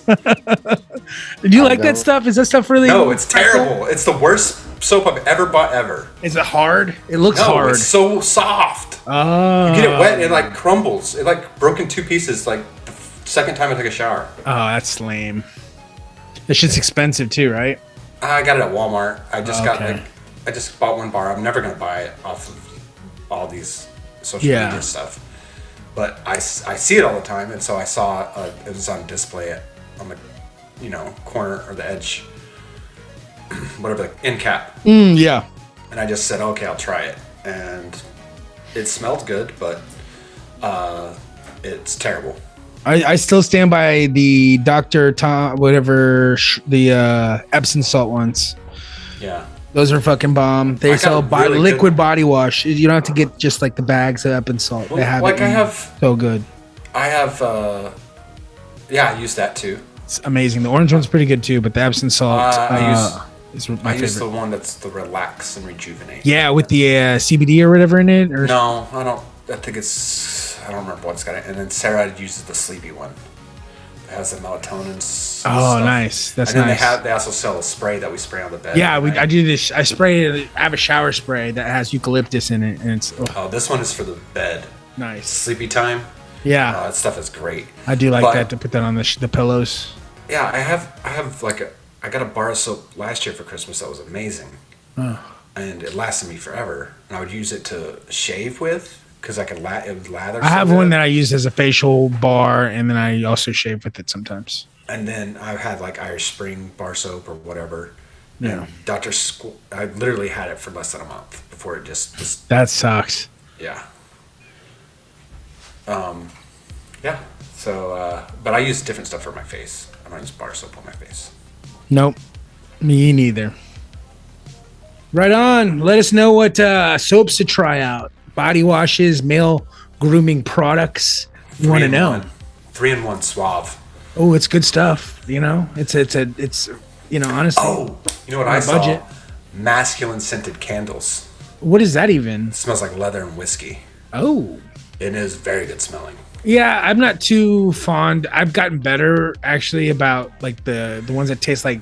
Do you like don't. that stuff? Is that stuff really? No, it's terrible. It's the worst soap I've ever bought ever. Is it hard? It looks No, hard. it's so soft. Oh. You get it wet, it like crumbles. It like broke in two pieces like the second time I took a shower. Oh, that's lame. This shit's expensive too, right? I got it at Walmart. I just got Okay. like, I just bought one bar. I'm never gonna buy it off of all these social Yeah. media stuff. But I see it all the time, and so I saw it was on display on the, corner or the edge, whatever the end cap. Yeah. And I just said, okay, I'll try it. And it smelled good, but it's terrible. I still stand by the Dr. Tom, whatever, the Epsom salt ones. Yeah. Those are fucking bomb. They I got sell really liquid good- body wash. You don't have to get just like the bags of Epsom salt. Well, They have like it. I in- have- so good. I have, I use that too. It's amazing. The orange one's pretty good too, but the Epsom salt I is my I use the favorite. one that's the relax and rejuvenate. Yeah, with the CBD or whatever in it. Or No, I don't. I think it's I don't remember what it's got. And then Sarah uses the sleepy one. It has the melatonin. Oh, nice. That's and then nice. they also sell a spray that we spray on the bed. Yeah, I do this. I spray. I have a shower spray that has eucalyptus in it, and it's. Oh, this one is for the bed. Nice. Sleepy time. Yeah, that stuff is great. I do like that to put that on the pillows. Yeah, I have I got a bar of soap last year for Christmas that was amazing, and it lasted me forever. And I would use it to shave with because it would lather. I have one that I use as a facial bar, and then I also shave with it sometimes. And then I had like Irish Spring bar soap or whatever. Yeah. And I literally had it for less than a month before it just. That sucks. Yeah. Yeah. So, but I use different stuff for my face. I don't use bar soap on my face. Nope. Me neither. Right on. Let us know what soaps to try out. Body washes, male grooming products. You want to know? 3-in-1 Suave. Oh, it's good stuff. You know, it's honestly. Oh, you know what I saw? Budget. Masculine scented candles. What is that even? It smells like leather and whiskey. Oh. It is very good smelling. Yeah, I'm not too fond. I've gotten better actually about like the ones that taste like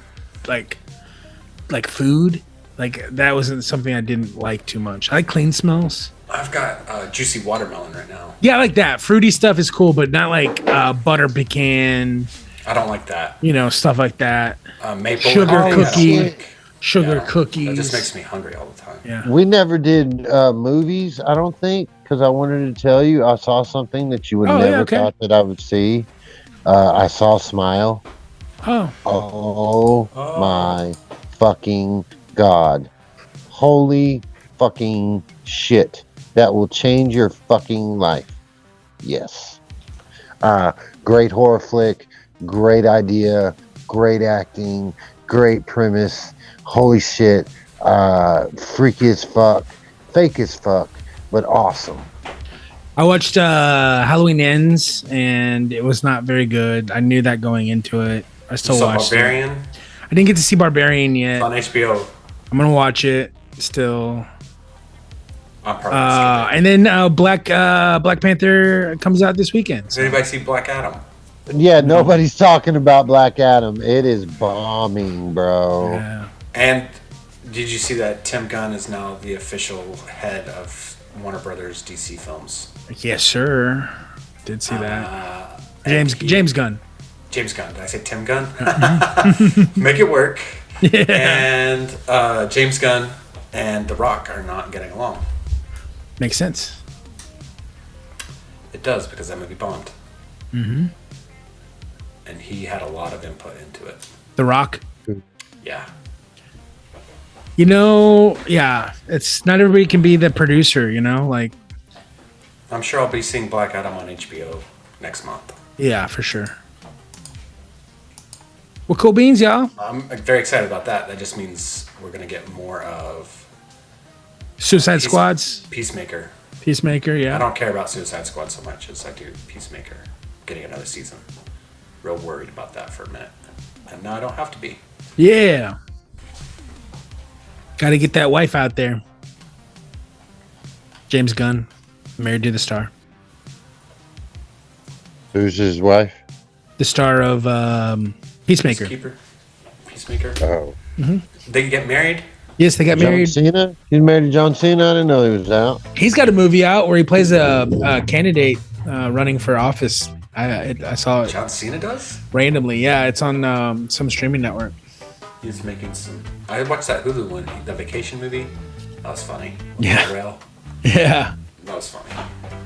food. Like that wasn't something I didn't like too much. I like clean smells. I've got juicy watermelon right now. Yeah, I like that. Fruity stuff is cool, but not like butter pecan. I don't like that. You know, stuff like that. Maple sugar cookie. Sugar yeah, cookies. That just makes me hungry all the time. Yeah. We never did movies, I don't think, because I wanted to tell you I saw something that you would never thought that I would see. I saw Smile. Oh my fucking God. Holy fucking shit. That will change your fucking life. Yes. Great horror flick. Great idea. Great acting. Great premise. Holy shit. Freaky as fuck. Fake as fuck. But awesome. I watched Halloween Ends, and it was not very good. I knew that going into it. I still watched Barbarian? it. I didn't get to see Barbarian yet. It's on HBO. I'm gonna watch it still. I'm probably and then Black Panther comes out this weekend. Does anybody see Black Adam? Yeah, nobody's talking about Black Adam. It is bombing, bro. Yeah. And did you see that Tim Gunn is now the official head of Warner Brothers DC films? Yes, sir. Did see that. James Gunn. James Gunn. Did I say Tim Gunn? Make it work. Yeah. And James Gunn and The Rock are not getting along. Makes sense. It does, because that movie bombed. Mm-hmm. And he had a lot of input into it. The Rock? Yeah. You know, yeah. It's not everybody can be the producer, you know? Like, I'm sure I'll be seeing Black Adam on HBO next month. Yeah, for sure. Well, cool beans, y'all. I'm very excited about that. That just means we're going to get more of Suicide Squads. Peacemaker, yeah. I don't care about Suicide Squad so much as I do Peacemaker getting another season. Real worried about that for a minute. And now I don't have to be. Yeah. Got to get that wife out there. James Gunn, married to the star. Who's his wife? The star of Peacemaker. Peacemaker. Oh. Mm-hmm. They get married? Yes, they got married. John Cena? He's married to John Cena? I didn't know he was out. He's got a movie out where he plays a candidate running for office. I saw it. John Cena does? Randomly, yeah. It's on some streaming network. He's making some... I watched that Hulu one, the vacation movie. That was funny. Yeah. Rail. Yeah. That was funny.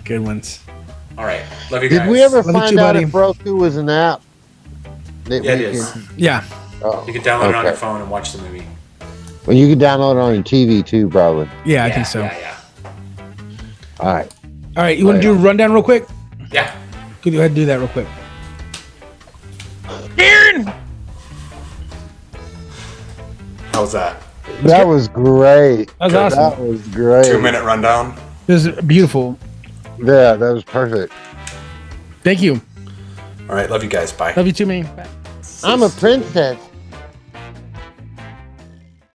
Good ones. All right. Love you guys. Did we ever Love find you, out buddy. if Roku was an app? Yeah, it is. Yeah. Oh, You can download it on okay. your phone and watch the movie. Well, you can download it on your TV too, probably. Yeah, I think so. Yeah. All right. All right, you want to do a rundown real quick? Yeah. Go ahead and do that real quick. Aaron! How was that? That was great. That was awesome. That was great. 2-minute rundown. This is beautiful. Yeah, that was perfect. Thank you. All right. Love you guys. Bye. Love you too, man. Bye. I'm a princess.